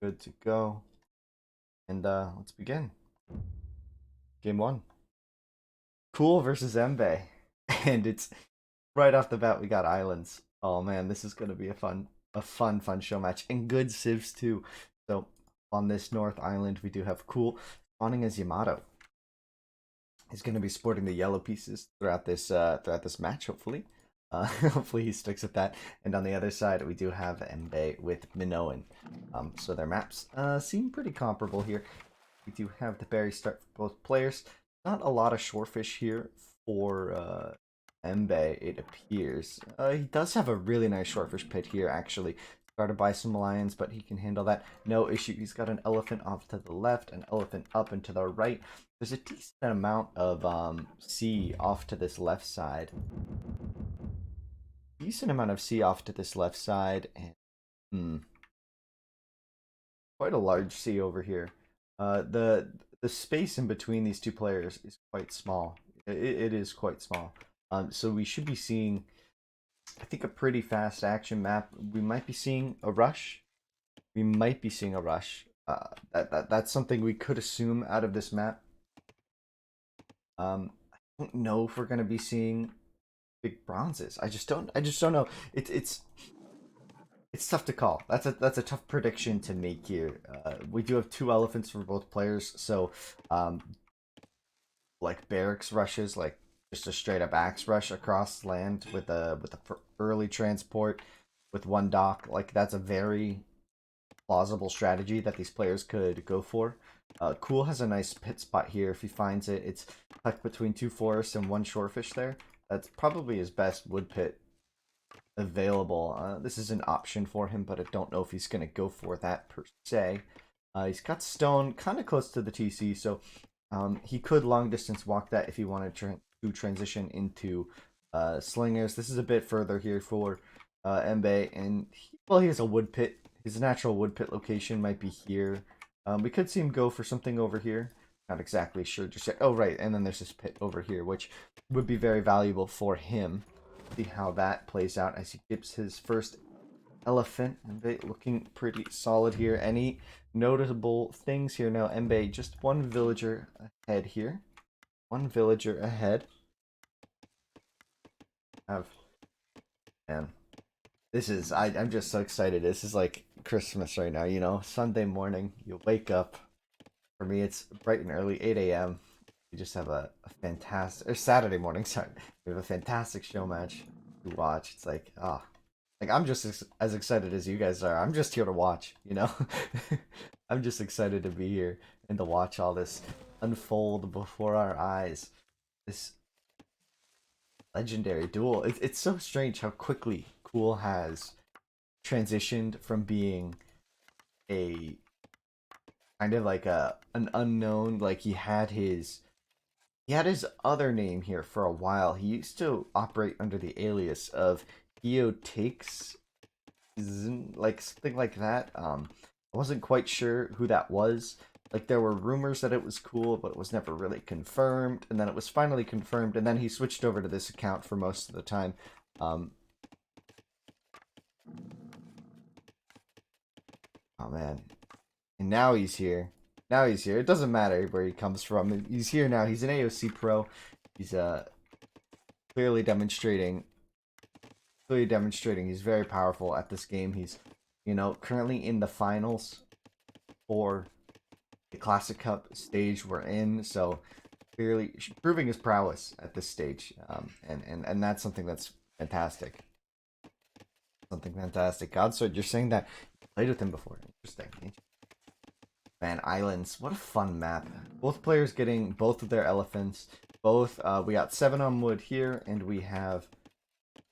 Good to go. And let's begin. Game one. Cool versus Embe. And it's right off the bat we got islands. Oh man, this is gonna be a fun show match. And good civs too. So on this North Island we do have Cool spawning as Yamato. He's gonna be sporting the yellow pieces throughout this match, hopefully. Hopefully he sticks with that. And on the other side, we do have Embe with Minoan. So their maps seem pretty comparable here. We do have the berry start for both players. Not a lot of shorefish here for Embe, it appears. He does have a really nice shorefish pit here, actually. Started by some lions, but he can handle that. No issue. He's got an elephant off to the left, an elephant up and to the right. There's a decent amount of sea off to this left side. Decent amount of sea off to this left side, and quite a large sea over here. The space in between these two players is quite small. It is quite small. So we should be seeing, I think, a pretty fast action map. We might be seeing a rush. We might be seeing a rush. That's something we could assume out of this map. I don't know if we're gonna be seeing big bronzes. I just don't know. It's tough to call. That's a tough prediction to make here. We do have two elephants for both players, so like barracks rushes, like just a straight up axe rush across land with a early transport with one dock. Like that's a very plausible strategy that these players could go for. Cool has a nice pit spot here if he finds it. It's tucked between two forests and one shorefish there. That's probably his best wood pit available. This is an option for him, but I don't know if he's going to go for that per se. He's got stone kind of close to the TC, so he could long distance walk that if he wanted to transition into slingers. This is a bit further here for Embe, and he has a wood pit. His natural wood pit location might be here. We could see him go for something over here. Not exactly sure just yet. Oh, right, and then there's this pit over here, which would be very valuable for him. See how that plays out as he gets his first elephant. Embe looking pretty solid here. Any notable things here now? Embe just one villager ahead here. One villager ahead. Man, I'm just so excited. This is like Christmas right now, you know. Sunday morning, you wake up. For me, it's bright and early, 8 a.m. We just have a fantastic, or Saturday morning, sorry. We have a fantastic show match to watch. It's like, like I'm just as excited as you guys are. I'm just here to watch, you know? I'm just excited to be here and to watch all this unfold before our eyes. This legendary duel. It's so strange how quickly Cool has transitioned from being a kind of like an unknown. Like he had his other name here for a while. He used to operate under the alias of Takes, like something like that. I wasn't quite sure who that was. Like there were rumors that it was Cool, but it was never really confirmed. And then it was finally confirmed, and then he switched over to this account for most of the time. Oh man, and now he's here. Now he's here. It doesn't matter where he comes from. He's here now. He's an AOC pro. He's clearly demonstrating he's very powerful at this game. He's, currently in the finals for the Classic Cup stage we're in, so clearly proving his prowess at this stage. And that's something that's fantastic. Something fantastic. Godsword, you're saying that you played with him before. Interesting. Man, islands. What a fun map. Both players getting both of their elephants. Both, we got 7 on wood here, and we have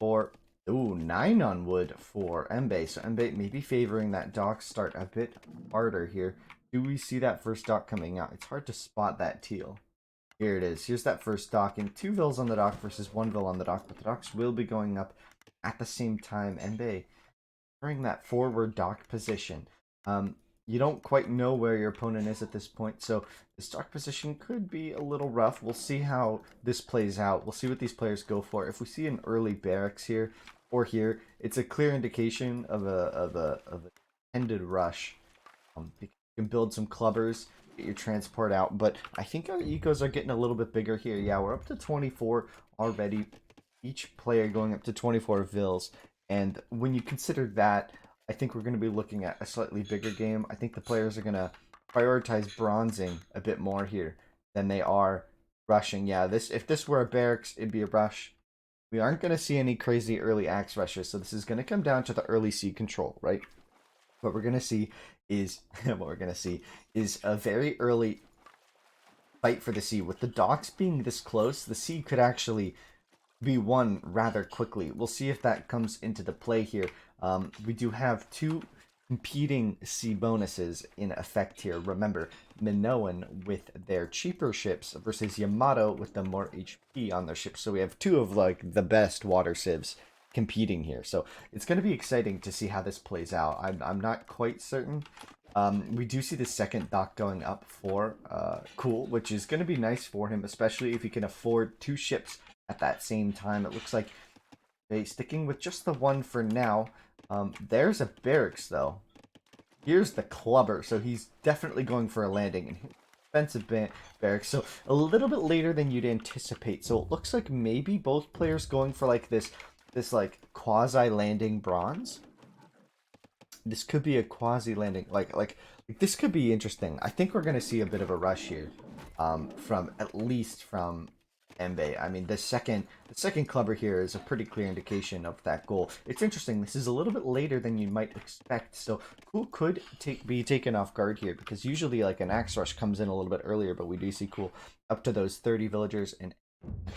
9 on wood for Embe. So Embe may be favoring that dock start a bit harder here. Do we see that first dock coming out? It's hard to spot that teal. Here it is. Here's that first dock, and 2 vills on the dock versus 1 vill on the dock, but the docks will be going up at the same time. Embe during that forward dock position. You don't quite know where your opponent is at this point, so the dock position could be a little rough. We'll see how this plays out. We'll see what these players go for. If we see an early barracks here or here, it's a clear indication of a intended rush. You can build some clubbers, get your transport out. But I think our ecos are getting a little bit bigger here. Yeah, we're up to 24 already. Each player going up to 24 vills. And when you consider that, I think we're going to be looking at a slightly bigger game. I think the players are going to prioritize bronzing a bit more here than they are rushing. Yeah, this if this were a barracks, it'd be a rush. We aren't going to see any crazy early axe rushes, so this is going to come down to the early sea control, right? What we're going to see is what we're going to see is a very early fight for the sea. With the docks being this close, the sea could actually be won rather quickly. We'll see if that comes into the play here. We do have two competing sea bonuses in effect here. Remember, Minoan with their cheaper ships versus Yamato with the more HP on their ships. So we have two of like the best water civs competing here. So it's going to be exciting to see how this plays out. I'm not quite certain. We do see the second dock going up for Cool, which is going to be nice for him, especially if he can afford two ships at that same time. It looks like they sticking with just the one for now. There's a barracks though. Here's the clubber, so he's definitely going for a landing. And expensive barracks, so a little bit later than you'd anticipate. So it looks like maybe both players going for like this like quasi landing bronze. This could be a quasi landing, like this could be interesting. I think we're gonna see a bit of a rush here, from at least from Embe. I mean, the second clubber here is a pretty clear indication of that goal. It's interesting. This is a little bit later than you might expect, so Cool could be taken off guard here because usually like an axe rush comes in a little bit earlier, but we do see Cool up to those 30 villagers and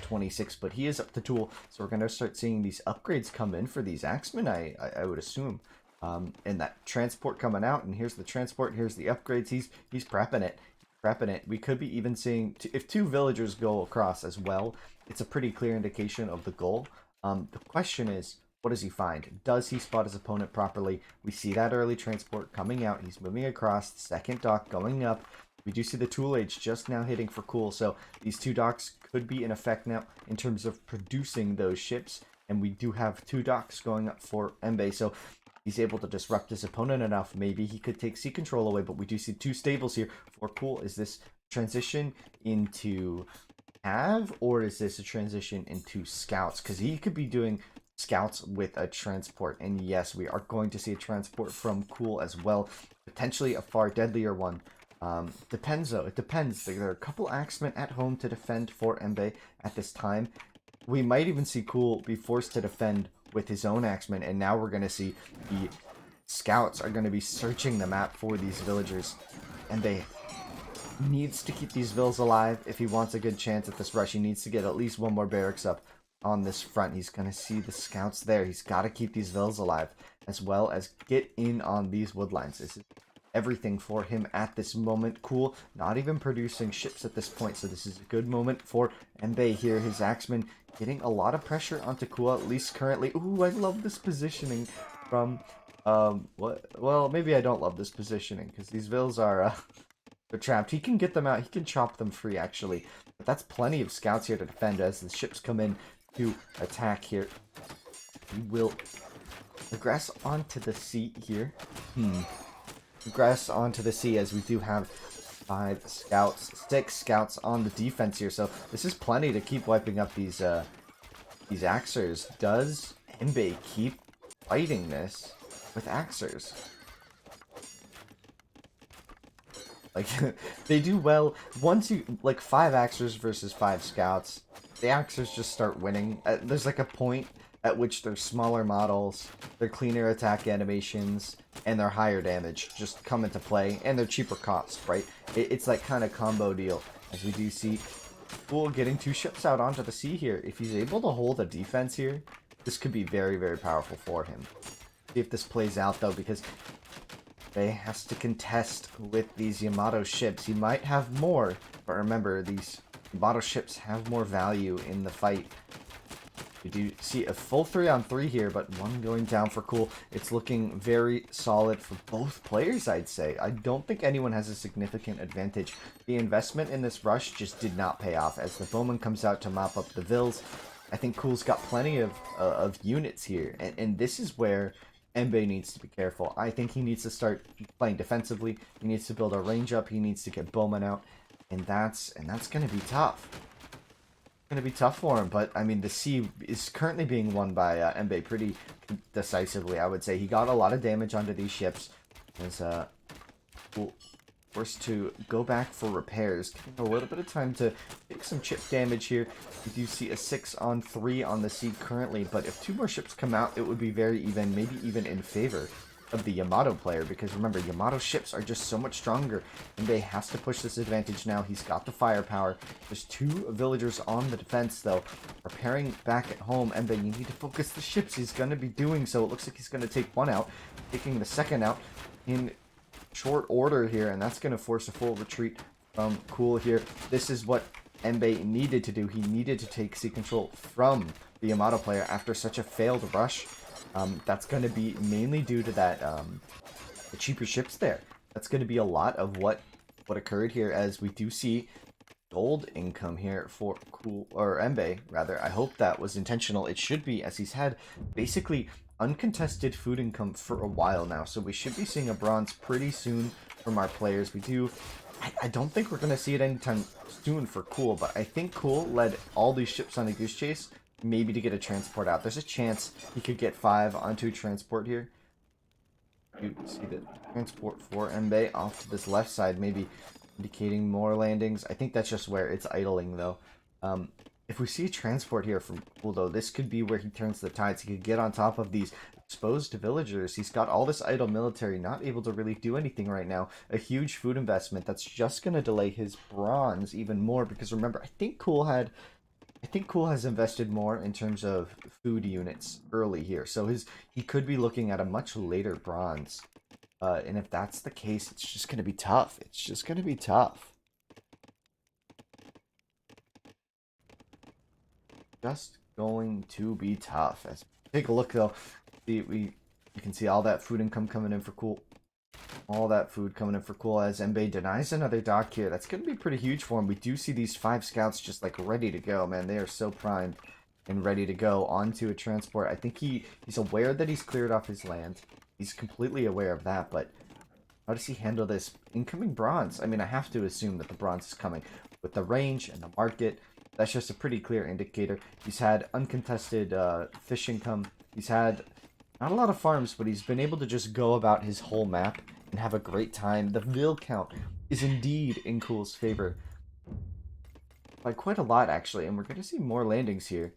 26, but he is up to tool, so we're gonna start seeing these upgrades come in for these axemen. I would assume. And that transport coming out, and here's the transport, here's the upgrades. He's prepping it, prepping it. We could be even seeing if two villagers go across as well. It's a pretty clear indication of the goal. The question is, what does he find? Does he spot his opponent properly? We see that early transport coming out. He's moving across. Second dock going up. We do see the tool age just now hitting for Cool. So these two docks could be in effect now in terms of producing those ships. And we do have two docks going up for Embe. So he's able to disrupt his opponent enough. Maybe he could take sea control away, but we do see two stables here for Cool. Is this transition into Av, or is this a transition into scouts? Because he could be doing scouts with a transport. And yes, we are going to see a transport from Cool as well. Potentially a far deadlier one. Depends though. It depends. There are a couple axemen at home to defend for Embe at this time. We might even see Cool be forced to defend with his own axemen, and now we're going to see the scouts are going to be searching the map for these villagers, and they needs to keep these vills alive if he wants a good chance at this rush. He needs to get at least one more barracks up on this front. He's going to see the scouts there. He's got to keep these vills alive as well as get in on these woodlines. This is everything for him at this moment. Cool, not even producing ships at this point, so this is a good moment for Embe here. His axemen getting a lot of pressure onto Cool, at least currently. Ooh, I love this positioning from what? Well, maybe I don't love this positioning because these vills are they're trapped. He can get them out. He can chop them free actually, but that's plenty of scouts here to defend as the ships come in to attack here. He will progress onto the sea here. Progress onto the sea as we do have 6 scouts on the defense here. So this is plenty to keep wiping up these axers. Does Embe keep fighting this with axers? Like, they do well. Once you, like, 5 axers versus 5 scouts, the axers just start winning. There's like a point at which their smaller models, their cleaner attack animations, and their higher damage just come into play, and their cheaper cost, right? It's like kind of combo deal, as we do see Cool getting 2 ships out onto the sea here. If he's able to hold a defense here, this could be very, very powerful for him. See if this plays out, though, because Bay has to contest with these Yamato ships. He might have more, but remember, these Yamato ships have more value in the fight. We do see a full 3-on-3 here, but one going down for Cool. It's looking very solid for both players, I'd say. I don't think anyone has a significant advantage. The investment in this rush just did not pay off as the Bowman comes out to mop up the vills. I think Cool's got plenty of units here, and this is where Embe needs to be careful. I think he needs to start playing defensively. He needs to build a range up. He needs to get Bowman out, and that's going to be tough. Going to be tough for him. But I mean, the C is currently being won by Embe pretty decisively. I would say he got a lot of damage onto these ships. As forced to go back for repairs, taking a little bit of time to take some chip damage here. We do see a 6-on-3 on the sea currently, but if 2 more ships come out, it would be very even, maybe even in favor of the Yamato player, because remember, Yamato ships are just so much stronger, and they has to push this advantage now. He's got the firepower. There's 2 villagers on the defense, though, preparing back at home, and then you need to focus the ships. He's going to be doing so. It looks like he's going to take one out, taking the second out in short order here, and that's going to force a full retreat from Cool here. This is what Embe needed to do. He needed to take sea control from the Yamato player after such a failed rush. That's going to be mainly due to that the cheaper ships there. That's going to be a lot of what occurred here, as we do see gold income here for Cool, or Embe rather. I hope that was intentional. It should be, as he's had basically uncontested food income for a while now, so we should be seeing a bronze pretty soon from our players. I don't think we're going to see it anytime soon for Cool, but I think Cool led all these ships on a goose chase, maybe to get a transport out. There's a chance he could get 5 onto transport here. You see the transport for Embe off to this left side, maybe indicating more landings. I think that's just where it's idling, though. If we see a transport here from Cool, though, this could be where he turns the tides. He could get on top of these exposed villagers. He's got all this idle military, not able to really do anything right now. A huge food investment that's just going to delay his bronze even more, because remember, I think Cool has invested more in terms of food units early here. So he could be looking at a much later bronze. And if that's the case, it's just going to be tough. It's just going to be tough. Just going to be tough. As take a look, though, you can see all that food income coming in for Cool. All that food coming in for Cool, as Embe denies another dock here. That's going to be pretty huge for him. We do see these 5 scouts just like ready to go, man. They are so primed and ready to go onto a transport. I think he's aware that he's cleared off his land. He's completely aware of that, but how does he handle this incoming bronze? I mean, I have to assume that the bronze is coming with the range and the market. That's just a pretty clear indicator. He's had uncontested fish income. He's had not a lot of farms, but he's been able to just go about his whole map and have a great time. The vill count is indeed in Cool's favor by quite a lot, actually, and we're going to see more landings here.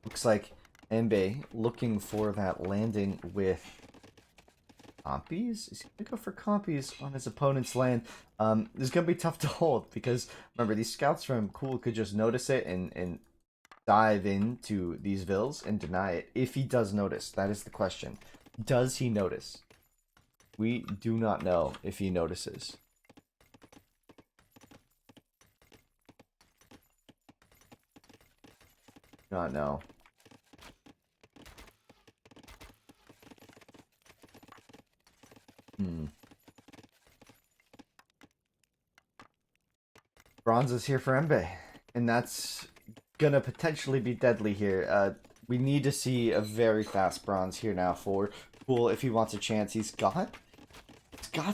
Looks like Embe looking for that landing with compies. Is he going to go for compies on his opponent's land? This is going to be tough to hold, because remember, these scouts from Cool could just notice it and dive into these vills and deny it. If he does notice, that is the question. Does he notice? We do not know if he notices. Not know. Bronze is here for Embe, and that's gonna potentially be deadly here. We need to see a very fast bronze here now for Cool if he wants a chance. He's got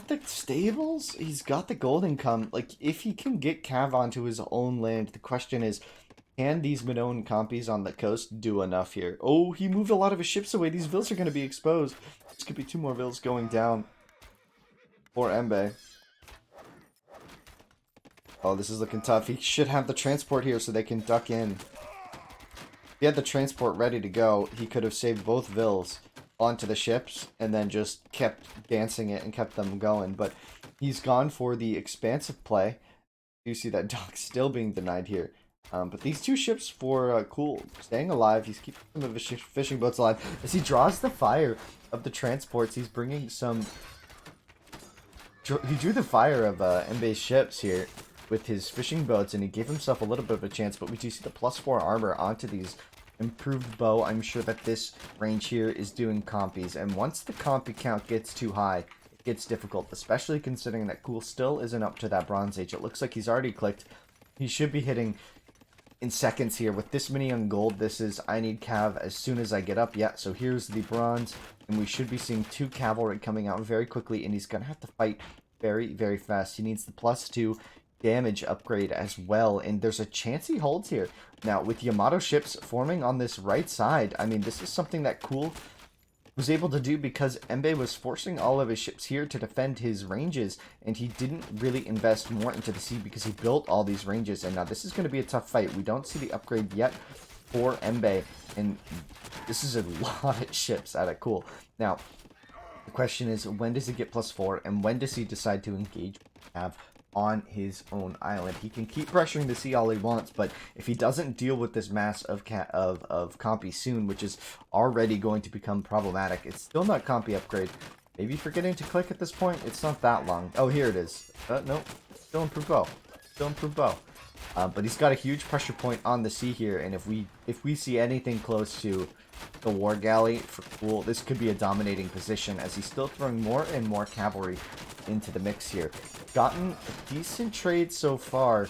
the stables, he's got the gold income. Like, if he can get Cav onto his own land, the question is, can these Minoan compies on the coast do enough here? Oh, he moved a lot of his ships away. These vills are going to be exposed. This could be 2 more vills going down for Embe. Oh, this is looking tough. He should have the transport here so they can duck in. If he had the transport ready to go, he could have saved both vills onto the ships and then just kept dancing it and kept them going. But he's gone for the expansive play. You see that dock still being denied here. But these 2 ships for Cool staying alive. He's keeping some of his fishing boats alive. As he draws the fire of the transports, he's bringing some... He drew the fire of Embe's ships here with his fishing boats, and he gave himself a little bit of a chance. But we do see the +4 armor onto these improved bow. I'm sure that this range here is doing compies, and once the compy count gets too high, it gets difficult, especially considering that Cool still isn't up to that bronze age. It looks like he's already clicked. He should be hitting in seconds here. With this many on gold, this is I need cav as soon as I get up. Yeah, so here's the bronze, and we should be seeing 2 cavalry coming out very quickly, and he's going to have to fight very, very fast. He needs the +2 damage upgrade as well, and there's a chance he holds here. Now, with Yamato ships forming on this right side, I mean, this is something that Cool was able to do because Embe was forcing all of his ships here to defend his ranges, and he didn't really invest more into the sea because he built all these ranges. And now this is going to be a tough fight. We don't see the upgrade yet for Embe, and this is a lot of ships out of Cool. Now, the question is, when does he get +4, and when does he decide to engage Cav on his own island? He can keep pressuring the sea all he wants, but if he doesn't deal with this mass of Compy soon, which is already going to become problematic, it's still not Compy upgrade. Maybe forgetting to click at this point. It's not that long. Oh, here it is. Nope. Still improved bow. Still improved bow. But he's got a huge pressure point on the sea here, and if we see anything close to the war galley for Cool, this could be a dominating position as he's still throwing more and more cavalry into the mix here. Gotten a decent trade so far.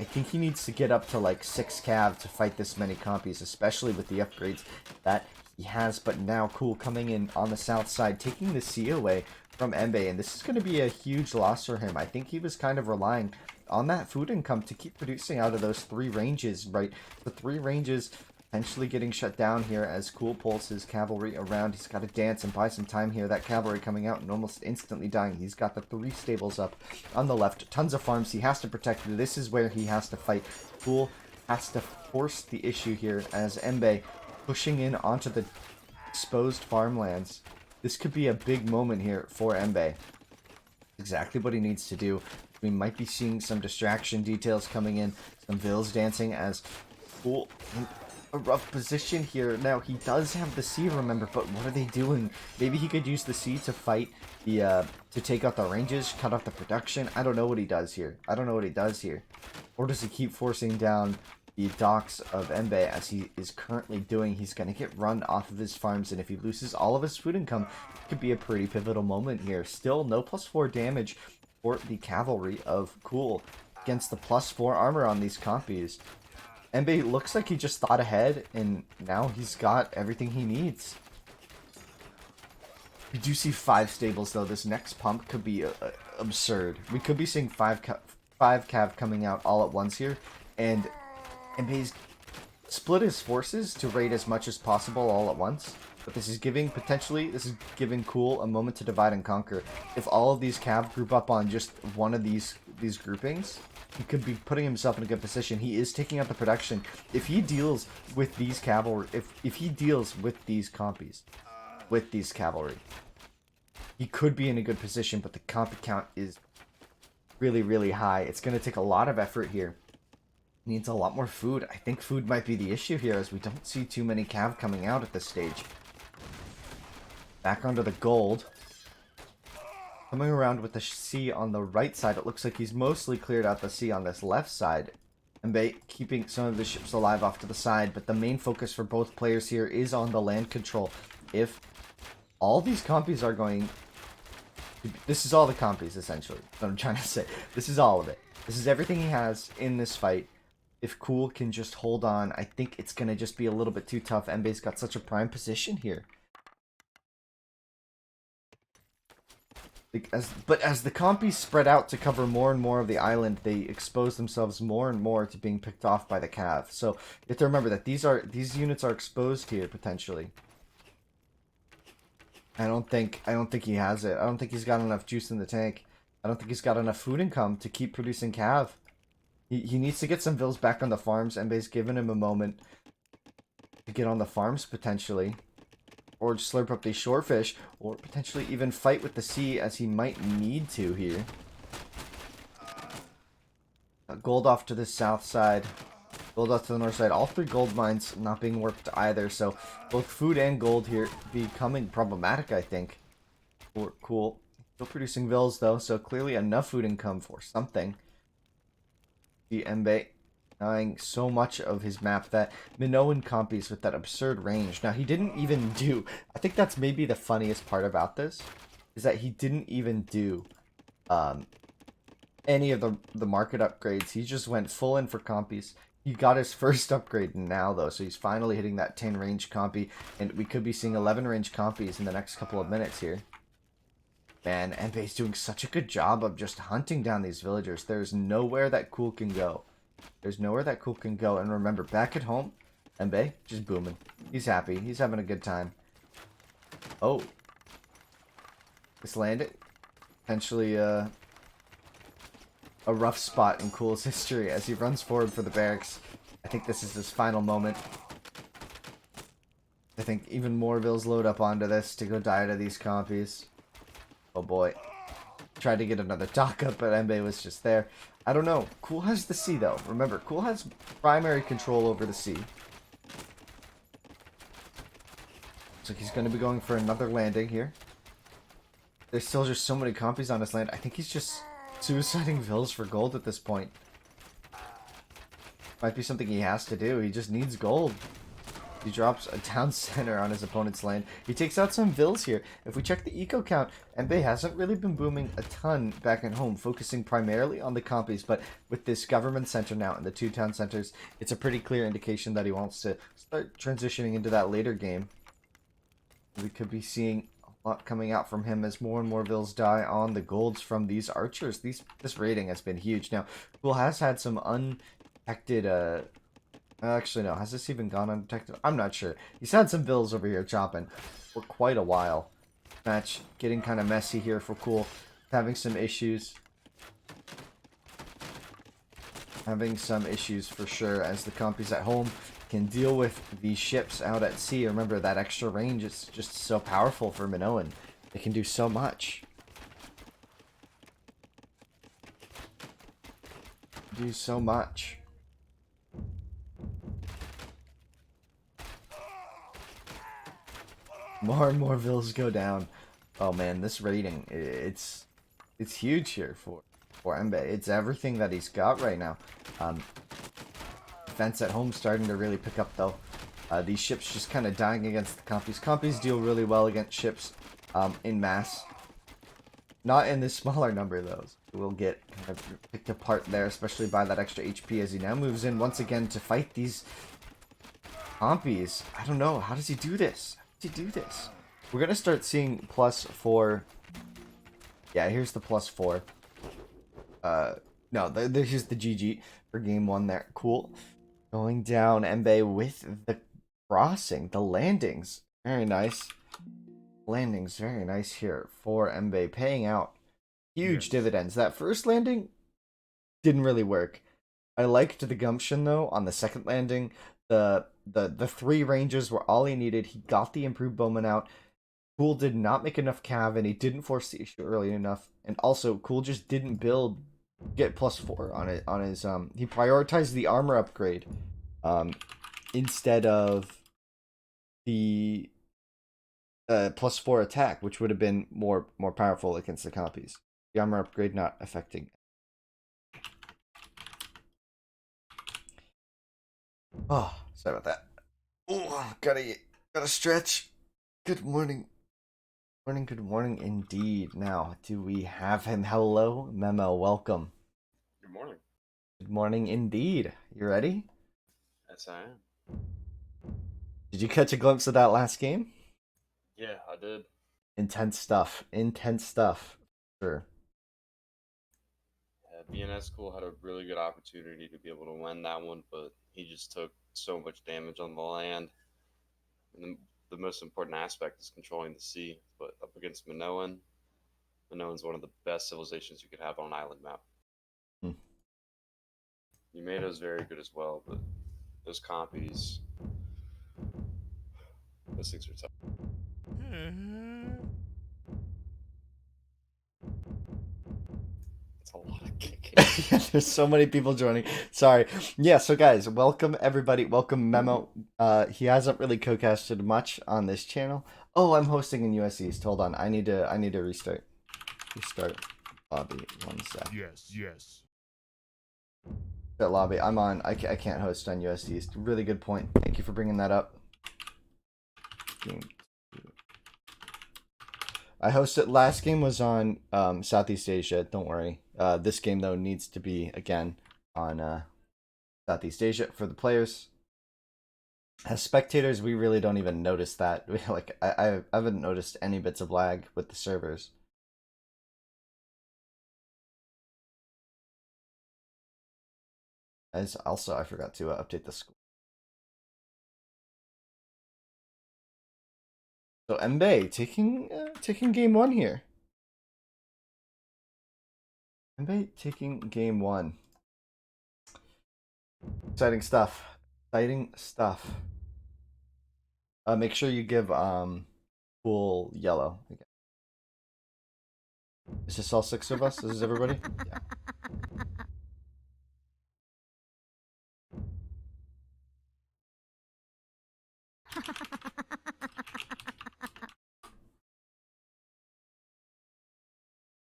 I think he needs to get up to like 6 cav to fight this many compies, especially with the upgrades that he has. But now Cool coming in on the south side, taking the sea away from Embe, and this is going to be a huge loss for him. I think he was kind of relying on that food income to keep producing out of those 3 ranges, right? The 3 ranges potentially getting shut down here as Cool pulls his cavalry around. He's got to dance and buy some time here. That cavalry coming out and almost instantly dying. He's got the 3 stables up on the left. Tons of farms he has to protect. This is where he has to fight. Cool has to force the issue here as Embe pushing in onto the exposed farmlands. This could be a big moment here for Embe. Exactly what he needs to do. We might be seeing some distraction details coming in. Some Vills dancing as Cool in a rough position here. Now, he does have the sea, remember, but what are they doing? Maybe he could use the sea to fight the, to take out the ranges, cut off the production. I don't know what he does here. Or does he keep forcing down the docks of Embe as he is currently doing? He's going to get run off of his farms, and if he loses all of his food income, it could be a pretty pivotal moment here. Still, no +4 damage for the cavalry of Cool against the +4 armor on these compies. Embe looks like he just thought ahead, and now he's got everything he needs. We do see 5 stables, though. This next pump could be absurd. We could be seeing 5 cav coming out all at once here, and Embe's split his forces to raid as much as possible all at once. But this is giving Cool a moment to divide and conquer. If all of these cav group up on just one of these groupings, he could be putting himself in a good position. He is taking out the production. If he deals with these cavalry, if he deals with these compies, with these cavalry, he could be in a good position, but the comp count is really, really high. It's going to take a lot of effort here. Needs a lot more food. I think food might be the issue here, as we don't see too many cav coming out at this stage. Back onto the gold. Coming around with the sea on the right side, it looks like he's mostly cleared out the sea on this left side. Embe keeping some of the ships alive off to the side, but the main focus for both players here is on the land control. If all these compies are going... This is all the compies, essentially, what I'm trying to say. This is all of it. This is everything he has in this fight. If Cool can just hold on, I think it's going to just be a little bit too tough. Embe's got such a prime position here. But as the compies spread out to cover more and more of the island, they expose themselves more and more to being picked off by the cav. So you have to remember that these units are exposed here potentially. I don't think he has it. I don't think he's got enough juice in the tank. I don't think he's got enough food income to keep producing cav. He needs to get some vills back on the farms. Embe's given him a moment to get on the farms potentially. Or slurp up these shorefish, or potentially even fight with the sea as he might need to here. Gold off to the south side. Gold off to the north side. All 3 gold mines not being worked either, so both food and gold here becoming problematic, I think. Cool. Still producing vills though, so clearly enough food income for something. The Embe denying so much of his map that Minoan compies with that absurd range. Now, he didn't even do... I think that's maybe the funniest part about this, is that he didn't even do any of the market upgrades. He just went full in for compies. He got his first upgrade now, though, so he's finally hitting that 10 range compy, and we could be seeing 11 range compies in the next couple of minutes here. Man, Enbei's doing such a good job of just hunting down these villagers. There's nowhere that Cool can go. There's nowhere that Cool can go. And remember, back at home, Enbei just booming. He's happy. He's having a good time. Oh. This landed. Potentially a rough spot in Cool's history as he runs forward for the barracks. I think this is his final moment. I think even more vills load up onto this to go die to these compies. Oh boy. Tried to get another dock up, but Enbei was just there. I don't know. Cool has the sea, though. Remember, Cool has primary control over the sea. Looks like he's going to be going for another landing here. There's still just so many compies on his land. I think he's just suiciding vills for gold at this point. Might be something he has to do. He just needs gold. He drops a town center on his opponent's land. He takes out some vills here. If we check the eco count, Enbei hasn't really been booming a ton back at home, focusing primarily on the compies, but with this government center now and the 2 town centers, it's a pretty clear indication that he wants to start transitioning into that later game. We could be seeing a lot coming out from him as more and more vills die on the golds from these archers. This rating has been huge. Now, Cool has had some undetected actually, no. Has this even gone undetected? I'm not sure. He's had some vills over here chopping for quite a while. Match getting kind of messy here for Cool. Having some issues. Having some issues for sure as the compies at home can deal with these ships out at sea. Remember, that extra range is just so powerful for Minoan. They can do so much. Do so much. More and more vills go down. Oh man, this rating, it's huge here for Enbei. It's everything that he's got right now. Defense at home starting to really pick up though. These ships just kind of dying against the compies. Compies deal really well against ships in mass. Not in this smaller number though. So we'll get kind of picked apart there, especially by that extra HP as he now moves in once again to fight these compies. I don't know. How does he do this? To do this, we're gonna start seeing +4. Yeah, here's the +4. No, here's the GG for game 1 there. Cool. Going down Enbei with the crossing, the landings. Very nice. Landings, very nice here for Enbei, paying out huge dividends. That first landing didn't really work. I liked the gumption though on the second landing. The 3 ranges were all he needed. He got the improved bowman out. Cool did not make enough cav, and he didn't force the issue early enough. And also, Cool just didn't get +4 on it on his he prioritized the armor upgrade instead of the +4 attack, which would have been more powerful against the compies. The armor upgrade not affecting. Oh, sorry about that. Oh, gotta stretch. Good morning. Good morning indeed. Now, do we have him? Hello, Memo, welcome. Good morning. Good morning indeed. You ready? Yes, I am. Did you catch a glimpse of that last game? Yeah, I did. Intense stuff. Intense stuff. Sure. BNS School had a really good opportunity to be able to win that one, but he just took so much damage on the land. And the most important aspect is controlling the sea. But up against Minoan, Minoan's one of the best civilizations you could have on an island map. Hmm. Yumato's very good as well, but those compies, those things are tough. It's a lot of kicking. Yeah, there's so many people joining. Sorry. Yeah, so guys, welcome everybody. Welcome Memo. He hasn't really co-casted much on this channel. Oh, I'm hosting in US East. Hold on. I need to restart. Restart lobby. 1 sec. Yes. That lobby. I'm on. I can't host on US East. Really good point. Thank you for bringing that up. I hosted. Last game was on Southeast Asia. Don't worry. This game though needs to be again on Southeast Asia for the players. As spectators, we really don't even notice that. Like I haven't noticed any bits of lag with the servers. As also, I forgot to update the score. So Mbae taking game one here. Mbae taking game one. Exciting stuff. Exciting stuff. Make sure you give Cool yellow. Is this all six of us? Is this everybody? Yeah.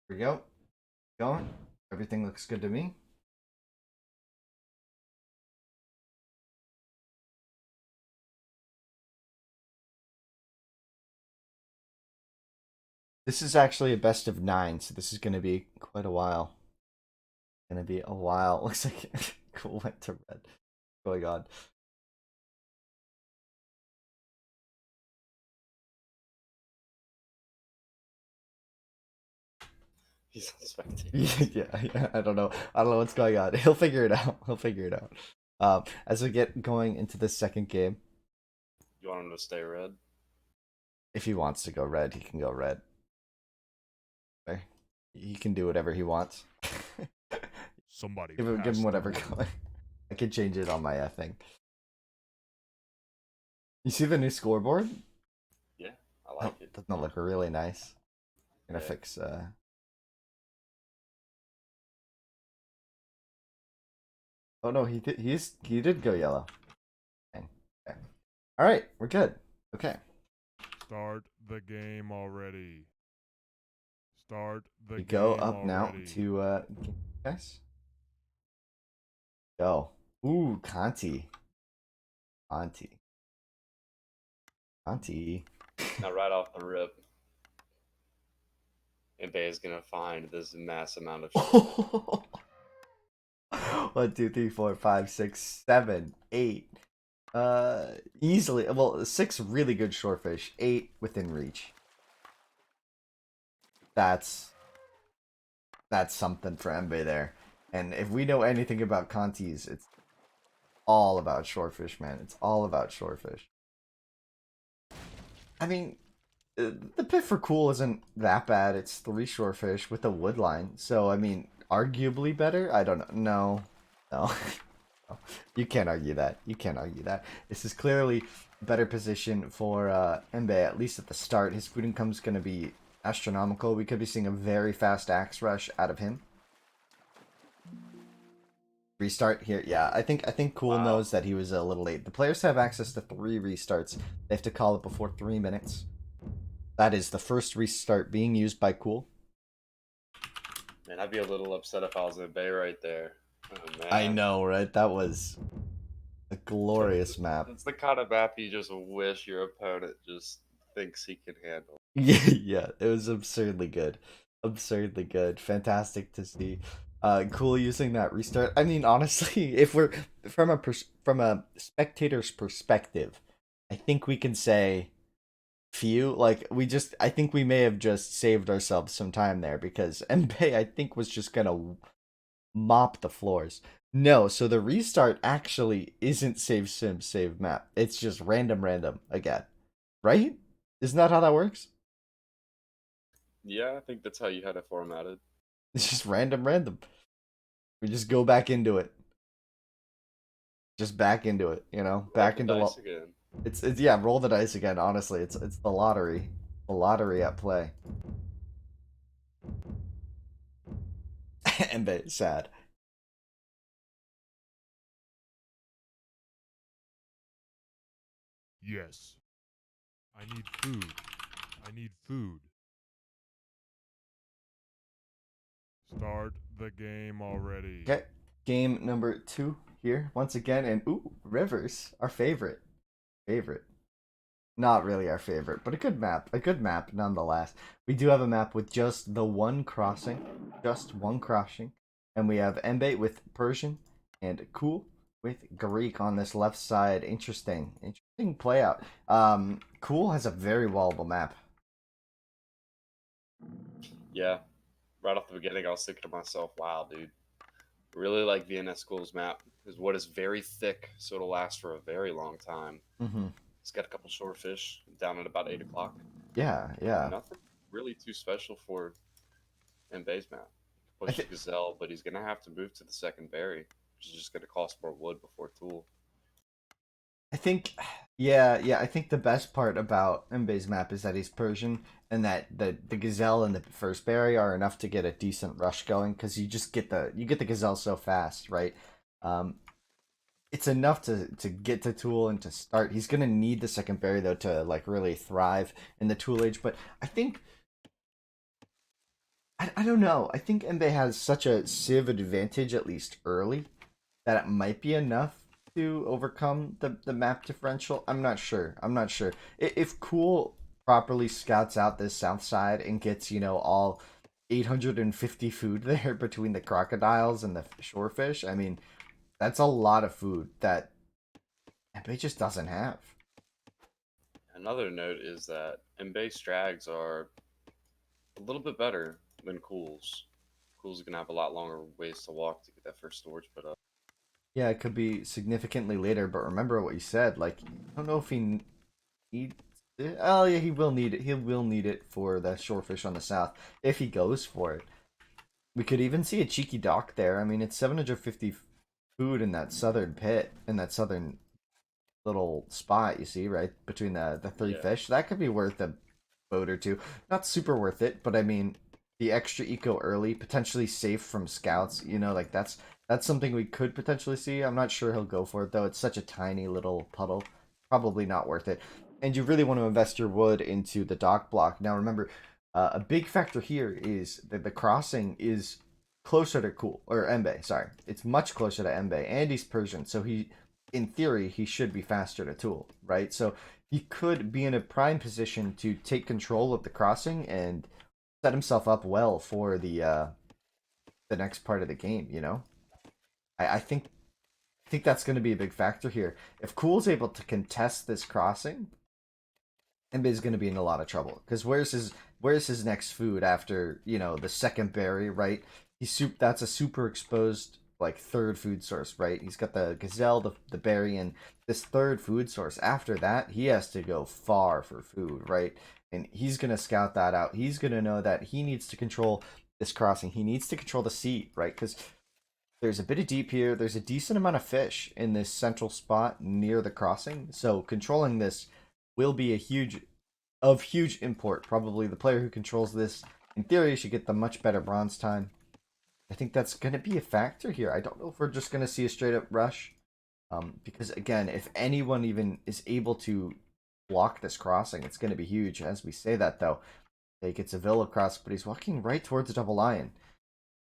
Here we go. Going. Everything looks good to me. This is actually a best of 9, so this is going to be quite a while. Going to be a while. Looks like Cool went to red. Going on. He's on spectators. Yeah, I don't know. I don't know what's going on. He'll figure it out. He'll figure it out. As we get going into the second game, You want him to stay red? if he wants to go red, he can go red. Okay. He can do whatever he wants. Somebody give him pass whatever the color. I can change it on my thing. You see the new scoreboard? Yeah, I like it. Doesn't that look really nice? Gonna Yeah. fix Oh no, he did go yellow. Okay. Okay. All right, we're good. Okay. Start the game already. Start the We game go up already. now to guys. Go. Ooh, Conti. Conti. Conti. Now, right off the rip, Mbae is gonna find this mass amount of shit. 1, 2, 3, 4, 5, 6, 7, 8. Easily. Well, 6 really good shorefish. 8 within reach. That's something for Mbe there. And if we know anything about Contis, it's all about shorefish, man. It's all about shorefish. I mean, the pit for cool isn't that bad. It's 3 shorefish with a wood line. So, I mean, arguably better? I don't know. No. No. You can't argue that. You can't argue that. This is clearly a better position for Mbe, at least at the start. His food income's going to be astronomical. We could be seeing a very fast axe rush out of him. Restart here. Yeah, I think Cool Wow. knows that he was a little late. The players have access to 3 restarts. They have to call it before 3 minutes. That is the first restart being used by Cool. Man, I'd be a little upset if I was Mbae right there. Oh, man. I know, right? That was a glorious map. It's the kind of map you just wish your opponent just thinks he can handle. Yeah, it was absurdly good. Absurdly good. Fantastic to see. Cool using that restart. I mean, honestly, if we're from a spectator's perspective, I think we can say few. Like I think we may have just saved ourselves some time there because Mbae I think was just gonna mop the floors. No, so the restart actually isn't save sim save map. It's just random again. Right? Isn't that how that works? Yeah, I think that's how you had it formatted. It's just random. We just go back into it. Just back into it, you know? Back Roll into the dice again. It's yeah, roll the dice again, honestly. It's the lottery. The lottery at play. And it's sad. Yes. I need food. I need food. Start the game already. Okay. Game number 2 here once again, and ooh, Rivers, our favorite. Not really our favorite, but a good map. A good map nonetheless. We do have a map with just the one crossing. And we have Mbe with Persian and Cool. with Greek on this left side. Interesting play out. Cool has a very wallable map. Yeah, right off the beginning, I was thinking to myself, wow, dude, really like VNS School's map because what is very thick, so it'll last for a very long time. Hmm. It's got a couple shorefish down at about 8 o'clock. Yeah, yeah. Nothing really too special for Mbae's map. I Push the think Gazelle, but he's gonna have to move to the second berry, which is just gonna cost more wood before Tool. I think, yeah. I think the best part about Mbe's map is that he's Persian, and that the gazelle and the first berry are enough to get a decent rush going because you get the gazelle so fast, right? Um, it's enough to get to Tool and to start. He's gonna need the second berry though to like really thrive in the Tool age. But I think I don't know. I think Mbe has such a civ advantage at least early that it might be enough to overcome the map differential. I'm not sure. I'm not sure. If Cool properly scouts out this south side and gets, all 850 food there between the crocodiles and the shorefish, I mean, that's a lot of food that it just doesn't have. Another note is that Mbae Strags are a little bit better than Cool's. Cool's gonna have a lot longer ways to walk to get that first storage put up. Yeah, it could be significantly later, but remember what you said. Like, I don't know if he needs it. Oh, yeah, he will need it. He will need it for the shorefish on the south if he goes for it. We could even see a cheeky dock there. I mean, it's 750 food in that southern pit, in that southern little spot, you see, right? Between the three Yeah, fish. That could be worth a boat or two. Not super worth it, but I mean, the extra eco early, potentially safe from scouts, like that's something we could potentially see. I'm not sure he'll go for it though. It's such a tiny little puddle. Probably not worth it. And you really want to invest your wood into the dock block. Now remember, a big factor here is that the crossing is closer to Cool or Embe. Sorry, it's much closer to Embe, and he's Persian, so in theory, he should be faster to Tool, right? So he could be in a prime position to take control of the crossing and set himself up well for the next part of the game. I think that's going to be a big factor here. If Cool's able to contest this crossing, Embe's going to be in a lot of trouble because where's his next food after the second berry, right? That's a super exposed like third food source, right? He's got the gazelle, the berry, and this third food source. After that, he has to go far for food, right? And he's gonna scout that out. He's gonna know that he needs to control this crossing. He needs to control the sea, right? Because there's a bit of deep here. There's a decent amount of fish in this central spot near the crossing. So controlling this will be huge import. Probably the player who controls this, in theory, should get the much better bronze time. I think that's going to be a factor here. I don't know if we're just going to see a straight up rush. Because again, if anyone even is able to block this crossing, it's going to be huge. As we say that though, he gets a Villa cross, but he's walking right towards a double lion.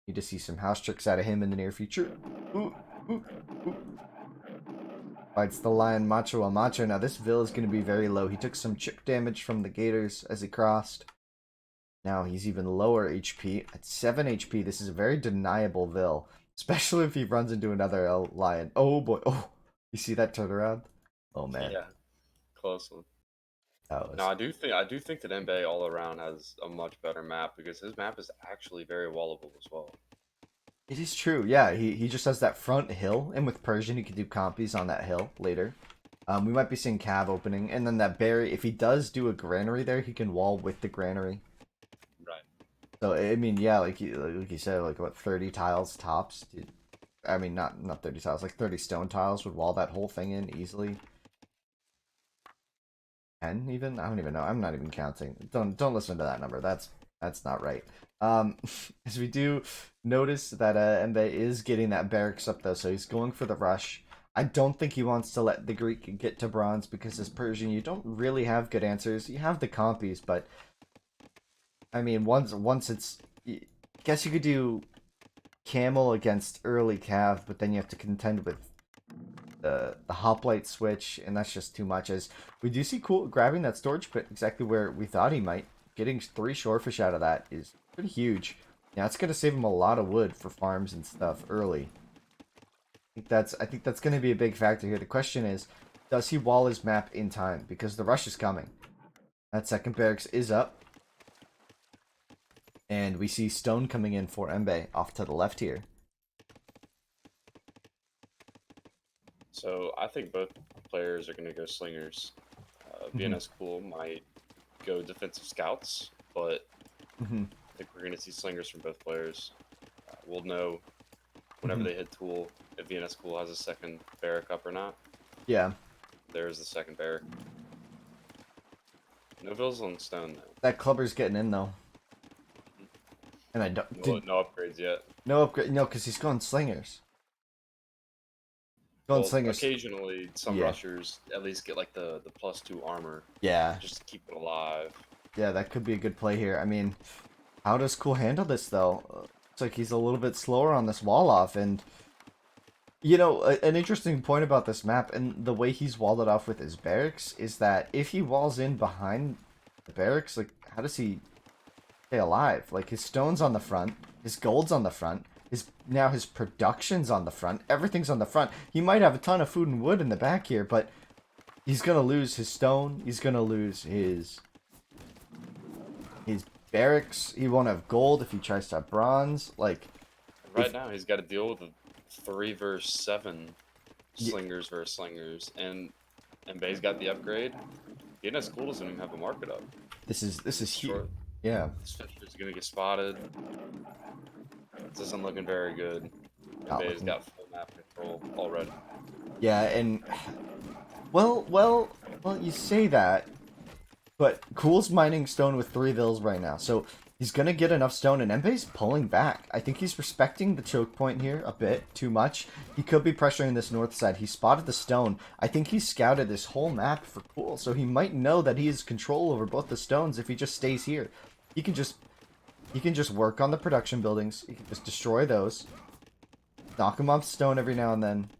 Need to see some house tricks out of him in the near future. Ooh, ooh, ooh. Fights the lion macho a macho. Now this Vill is going to be very low. He took some chip damage from the gators as he crossed. Now he's even lower HP. At 7 HP, this is a very deniable Vill. Especially if he runs into another lion. Oh boy. Oh, you see that turnaround? Oh man. yeah, close one. That No, was. I do think that Mbae all around has a much better map because his map is actually very wallable as well. It is true. Yeah, he just has that front hill. And with Persian, he can do compies on that hill later. We might be seeing Cav opening. And then that berry, if he does do a granary there, he can wall with the granary. Right. So, I mean, yeah, like you said, like what, 30 tiles tops? I mean, not 30 tiles, like 30 stone tiles would wall that whole thing in easily. 10 even? I don't even know. I'm not even counting. Don't listen to that number. That's not right. Um, as we do notice that Mbe is getting that barracks up though, so he's going for the rush. I don't think he wants to let the Greek get to bronze because as Persian, you don't really have good answers. You have the compies, but I mean, once it's, I guess you could do camel against early cav, but then you have to contend with the hoplite switch, and that's just too much. As we do see Cool grabbing that storage pit exactly where we thought he might. Getting 3 shorefish out of that is pretty huge. Yeah, it's gonna save him a lot of wood for farms and stuff early. I think that's going to be a big factor here. The question is, does he wall his map in time? Because the rush is coming. That second barracks is up. And we see stone coming in for Embe off to the left here. So I think both players are going to go slingers. Mm-hmm. VNS Cool might go defensive scouts, but Mm-hmm. I think we're going to see slingers from both players. We'll know whenever Mm-hmm. they hit Tool if VNS Cool has a second barrack up or not. Yeah, There's the second barrack. No vills on stone though. that clubber's getting in though. And I don't No, did no upgrades yet. no upgrade. No, because he's going slingers. Going Well, slingers. occasionally some Yeah. rushers at least get like the +2 armor Yeah. just to keep it alive. Yeah, that could be a good play here. I mean, how does Cool handle this though? Looks like he's a little bit slower on this wall off, and an interesting point about this map and the way he's walled it off with his barracks is that if he walls in behind the barracks, like how does he stay alive? Like his stone's on the front, his gold's on the front, his production's on the front, everything's on the front. He might have a ton of food and wood in the back here, but he's gonna lose his stone. He's gonna lose his barracks. He won't have gold if he tries to have bronze. Like, Right now he's got to deal with a 3 versus 7 y- slingers versus slingers, and Bay's got the upgrade. DNS Cool doesn't even have a market up. this is huge. Short. Yeah, This Fisher's gonna get spotted. This isn't looking very good. And not Bay's looking. got full map control already. Yeah, and well, you say that, but Cool's mining stone with 3 vills right now, so he's gonna get enough stone, and Embe's pulling back. I think he's respecting the choke point here a bit too much. He could be pressuring this north side. He spotted the stone. I think he scouted this whole map for Cool, so he might know that he has control over both the stones if he just stays here. He can just work on the production buildings. He can just destroy those, knock him off stone every now and then,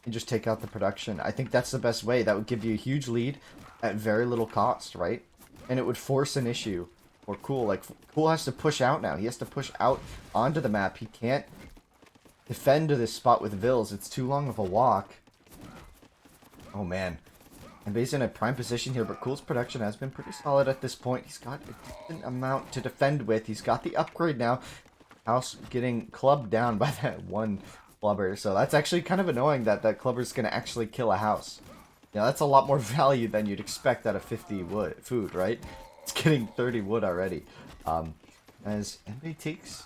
and just take out the production. I think that's the best way. That would give you a huge lead at very little cost, right? And it would force an issue for Cool. Like, Cool has to push out now. He has to push out onto the map. He can't defend to this spot with Vills. It's too long of a walk. Oh, man. And Bay's in a prime position here, but Cool's production has been pretty solid at this point. He's got a decent amount to defend with. He's got the upgrade now. House getting clubbed down by that one clubber. So that's actually kind of annoying that that clubber's going to actually kill a house. That's a lot more value than you'd expect out of 50 wood food, right? It's getting 30 wood already. As Embe takes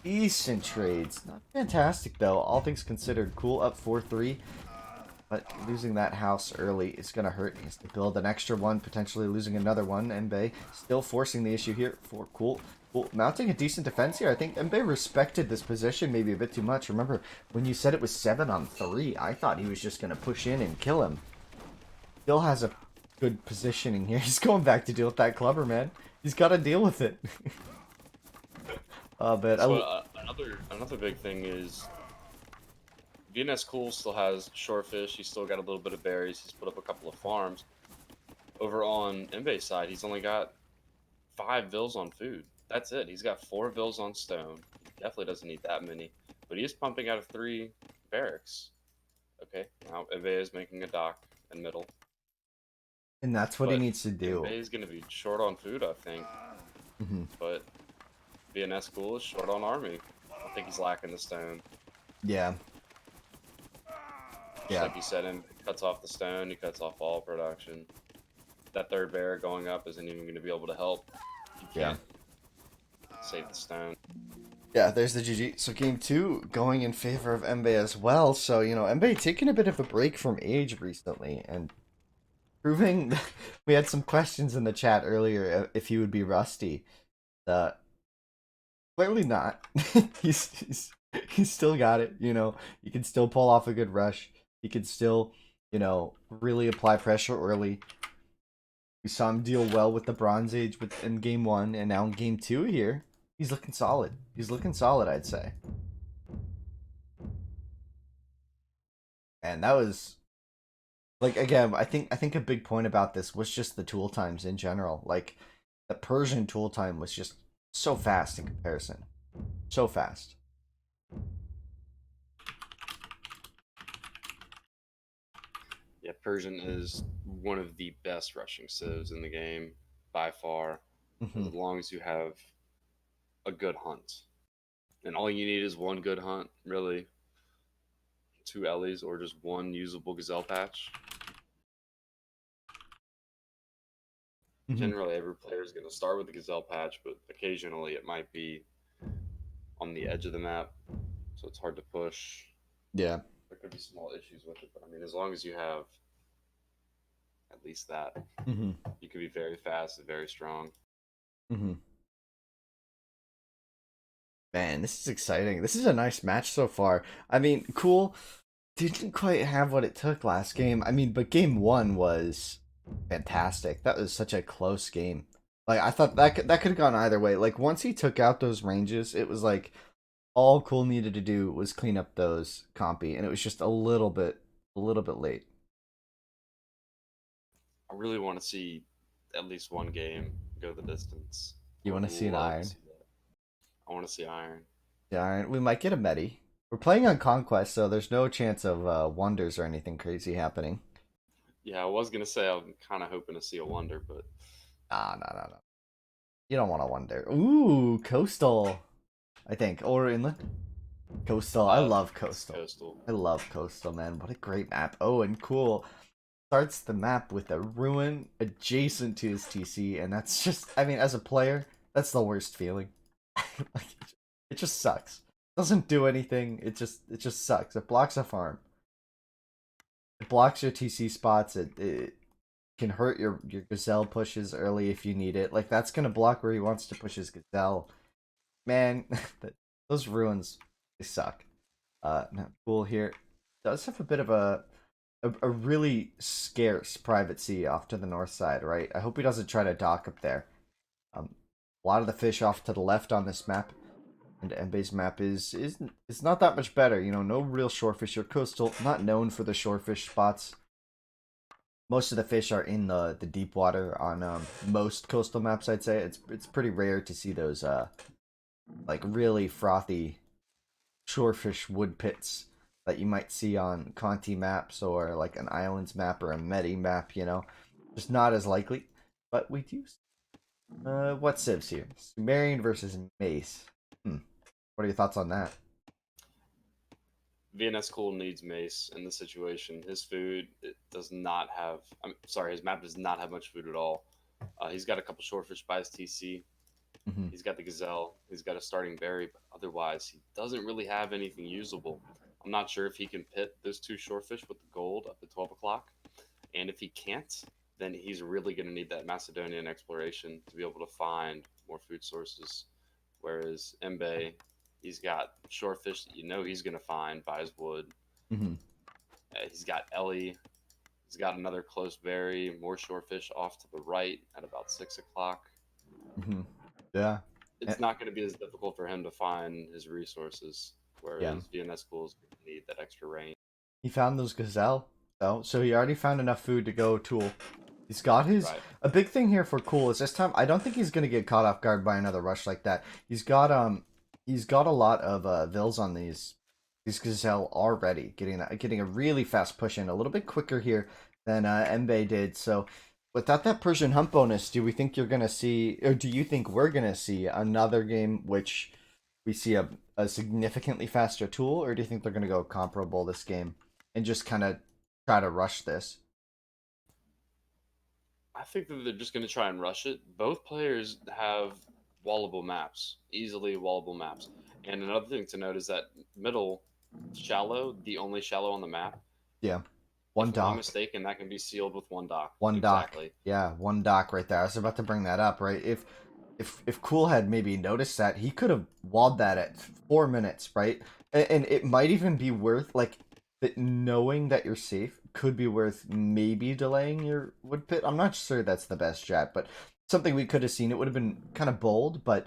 decent trades. Not fantastic, though. All things considered. Cool up 4-3. But losing that house early is going to hurt. He has to build an extra one, potentially losing another one. Embe still forcing the issue here for Cool. Cool mounting a decent defense here. I think Embe respected this position maybe a bit too much. Remember, when you said it was 7-on-3, I thought he was just going to push in and kill him. Still has a good positioning here. He's going back to deal with that clubber, man. He's got to deal with it. But So another big thing is VNS Cool still has shorefish. He's still got a little bit of berries. He's put up a couple of farms. Over on Embe's side, he's only got 5 vills on food. That's it. He's got 4 vills on stone. He definitely doesn't need that many. But he is pumping out of 3 barracks. Okay, now Embe is making a dock in middle. and that's what he But needs to do. Embe is going to be short on food, I think. Hmm. But VNS Cool is short on army. I think he's lacking the stone. Yeah. Just Yeah. like you said, him cuts off the stone, he cuts off all production. That third bear going up isn't even going to be able to help. You Yeah. can't save the stone. Yeah, there's the GG. So game 2 going in favor of Embe as well. So, Embe taking a bit of a break from Age recently and proving we had some questions in the chat earlier if he would be rusty. Clearly not. He's still got it, He can still pull off a good rush. He can still, really apply pressure early. We saw him deal well with the Bronze Age in game 1, and now in game 2 here, he's looking solid. He's looking solid, I'd say. And that was like, again, I think a big point about this was just the tool times in general. Like, the Persian tool time was just so fast in comparison. So fast. Yeah, Persian is one of the best rushing civs in the game by far, as Hmm. long as you have a good hunt. And all you need is one good hunt, really. Two Ellies or just one usable gazelle patch. Hmm. Generally, every player is going to start with the gazelle patch, but occasionally it might be on the edge of the map, so it's hard to push. Yeah. There could be small issues with it, but I mean, as long as you have at least that, Hmm. you can be very fast and very strong. Hmm. Man, this is exciting. This is a nice match so far. I mean, cool. Didn't quite have what it took last game. I mean, but game one was fantastic. That was such a close game. Like I thought that could have gone either way. Like once he took out those ranges, it was like all Cool needed to do was clean up those compy, and it was just a little bit late. I really want to see at least one game go the distance. I You would want to see an love to iron? see that. I want to see Iron. The iron. We might get a medi. We're playing on conquest, so there's no chance of wonders or anything crazy happening. Yeah, I was gonna say I'm kind of hoping to see a wonder, but Ah, no, no, no. You don't want a wonder. Ooh, coastal. I think or inland. Coastal. I I love think it's coastal. coastal. I love coastal, man. What a great map. Oh, and cool. Starts the map with a ruin adjacent to his TC, and that's just. I mean, as a player, that's the worst feeling. Like, it just sucks. It doesn't do anything. It just sucks. It blocks a farm. It blocks your TC spots. It can hurt your gazelle pushes early if you need it. Like that's gonna block where he wants to push his gazelle. Man, those ruins they suck. Now cool here does have a bit of a really scarce private sea off to the north side, right? I hope he doesn't try to dock up there. A lot of the fish off to the left on this map, and Embe's map is not that much better. You know, no real shorefish. Your coastal not known for the shorefish spots. Most of the fish are in the deep water on most coastal maps. I'd say it's pretty rare to see those like really frothy shorefish wood pits that you might see on Conti maps or like an islands map or a Medi map. You know, just not as likely. But we do. What civs here? Sumerian versus Mace. Hmm. What are your thoughts on that? VNS Cool needs Mace in this situation. His food it does not have. I'm sorry, his map does not have much food at all. He's got a couple shortfish by his TC. Hmm. He's got the gazelle. He's got a starting berry, but otherwise he doesn't really have anything usable. I'm not sure if he can pit those two shortfish with the gold up at 12 o'clock, and if he can't, then he's really going to need that Macedonian exploration to be able to find more food sources. Whereas Mbe, he's got shorefish that you know he's going to find by his wood. Hmm. He's got Ellie. He's got another close berry, more shorefish off to the right at about 6 o'clock. Hmm. Yeah. Eh, It's not going to be as difficult for him to find his resources, yeah. whereas VNS schools need that extra range. He found those gazelle though, so he already found enough food to go tool. He's got his Right. a big thing here for cool is this time I don't think he's gonna get caught off guard by another rush like that. He's got a lot of vills on these gazelle already, getting a really fast push in, a little bit quicker here than Mbe did. So without that Persian hump bonus, do we think you're gonna see, or do you think we're gonna see another game which we see a significantly faster tool, or do you think they're gonna go comparable this game and just kind of try to rush this? I think that they're just going to try and rush it. Both players have wallable maps, easily wallable maps. And another thing to note is that middle shallow, the only shallow on the map, Yeah, one if I'm not dock. mistaken, that can be sealed with one dock. One dock. Exactly. Yeah, one dock right there. I was about to bring that up, right? If Cool had maybe noticed that, he could have walled that at 4 minutes, right? And it might even be worth like that knowing that you're safe could be worth maybe delaying your wood pit. I'm not sure that's the best strat, but something we could have seen. It would have been kind of bold, but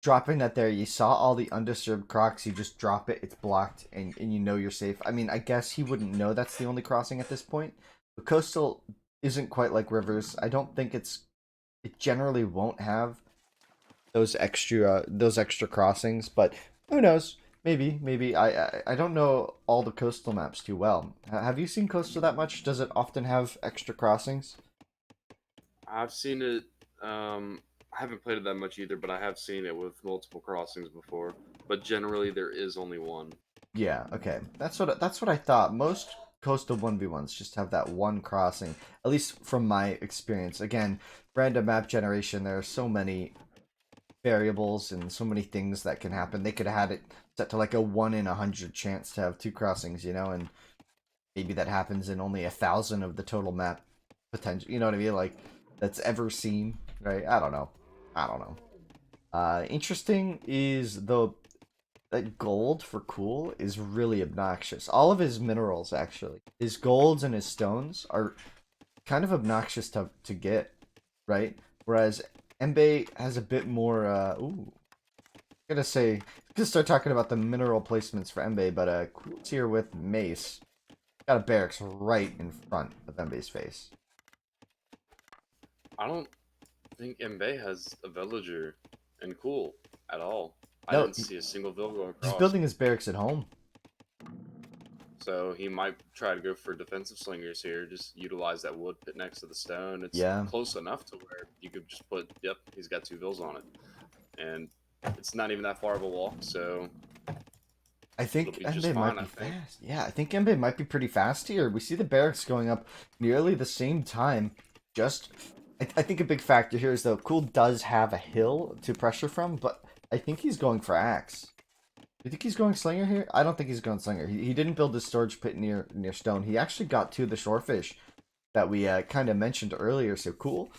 dropping that there, you saw all the undisturbed crocs, you just drop it, it's blocked, and you know you're safe. I mean, I guess he wouldn't know that's the only crossing at this point. But coastal isn't quite like rivers. I don't think it generally won't have those extra crossings, but who knows? Maybe. I don't know all the coastal maps too well. Have you seen coastal that much? Does it often have extra crossings? I've seen it. I haven't played it that much either, but I have seen it with multiple crossings before. But generally, there is only one. Yeah, okay. That's what I thought. Most coastal 1v1s just have that one crossing, at least from my experience. Again, random map generation, there are so many variables and so many things that can happen. They could have had it set to like a 1 in 100 chance to have two crossings, and maybe that happens in only 1,000 of the total map potential. You know what I mean? Like that's ever seen, right? I don't know. I don't know. Interesting is the that gold for cool is really obnoxious. All of his minerals, actually, his golds and his stones are kind of obnoxious to get, right? Whereas Embe has a bit more. I'm gonna start talking about the mineral placements for Embe, but Cool's here with Mace. Got a barracks right in front of Embe's face. I don't think Mbe has a villager and cool at all. I No, didn't see a single vill go he's across. building his barracks at home. So he might try to go for defensive slingers here, just utilize that wood pit next to the stone. It's Yeah, close enough to where you could just put, yep, he's got 2 vills on it. And it's not even that far of a walk, so I it'll think be just Embe might fine, be I think. fast. Yeah, I think Embe might be pretty fast here. We see the barracks going up nearly the same time. Just, I think a big factor here is though Cool does have a hill to pressure from, but I think he's going for axe. Do you think he's going slinger here? I don't think he's going slinger. He didn't build his storage pit near stone. He actually got to the shorefish that we kind of mentioned earlier. So Cool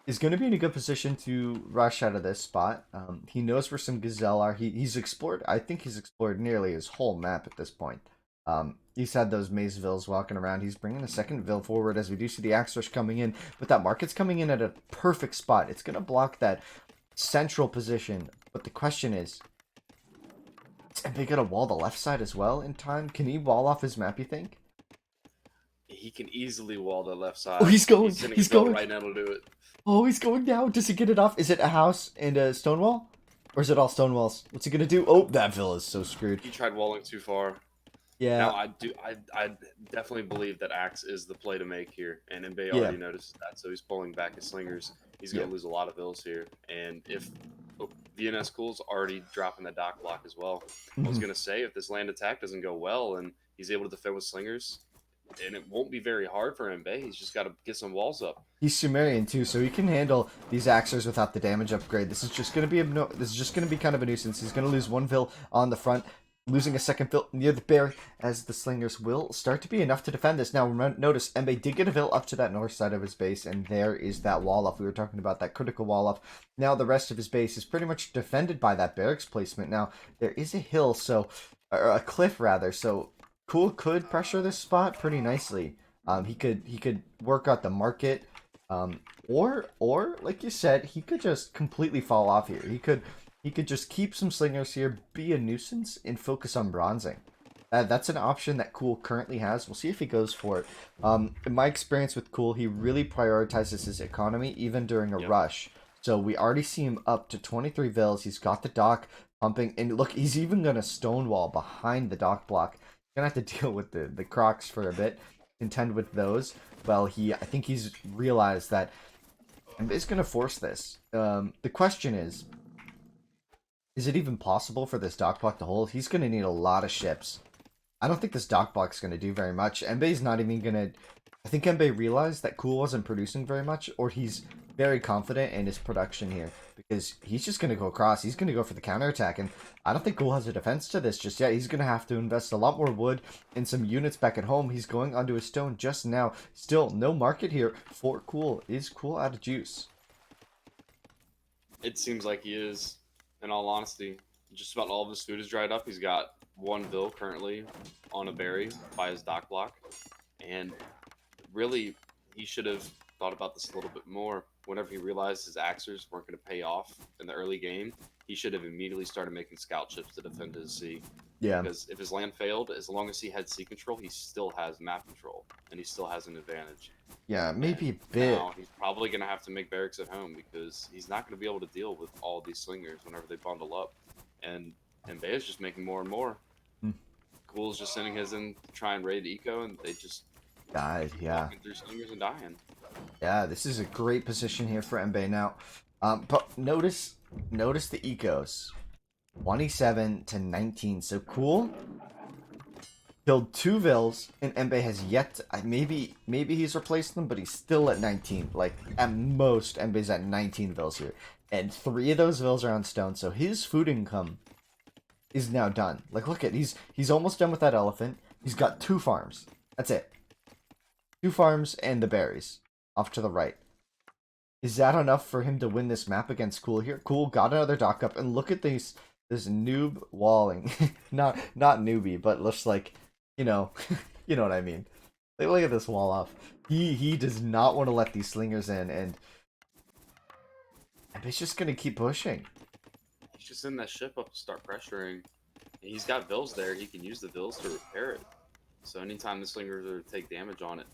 is going to be in a good position to rush out of this spot. He knows where some gazelle are. He's explored. I think he's explored nearly his whole map at this point. He's had those maze vills walking around. He's bringing a second vill forward as we do see the axe rush coming in, but that market's coming in at a perfect spot. It's going to block that central position. But the question is they gonna wall the left side as well in time? Can he wall off his map, you think? He can easily wall the left Oh, side. he's going. He's sending a He's vill going. right now to do it. Oh, he's going now. Does he get it off? Is it a house and a stone wall? Or is it all stone walls? What's he gonna do? Oh, that vill is so screwed. He tried walling too far. Yeah, Now I definitely believe that axe is the play to make here, and Mbe yeah, already noticed that, so he's pulling back his slingers. He's yeah. going to lose a lot of vills here, and if VNS Cool's already dropping the dock block as well. I was Mhm. going to say if this land attack doesn't go well and he's able to defend with slingers, and it won't be very hard for Mbe. He's just got to get some walls up. He's Sumerian too, so he can handle these axers without the damage upgrade. This is just gonna be this is just gonna be kind of a nuisance. He's gonna lose one vill on the front, losing a second vill near the bear, as the slingers will start to be enough to defend this. Now notice Embe did get a vill up to that north side of his base, and there is that wall off. We were talking about that critical wall off. Now the rest of his base is pretty much defended by that barracks placement. Now there is a hill, or a cliff rather, so Cool could pressure this spot pretty nicely. He could work out the market. Or like you said, he could just completely fall off here. He could just keep some slingers here, be a nuisance, and focus on bronzing. That's an option that Cool currently has. We'll see if he goes for it. In my experience with Cool, he really prioritizes his economy even during a Yep. rush. So we already see him up to 23 vills. He's got the dock pumping, and look, he's even gonna stonewall behind the dock block. Gonna have to deal with the crocs for a bit, contend with those. Well, I think he's realized that is going to force this. The question is it even possible for this dock block to hold? He's going to need a lot of ships. I don't think this dock block's going to do very much. Embe's not even going to... I think Embe realized that Cool wasn't producing very much, or he's very confident in his production here, because he's just going to go across. He's going to go for the counterattack, and I don't think Cool has a defense to this just yet. He's going to have to invest a lot more wood and some units back at home. He's going onto a stone just now. Still, no market here for Cool. Is Cool out of juice? It seems like he is, in all honesty. Just about all of his food is dried up. He's got 1 vill currently on a berry by his dock block. And really, he should have thought about this a little bit more. Whenever he realized his axers weren't going to pay off in the early game, he should have immediately started making scout ships to defend his sea. Yeah. Because if his land failed, as long as he had sea control, he still has map control, and he still has an advantage. Yeah, maybe And a bit. now he's probably going to have to make barracks at home because he's not going to be able to deal with all these slingers whenever they bundle up. And And Bay is just making more and more. Hmm. Cool's just sending his in to try and raid eco, and they just Died, keep yeah. walking through slingers and dying. Yeah, this is a great position here for Mbe now. But notice the ecos. 27 to 19. So Cool killed 2 Vills, and Mbe has yet to, maybe he's replaced them, but he's still at 19. Like, at most, Mbe's at 19 Vills here. And 3 of those Vills are on stone, so his food income is now done. Like, look at, he's almost done with that elephant. He's got 2 farms. That's it. 2 farms and the berries off to the right. Is that enough for him to win this map against Cool here? Cool got another dock up, and look at this noob walling. not newbie, but looks like, you know, you know what I mean. Like, look at this wall off. He does not want to let these slingers in, and he's just gonna keep pushing. He's just in that ship up to start pressuring. He's got Vills there. He can use the Vills to repair it. So anytime the slingers are to take damage on it,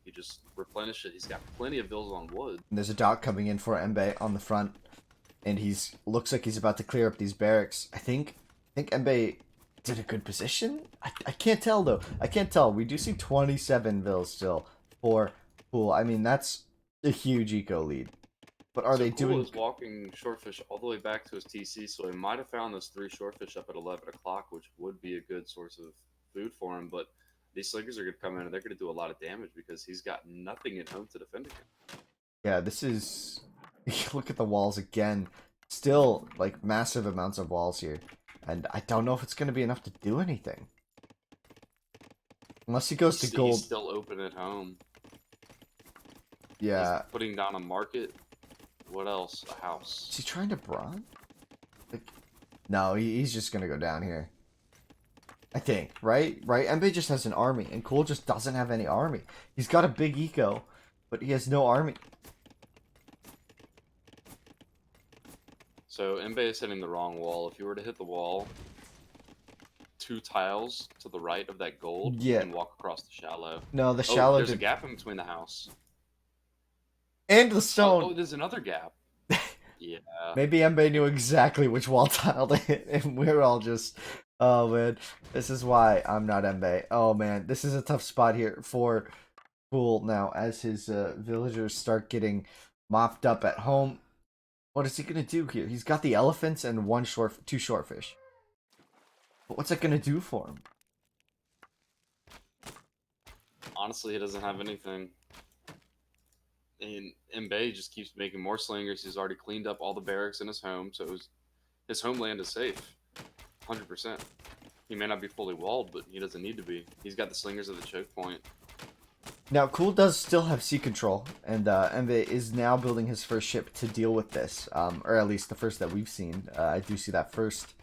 he just replenish it. He's got plenty of Vills on wood. And there's a dock coming in for Mbe on the front, and looks like he's about to clear up these barracks. I think Mbe did a good position. I can't tell though. I can't tell. We do see 27 Vills still for Cool. I mean, that's a huge eco lead. But are they Cool doing? is walking Shortfish all the way back to his TC, so he might have found those 3 Shortfish up at 11 o'clock, which would be a good source of food for him. But these slingers are going to come in and they're going to do a lot of damage because he's got nothing at home to defend against. Yeah, this is. Look at the walls again. Still, like, massive amounts of walls here. And I don't know if it's going to be enough to do anything. Unless he goes to gold. He's still open at home. Yeah. He's putting down a market. What else? A house. Is he trying to bronze? Like, no, he's just going to go down here. I think, right? Mbe just has an army, and Cool just doesn't have any army. He's got a big eco, but he has no army. So Mbe is hitting the wrong wall. If you were to hit the wall 2 tiles to the right of that gold, Yeah. you can walk across the shallow. No, the shallow. There's a gap in between the house. And the stone. Oh, there's another gap. Yeah. Maybe Mbe knew exactly which wall tile to hit, and we're all just, oh man, this is why I'm not Mbe. Oh man, this is a tough spot here for Cool now as his villagers start getting mopped up at home. What is he gonna do here? He's got the elephants and 2 shortfish. But what's that gonna do for him? Honestly, he doesn't have anything. And Mbe just keeps making more slingers. He's already cleaned up all the barracks in his home, so his homeland is safe. 100%. He may not be fully walled, but he doesn't need to be. He's got the slingers at the choke point. Now, Cool does still have sea control, and Mbe is now building his first ship to deal with this, or at least the first that we've seen. I do see that first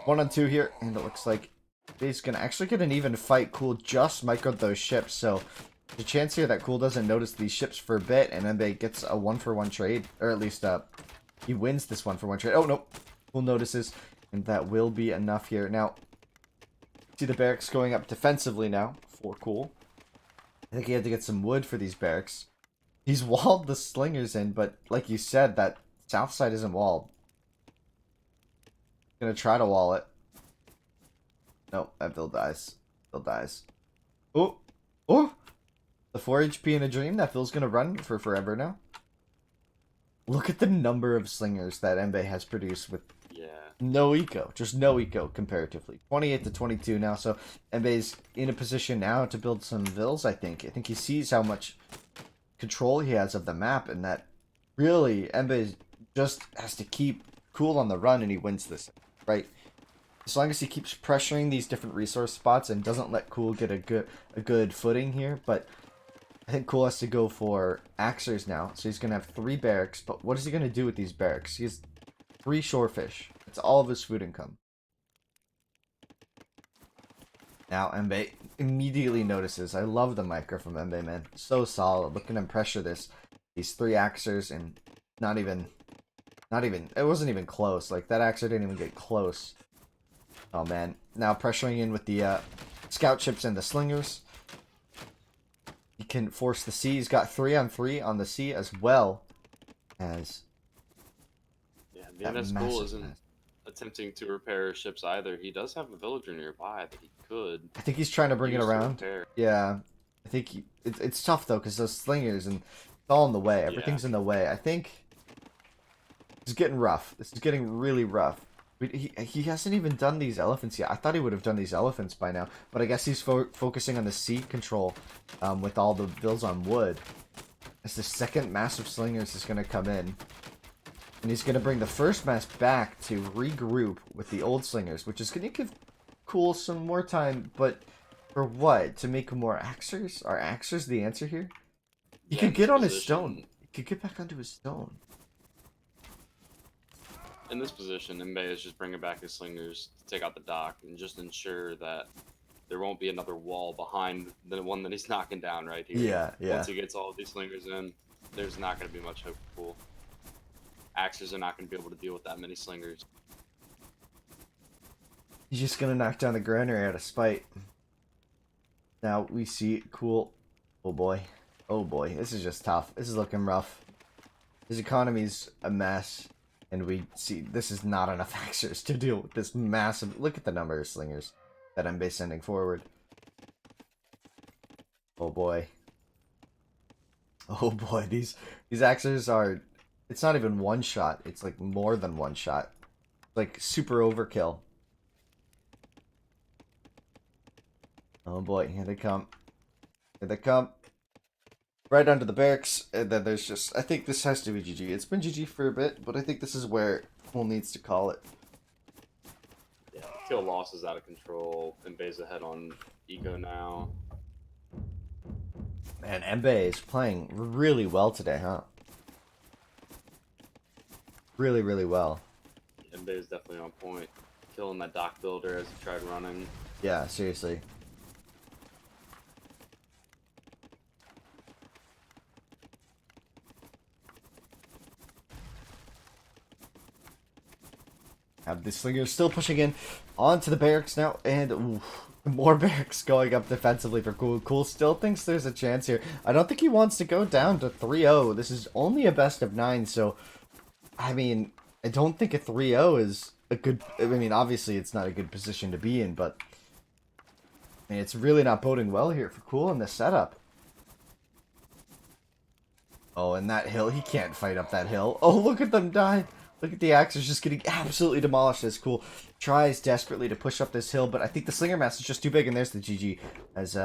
1-on-2 here, and it looks like Mbe's gonna actually get an even fight. Cool just microed those ships, so there's a chance here that Cool doesn't notice these ships for a bit, and Mbe gets a 1-for-1 trade, or at least he wins this 1-for-1 trade. Oh no, Cool notices, and that will be enough here. Now, see the barracks going up defensively now for Cool. I think he had to get some wood for these barracks. He's walled the slingers in, but like you said, that south side isn't walled. Gonna try to wall it. Nope, that Bill dies. Bill dies. Oh! Oh! The 4 HP in a dream? That Phil's gonna run for forever now? Look at the number of slingers that Mbe has produced with no eco. Just no eco comparatively. 28 to 22 now, so Mbe's in a position now to build some vills, I think. I think he sees how much control he has of the map, and that really Mbe just has to keep Cool on the run and he wins this, right? As long as he keeps pressuring these different resource spots and doesn't let Cool get a good footing here, but I think Cool has to go for Axers now, so he's going to have 3 barracks, but what is he going to do with these barracks? He has 3 shorefish. It's all of his food income. Now Mbe immediately notices. I love the micro from Mbe, man. So solid. Look at him pressure these 3 Axers, and not even, it wasn't even close. Like, that Axer didn't even get close. Oh man. Now pressuring in with the scout ships and the slingers. He can force the sea. He's got 3-on-3 on the sea as well as being as Cool isn't attempting to repair ships either. He does have a villager nearby that he could I think he's trying to bring it use to around. repair. Yeah, I think it's tough though because those slingers and it's all in the way. Yeah, Everything's in the way. I think it's getting rough. This is getting really rough. He hasn't even done these elephants yet. I thought he would have done these elephants by now, but I guess he's focusing on the sea control with all the builds on wood. As the second massive slingers is going to come in. And he's going to bring the first mass back to regroup with the old slingers, which is going to give Cool some more time, but for what? To make more axers? Are axers the answer here? He yeah. could In this get on his stone. position, He could get back onto his stone. Mbe is just bringing back his slingers to take out the dock and just ensure that there won't be another wall behind the one that he's knocking down right here. Yeah, yeah. Once he gets all of these slingers in, there's not going to be much hope for Pool. Axes are not going to be able to deal with that many slingers. He's just going to knock down the granary out of spite. Now we see Cool. Oh boy. Oh boy. This is just tough. This is looking rough. His economy's a mess. And we see this is not enough axers to deal with this massive... Look at the number of slingers that Mbe sending forward. Oh boy. Oh boy, these axers are... It's not even one shot. It's like more than one shot. Like super overkill. Oh boy, here they come. Here they come. Right under the barracks, and then there's just... I think this has to be GG. It's been GG for a bit, but I think this is where Cole needs to call it. Yeah, kill loss is out of control. Mbe's ahead on Eco now. Man, Mbe is playing really well today, huh? Really, really well. Mbe is definitely on point. Killing that dock builder as he tried running. Yeah, seriously. Have the slingers still pushing in onto the barracks now, and ooh, more barracks going up defensively for Cool. Cool still thinks there's a chance here. I don't think he wants to go down to 3-0. This is only a best of 9, so I mean, I don't think a 3-0 is a good... I mean, obviously it's not a good position to be in, but I mean, it's really not boding well here for Cool in this setup. Oh, and that hill, he can't fight up that hill. Oh, look at them die. Look at the axes just getting absolutely demolished as Cool tries desperately to push up this hill, but I think the Slinger Mass is just too big, and there's the GG. As,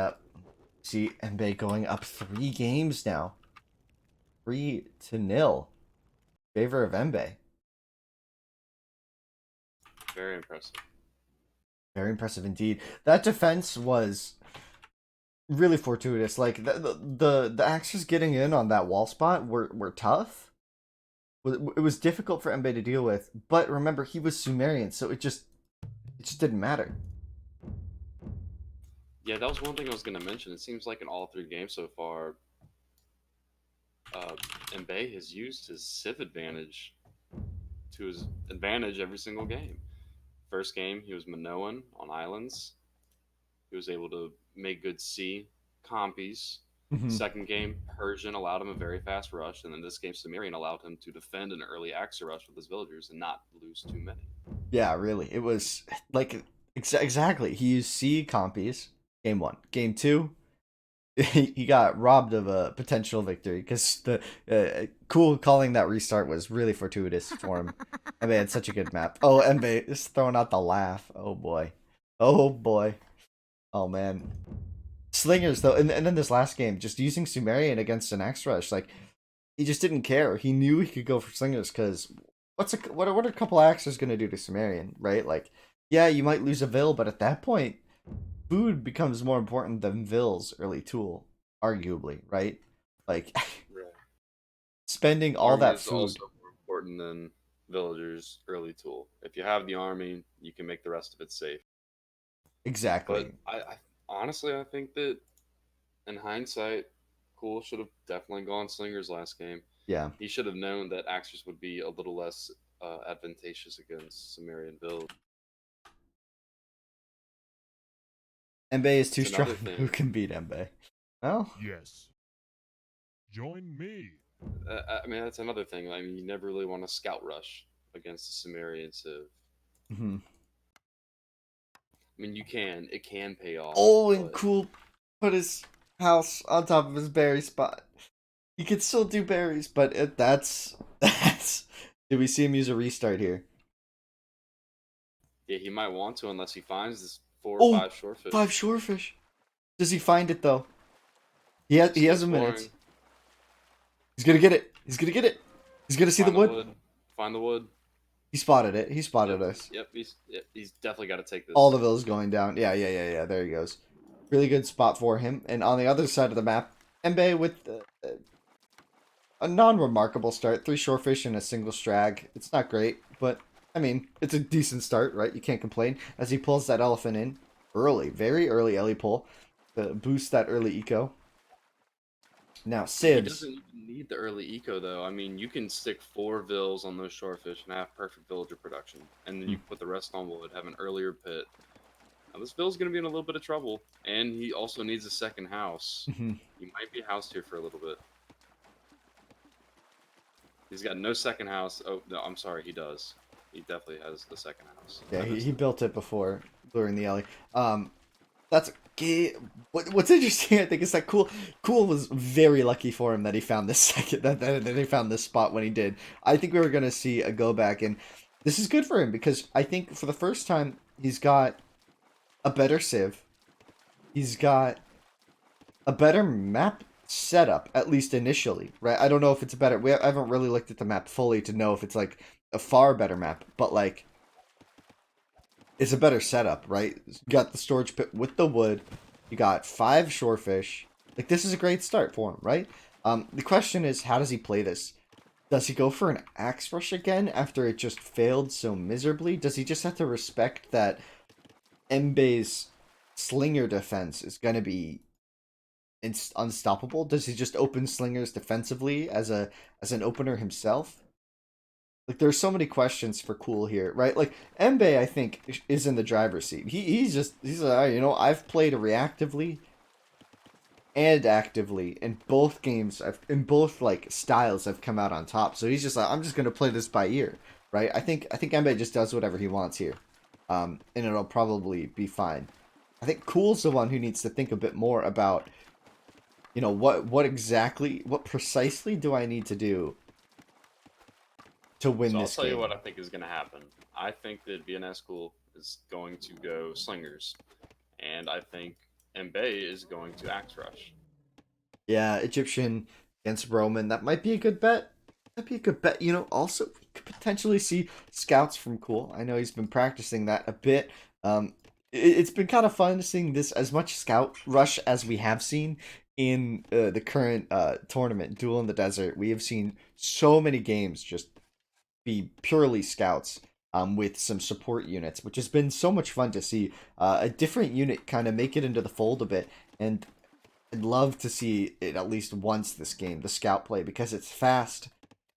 see Mbe going up 3 games now. 3-0. Favor of Mbe. Very impressive. Very impressive indeed. That defense was really fortuitous. Like the axes getting in on that wall spot were tough. It was difficult for Mbe to deal with, but remember he was Sumerian, so it just didn't matter. Yeah, that was one thing I was going to mention. It seems like in all 3 games so far, Mbe has used his Civ advantage to his advantage every single game. First game, he was Minoan on islands. He was able to make good sea compies. Mhm. Second game, Persian allowed him a very fast rush, and in this game, Sumerian allowed him to defend an early Axer rush with his villagers and not lose too many. Yeah, really. It was like exactly. He used C compies. Game 1. Game 2, he got robbed of a potential victory because the Cool calling that restart was really fortuitous for him. Mbe had such a good map. Oh, Mbe is throwing out the laugh. Oh boy. Oh boy. Oh man. Slingers though, and then this last game, just using Sumerian against an X Rush, like he just didn't care. He knew he could go for slingers because what are a couple axes gonna do to Sumerian, right? Like, yeah, you might lose a Vil, but at that point, food becomes more important than Vil's early tool, arguably, right? Like Right. spending all Army that is food. also more important than villagers' early tool. If you have the army, you can make the rest of it safe. But Exactly. I honestly, I think that in hindsight, Cool should have definitely gone Slingers last game. Yeah. He should have known that Axis would be a little less advantageous against Sumerian build. Mbe is too It's strong. another Who thing. can beat Mbe? Well, Yes. Join me. I mean, that's another thing. I mean, you never really want to scout rush against the Sumerian Civ. Mhm. I mean, it can pay off, Oh, and but cool put his house on top of his berry spot. He could still do berries, but that's. Did we see him use a restart here? yeah, he might want to unless he finds this 4 or 5 Oh, 5 shorefish. shorefish. Does he find it though? He Still has a minute. exploring. He's gonna get it. He's gonna get it. He's gonna see the Find the wood. wood. Find the wood. He spotted it. He spotted Yep, us. He's definitely got to take All this. the villas going down. Yeah. There he goes. Really good spot for him. And on the other side of the map, Embe with a non-remarkable start. 3 shorefish and a single strag. It's not great, but I mean, it's a decent start, right? You can't complain. As he pulls that elephant in early, very early Ellie pull to boost that early eco. Now He sieves. doesn't even need the early eco though. I mean, you can stick 4 vills on those shorefish and have perfect villager production, and then you can put the rest on wood, have an earlier pit. Now this vill's gonna be in a little bit of trouble, and he also needs a second house. Mhm. He might be housed here for a little bit. He's got no second house. Oh no, I'm sorry, he does. He definitely has the second house. Yeah, I he missed it. built it before luring the Ellie. That's what's interesting. I think is that Cool was very lucky for him that he found this second that he found this spot when he did. I think we were gonna see a go back, and this is good for him because I think for the first time he's got a better sieve. He's got a better map setup, at least initially, right? I don't know if it's a better. I haven't really looked at the map fully to know if it's like a far better map, but like it's a better setup, right? You got the storage pit with the wood. You got 5 shorefish. Like this is a great start for him, right? The question is, how does he play this? Does he go for an axe rush again after it just failed so miserably? Does he just have to respect that Mbe's slinger defense is going to be unstoppable? Does he just open slingers defensively as an opener himself? Like there's so many questions for Cool here, right? Like Mbe, I think is in the driver's seat. He's you know, I've played reactively and actively in both games. In both like styles I've come out on top. So he's just like I'm just gonna play this by ear, right? I think Mbe just does whatever he wants here, and it'll probably be fine. I think Cool's the one who needs to think a bit more about, you know, what precisely do I need to do to win So I'll this tell you game? what I think is gonna happen. I think that VNS School is going to go slingers, and I think Mbe is going to axe rush. Yeah, Egyptian against Roman. That might be a good bet. That'd be a good bet. You know, also we could potentially see scouts from Cool. I know he's been practicing that a bit. It's been kind of fun seeing this as much scout rush as we have seen in the current tournament, Duel in the Desert. We have seen so many games just be purely scouts. With some support units, which has been so much fun to see a different unit kind of make it into the fold a bit. And I'd love to see it at least once this game, the scout play, because it's fast,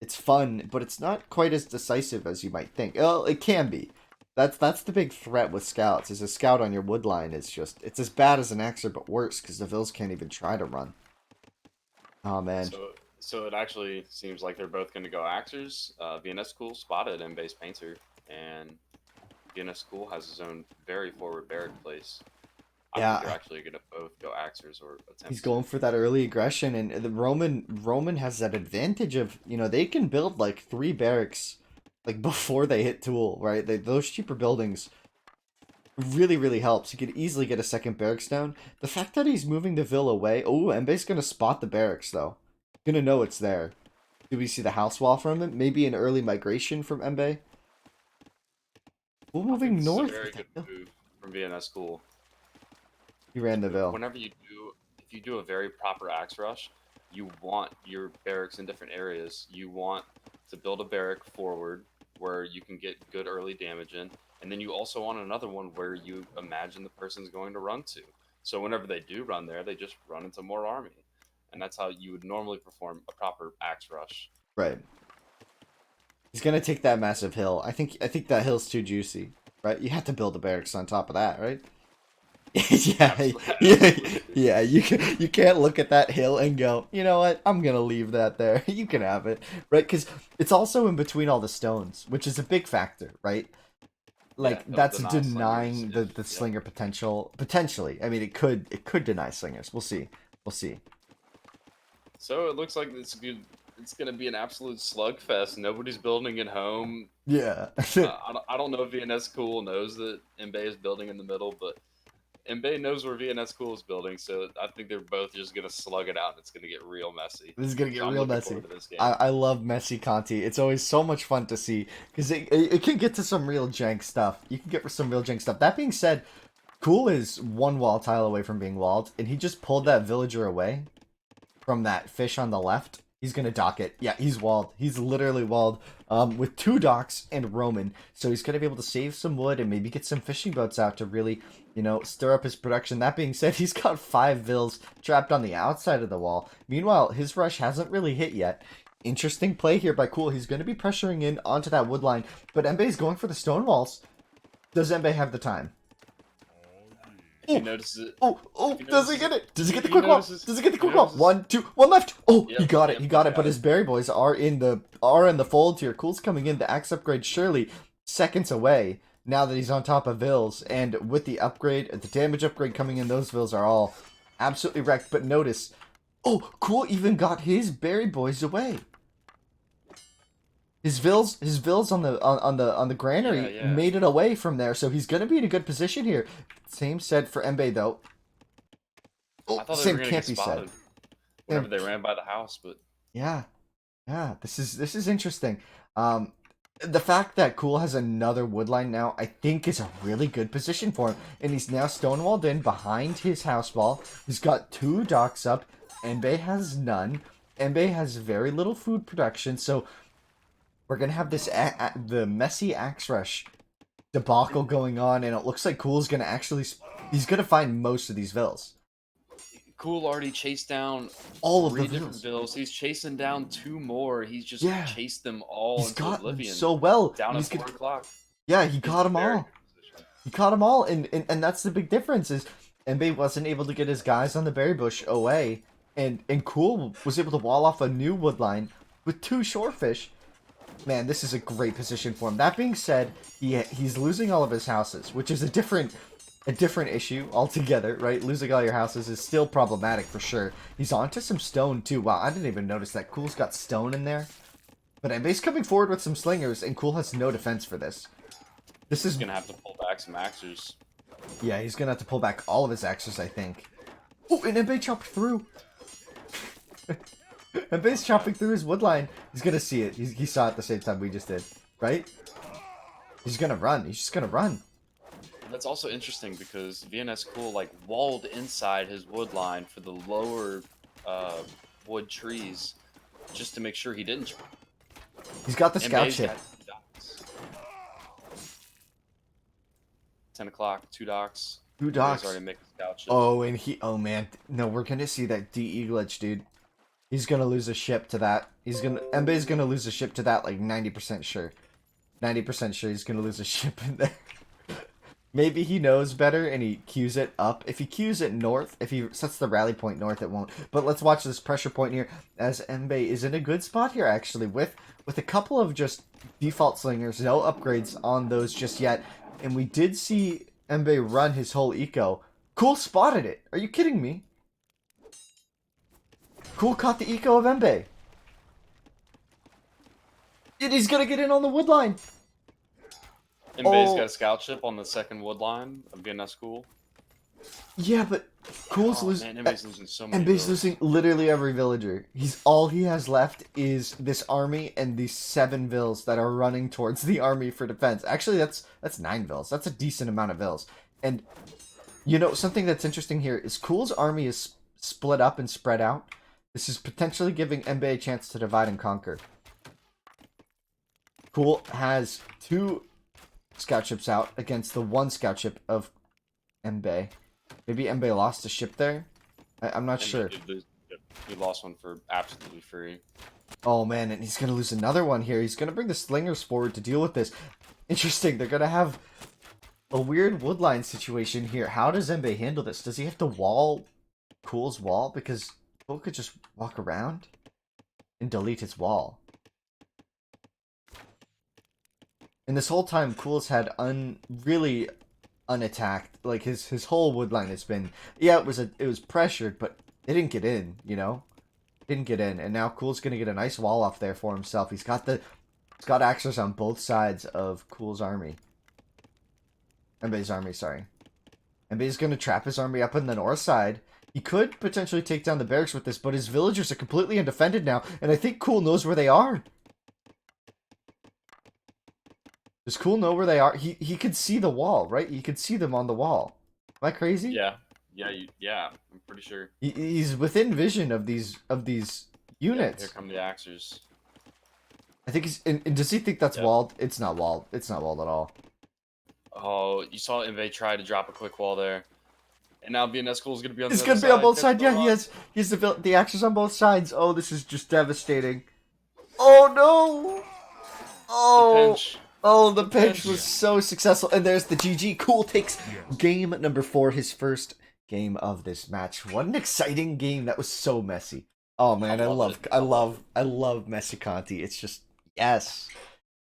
it's fun, but it's not quite as decisive as you might think. Well, it can be. That's the big threat with scouts. Is a scout on your wood line is just it's as bad as an axer, but worse because the vills can't even try to run. Oh man, So it actually seems like they're both going to go axers. VNS School spotted Mbe's painter, and VNS School has his own very forward barrack place. I think they're yeah, actually going to both go axers or he's attempt to. going for that early aggression, and the Roman has that advantage of they can build like 3 barracks like before they hit Tool, right? Those cheaper buildings really helps. He could easily get a second barracks down. The fact that he's moving the Ville away. Oh, Mbe's gonna spot the barracks though. Gonna know it's there. Do we see the house wall from him? Maybe an early migration from Mbe. We're I think moving this is a north very with the good hill. move from VNS School. He ran the Ville. Whenever you do, if you do a very proper axe rush, you want your barracks in different areas. You want to build a barrack forward where you can get good early damage in, and then you also want another one where you imagine the person's going to run to. So whenever they do run there, they just run into more army, and that's how you would normally perform a proper axe rush. Right. He's gonna take that massive hill. I think that hill's too juicy. Right? You have to build the barracks on top of that, right? Yeah, Absolutely, yeah, absolutely. yeah. You can't look at that hill and go, you know what? I'm gonna leave that there. You can have it, right? Because it's also in between all the stones, which is a big factor, right? Yeah, Like it'll that's deny slingers denying if the yep. slinger potential. Potentially, I mean, it could deny slingers. We'll see. We'll see. So it looks like it's gonna be an absolute slugfest. Nobody's building at home. Yeah. I don't know if VNS Cool knows that Mbe is building in the middle, but Mbe knows where VNS Cool is building, so I think they're both just gonna slug it out and it's gonna get real messy. This is gonna get So I'm real looking messy. forward to this I, game. I love messy Conti. It's always so much fun to see because it can get to some real jank stuff. You can get some real jank stuff. That being said, Cool is one wall tile away from being walled, and he just pulled Yeah. that villager away from that fish on the left. He's gonna dock it. Yeah, he's walled. He's literally walled. With 2 docks and Roman, so he's gonna be able to save some wood and maybe get some fishing boats out to really, stir up his production. That being said, he's got 5 vills trapped on the outside of the wall. Meanwhile, his rush hasn't really hit yet. Interesting play here by Cool. He's going to be pressuring in onto that wood line, but Embe's going for the stone walls. Does Embe have the time? If he notices it, Oh, does he get it? Does he get the he quick wall? notices- Does he get the he quick wall? notices- 1, 2, 1 left. Oh, he Yep, got it. yep, He got it. got But it. his berry boys are in the fold here. Cool's coming in. The axe upgrade surely seconds away now that he's on top of Vills. And with the upgrade, the damage upgrade coming in, those Vills are all absolutely wrecked. But notice, oh, Cool even got his berry boys away. His vills on the granary Yeah. made it away from there, so he's gonna be in a good position here. Same said for Embe though. Oh, I thought they same were gonna can't get be said. spotted whenever they ran by the house, but Yeah, this is interesting. The fact that Cool has another woodline now, I think, is a really good position for him, and he's now stonewalled in behind his house wall. He's got 2 docks up. Embe has none. Embe has very little food production, so we're gonna have the messy axe rush debacle going on, and it looks like Cool's gonna he's gonna find most of these vills. Cool already chased down All of the 3 different vills. bills. He's chasing down 2 more. He's just Yeah. chased them all He's into got them oblivion. so well. Down and at he's 4 o'clock. Yeah, he He's caught them very all. good position. He caught them all, and that's the big difference is Mbe wasn't able to get his guys on the berry bush away, and Cool was able to wall off a new woodline with 2 shorefish. Man, this is a great position for him. That being said, he's losing all of his houses, which is a different issue altogether, right? Losing all your houses is still problematic for sure. He's onto some stone too. Wow, I didn't even notice that. Cool's got stone in there. But Mbe's coming forward with some slingers, and Cool has no defense for this. This is He's gonna have to pull back some axers. Yeah, he's gonna have to pull back all of his axes, I think. Oh, and Mbe chopped through. Mbe's chopping through his woodline. He's gonna see it. He saw it at the same time we just did, right? He's gonna run. He's just gonna run. That's also interesting because VNS Cool like walled inside his wood line for the lower wood trees just to make sure he didn't. He's got the scout Mbe's ship. got 2 docks. 10 o'clock, 2 docks. 2 docks. Mbe's already making scout ship. Oh, and oh man, no, we're gonna see that DE glitch, dude. He's gonna lose a ship to that. Mbe's gonna lose a ship to that, like 90% sure. 90% sure he's gonna lose a ship in there. Maybe he knows better and he cues it up. If he cues it north, if he sets the rally point north, it won't. But let's watch this pressure point here, as Mbe is in a good spot here, actually, with a couple of just default slingers, no upgrades on those just yet. And we did see Mbe run his whole eco. Cool spotted it. Are you kidding me? Cool caught the eco of Mbe. And he's gonna get in on the wood line. Mbe's Oh. got a scout ship on the second wood line of VNS Cool. Yeah, but Cool's losing. Man, Mbe's losing so many. And Mbe's vills. losing literally every villager. All he has left is this army and these 7 vills that are running towards the army for defense. Actually, that's 9 vills. That's a decent amount of vills. And something that's interesting here is Cool's army is split up and spread out. This is potentially giving Mbe a chance to divide and conquer. Cool has 2 scout ships out against the 1 scout ship of Mbe. Maybe Mbe lost a ship there? I'm not sure. He lost one for absolutely free. Oh man, and he's gonna lose another one here. He's gonna bring the slingers forward to deal with this. Interesting, they're gonna have a weird woodline situation here. How does Mbe handle this? Does he have to wall Cool's wall? Because Cool could just walk around and delete his wall. And this whole time, Cool's had really unattacked. Like his whole wood line has been, yeah, it was pressured, but it didn't get in. You know, didn't get in. And now Cool's gonna get a nice wall off there for himself. He's got axes on both sides of Cool's army. Embe's army, sorry. Embe's gonna trap his army up on the north side. He could potentially take down the barracks with this, but his villagers are completely undefended now, and I think Cool knows where they are. Does Cool know where they are? He could see the wall, right? He could see them on the wall. Am I crazy? Yeah, yeah. I'm pretty sure. He's within vision of these units. Yeah, here come the Axers. I think he's. And does he think that's Yep. walled? It's not walled. It's not walled at all. Oh, you saw Inve try to drop a quick wall there, and now BNS School is gonna be on. It's the gonna other be on both side. sides. Yeah, he has the axes on both sides. Oh, this is just devastating. Oh no! Oh. Pinch. Oh, the pinch pinch. was so successful. And there's the GG. Cool takes Yes. game number 4, his first game of this match. What an exciting game. That was so messy. Oh man, I love Messy Conti. It's just yes.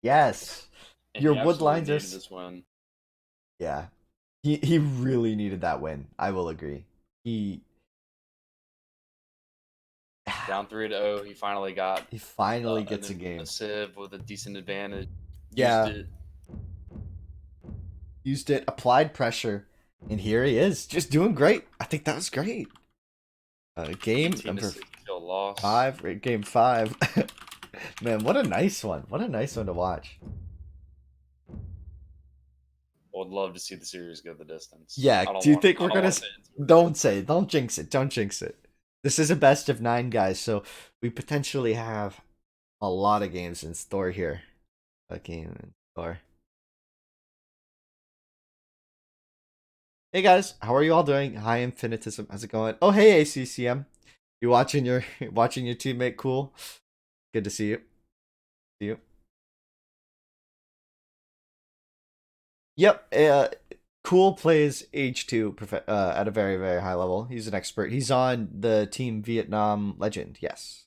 Yes. And Your he wood absolutely lines are needed this win. yeah. He really needed that win. I will agree. He Down 3-0, he finally got. he finally gets a game. A sieve with a decent advantage. Yeah. Used it. Used it, applied pressure, and here he is, just doing great. I think that was great. Game 18 number to 6 still lost. 5, game 5. Man, what a nice one. What a nice one to watch. Would love to see the series go the distance. Yeah, I don't do you want- think I we're don't gonna want to say it. don't jinx it. Don't jinx it. This is a best of 9, guys, so we potentially have a lot of games in store here. A game in store. Hey guys, how are you all doing? Hi Infinitism, how's it going? Oh hey ACCM. You watching your teammate Cool? Good to see you. See you. Yep, Cool plays H2 at a very, very high level. He's an expert. He's on the team Vietnam Legend, yes.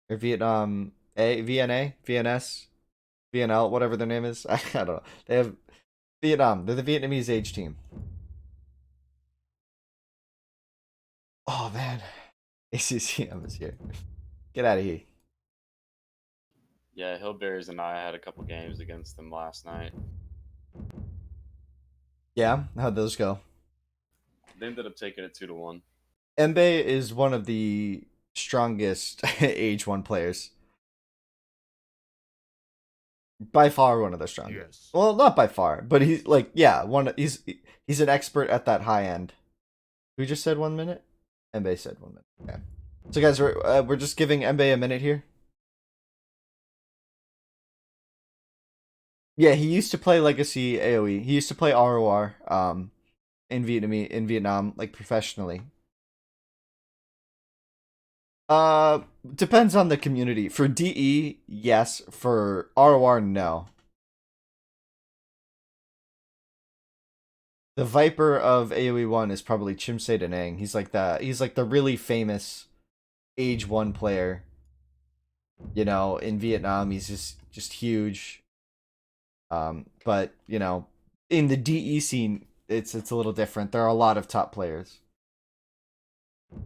Or Vietnam A, VNA, VNS, VNL, whatever their name is. I don't know. They have Vietnam. They're the Vietnamese H team. Oh man. ACCM is here. Get out of here. Yeah, Hillberries and I had a couple games against them last night. Yeah, how'd those go? They ended up taking it 2-1. Mbe is one of the strongest Age 1 players. By far one of the strongest. Yes. Well, not by far, but he's like, yeah, he's an expert at that high end. Who just said 1 minute? Mbe said 1 minute. Okay. So guys, we're just giving Mbe a minute here. Yeah, he used to play Legacy AoE. He used to play ROR in Vietnam like professionally. Depends on the community. For DE, yes. For ROR, no. The Viper of AoE 1 is probably Chimse Danang. He's like the really famous Age 1 player. You know, in Vietnam, he's just huge. But you know, in the DE scene, it's a little different. There are a lot of top players. A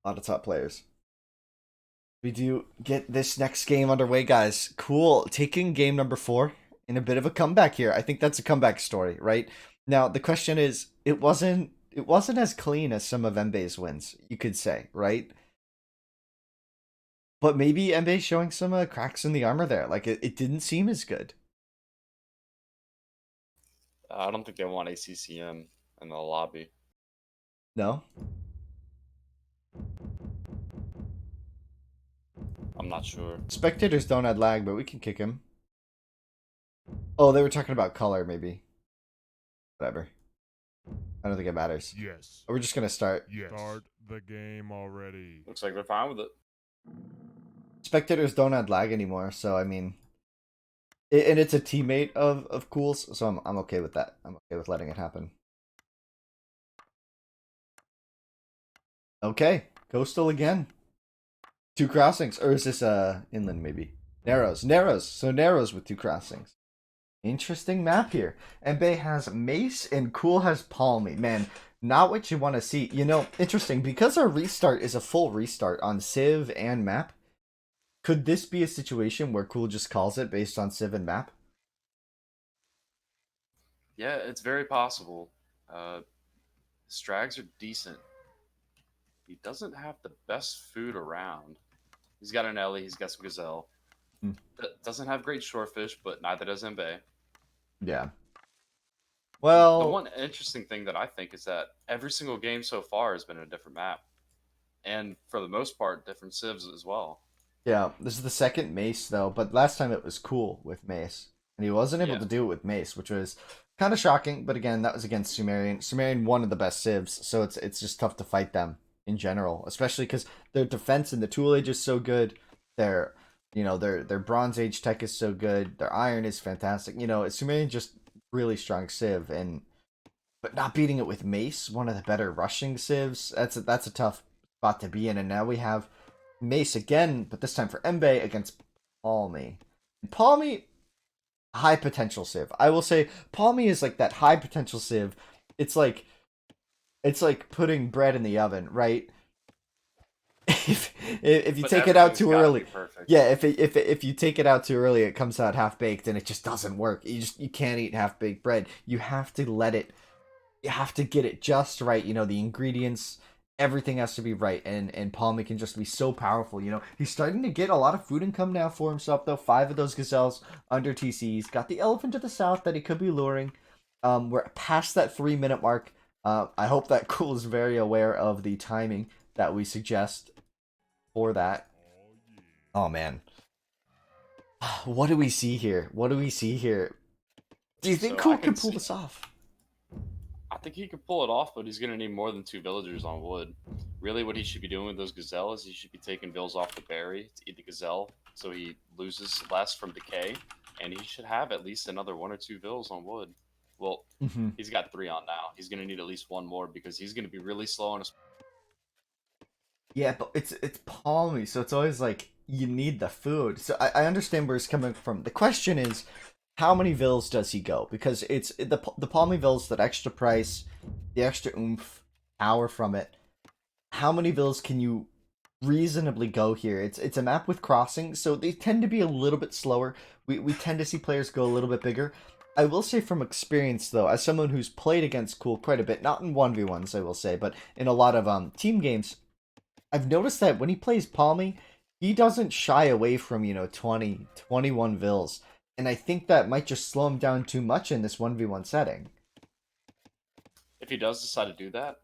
lot of top players. We do get this next game underway, guys. Cool. Taking game number 4 in a bit of a comeback here. I think that's a comeback story, right? Now the question is, it wasn't as clean as some of Mbe's wins, you could say, right? But maybe Mbe's showing some cracks in the armor there. Like it didn't seem as good. I don't think they want ACCM in the lobby. No? I'm not sure. Spectators don't add lag, but we can kick him. Oh, they were talking about color, maybe. Whatever. I don't think it matters. Yes. We're just gonna start. Yes. Start the game already. Looks like they're fine with it. Spectators don't add lag anymore, so I mean, and it's a teammate of Cool's, so I'm okay with that. I'm okay with letting it happen. Okay, coastal again. 2 crossings, or is this inland maybe? Narrows. So narrows with 2 crossings. Interesting map here. Embe has Mace and Cool has Palmy. Man, not what you want to see. You know, interesting. Because our restart is a full restart on Civ and map, could this be a situation where Cool just calls it based on Civ and map? Yeah, it's very possible. Strags are decent. He doesn't have the best food around. He's got an Ellie, he's got some Gazelle. Hmm. Doesn't have great shorefish, but neither does Mbe. Yeah. The Well, one interesting thing that I think is that every single game so far has been a different map, and for the most part, different civs as well. yeah, this is the second Mace though, but last time it was Cool with Mace, and he wasn't able Yeah, to do it with Mace, which was kind of shocking. But again, that was against Sumerian. Sumerian, one of the best civs, so it's just tough to fight them in general, especially because their defense in the Tool Age is so good. Their their Bronze Age tech is so good. Their Iron is fantastic. Sumerian just really strong civ, and but not beating it with Mace, one of the better rushing civs. That's a tough spot to be in. And now we have Mace again, but this time for Embe against Palmy. And Palmy, high potential civ. I will say Palmy is like that high potential civ. It's like putting bread in the oven, right? if you but take it out everything's too got to early, be perfect. yeah. If you take it out too early, it comes out half baked and it just doesn't work. You can't eat half baked bread. You have to let it. You have to get it just right. The ingredients, everything has to be right. And Palmy can just be so powerful. He's starting to get a lot of food income now for himself though. 5 of those gazelles under TCs. Got the elephant to the south that he could be luring. We're past that 3-minute mark. I hope that Cool is very aware of the timing that we suggest for that. Oh yeah. Oh man, what do we see here? What do we see here? Do you think So I Cool can can pull see. this off? I think he could pull it off, but he's going to need more than 2 villagers on wood. Really, what he should be doing with those gazelles, he should be taking bills off the berry to eat the gazelle, so he loses less from decay, and he should have at least another 1 or 2 vills on wood. Well, Mm-hmm. he's got 3 on now. He's going to need at least 1 more because he's going to be really slow on his. Yeah, but it's palmy, so it's always like you need the food. So I understand where he's coming from. The question is, how many vills does he go? Because it's the palmy vills, that extra price, the extra oomph, power from it. How many vills can you reasonably go here? It's a map with crossings, so they tend to be a little bit slower. We tend to see players go a little bit bigger. I will say from experience though, as someone who's played against Cool quite a bit, not in 1v1s I will say, but in a lot of team games, I've noticed that when he plays Palmy, he doesn't shy away from, 20, 21 vills. And I think that might just slow him down too much in this 1v1 setting. If he does decide to do that,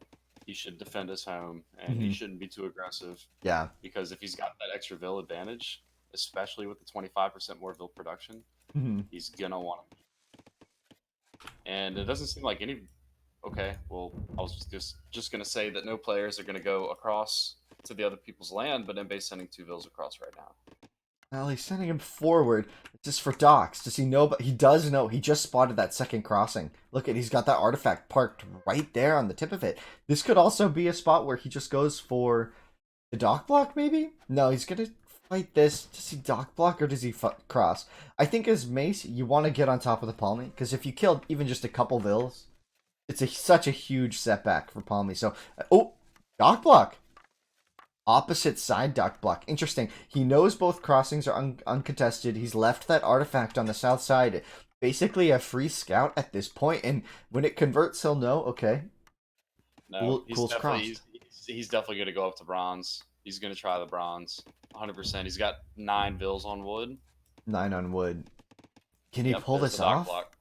he should defend his home, and he Hmm. shouldn't be too aggressive Yeah. because if he's got that extra vill advantage, especially with the 25% more vill production, Hmm. he's gonna want to. And it doesn't seem like any. Okay, well, I was just gonna say that no players are gonna go across to the other people's land, but Mba's sending 2 vills across right now. Well, he's sending him forward just for docks. Does he know? But he does know. He just spotted that second crossing. Look at, he's got that artifact parked right there on the tip of it. This could also be a spot where he just goes for the dock block, maybe? No, he's gonna fight this. Does he dock block or does he cross? I think as Mace, you want to get on top of the Palmy, because if you killed even just a couple vills, it's such a huge setback for Palmy. So, oh, dock block. Opposite side dock block. Interesting. He knows both crossings are uncontested. He's left that artifact on the south side. Basically a free scout at this point, and when it converts, he'll know, okay, No, Cool's crossed. he's definitely gonna go up to bronze. He's gonna try the bronze, 100%. He's got 9 vills on wood. 9 on wood. Can he Yep, pull there's this the dock off? block.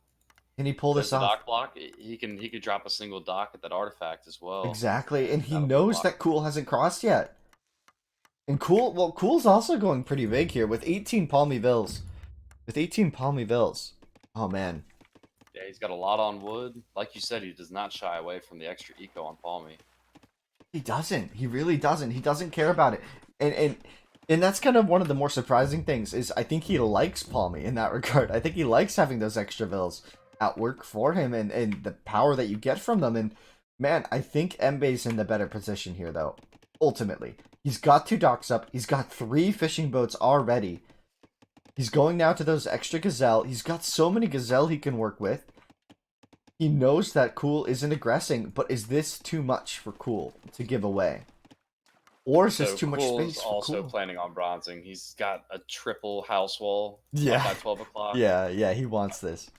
Can he pull There's this the off? dock block. He could drop a single dock at that artifact as well, Exactly, and and he that'll be a knows block. that Cool hasn't crossed yet. And Cool's also going pretty big here with 18 Palmy Vills. With 18 Palmy Vills. Oh man. Yeah, he's got a lot on wood. Like you said, he does not shy away from the extra eco on Palmy. He doesn't. He really doesn't. He doesn't care about it. And that's kind of one of the more surprising things is I think he likes Palmy in that regard. I think he likes having those extra vills at work for him and the power that you get from them. And man, I think Mbe's in the better position here though. Ultimately. He's got 2 docks up. He's got 3 fishing boats already. He's going now to those extra gazelle. He's got so many gazelle he can work with. He knows that Cool isn't aggressing, but is this too much for Cool to give away? Or is this too much Cool's space for also Cool? planning on bronzing. He's got a triple house wall Yeah. up by 12 o'clock. Yeah, he wants this.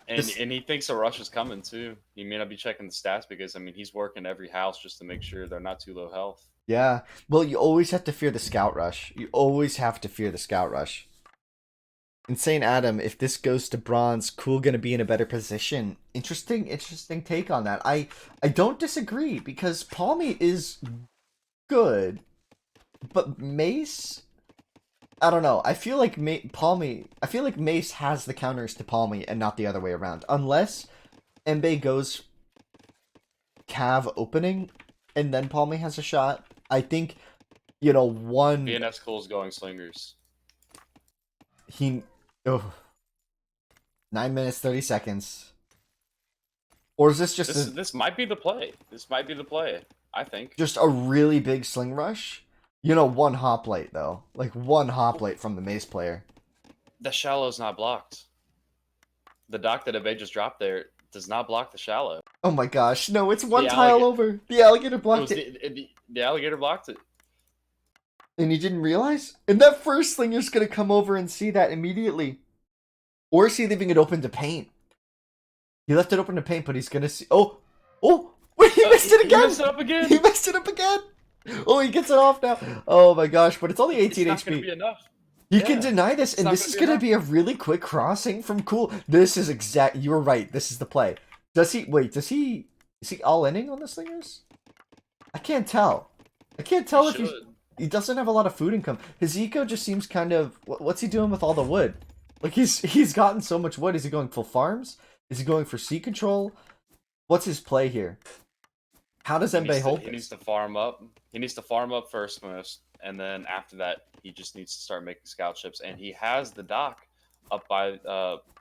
And he thinks a rush is coming too. He may not be checking the stats because, I mean, he's working every house just to make sure they're not too low health. Yeah. Well, you always have to fear the scout rush. You always have to fear the scout rush. Insane Adam, if this goes to bronze, Cool gonna be in a better position. Interesting take on that. I don't disagree because Palmy is good, but Mace, I don't know. I feel like I feel like Mace has the counters to Palmy and not the other way around. Unless Mbe goes Cav opening and then Palmy has a shot. I think, one BNS Cool's going slingers. he oh 9 minutes 30 seconds. Or is this just This might be the play. This might be the play, I think. just a really big sling rush? One hoplite though. Like one hoplite from the Mace player. The shallow's not blocked. The dock that Abe just dropped there does not block the shallow. Oh my gosh, no, it's one The tile over. The alligator blocked it. The alligator blocked it. And you didn't realize? And that first slinger's gonna come over and see that immediately. Or is he leaving it open to paint? He left it open to paint, but he's gonna see. Oh! Wait, he messed it again! He messed it up again! He messed it up again! Oh, he gets it off now. Oh my gosh, but it's only 18 it's not HP. Gonna be enough. You can deny this, and this is gonna gonna be a really quick crossing from Cool. This is you were right. This is the play. Is he all-inning on the slingers? I can't tell. If he doesn't have a lot of food income. His eco just seems kind of, what's he doing with all the wood? Like he's gotten so much wood. Is he going full farms? Is he going for sea control? What's his play here? How does Mbe hold this? He needs to farm up. He needs to farm up first most, and then after that, he just needs to start making scout ships. And he has the dock up by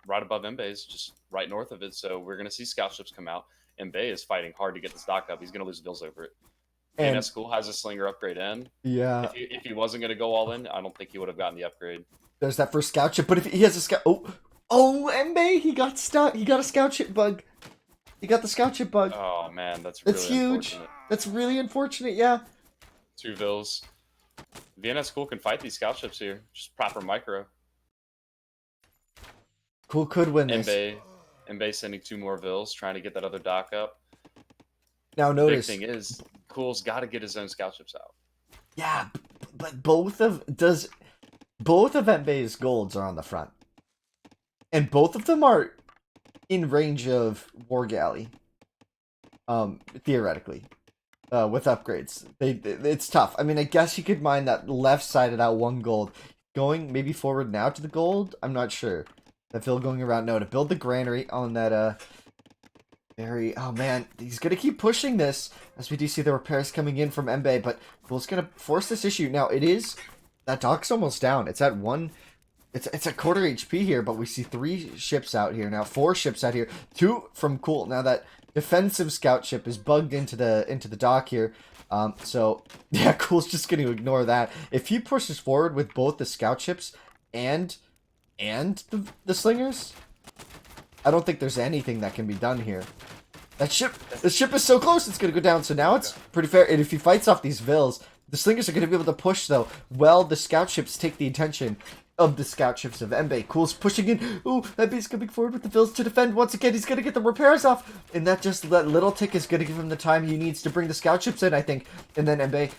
right above Mbe's, just right north of it. So we're gonna see scout ships come out. Mbe is fighting hard to get this dock up. He's gonna lose bills over it. And School has a slinger upgrade in. Yeah. If he wasn't gonna go all in, I don't think he would have gotten the upgrade. There's that first scout ship, but if he has a scout, Mbe, he got stuck. He got a scout ship bug. He got the scout ship bug. Oh man, that's huge. That's really unfortunate. Yeah. 2 vills. VNS School can fight these scout ships here. Just proper micro. Cool could win this. Mbe sending 2 more vills, trying to get that other dock up. Now notice. Big thing is, Cool's got to get his own scout ships out. Yeah, but both of Mbe's golds are on the front, and both of them are in range of War Galley. Theoretically, with upgrades, it's tough. I mean, I guess you could mine that left side of that 1 gold, going maybe forward now to the gold. I'm not sure. That Phil going around now to build the granary on that oh man, he's gonna keep pushing this as we do see the repairs coming in from Mbe, but Cool's gonna force this issue. Now that dock's almost down. It's at 1. It's a quarter HP here, but we see 3 ships out here now, 4 ships out here, 2 from Cool. Now that defensive scout ship is bugged into the dock here. So yeah, Cool's just gonna ignore that. If he pushes forward with both the scout ships and the slingers, I don't think there's anything that can be done here. The ship is so close, it's gonna go down. So now it's pretty fair. And if he fights off these vills, the slingers are gonna be able to push though. Well, the scout ships take the attention of the scout ships of Mbe. Cool's pushing in. Ooh, Mbe's coming forward with the vills to defend. Once again, he's gonna get the repairs off. And that little tick is gonna give him the time he needs to bring the scout ships in, I think. And then Mbe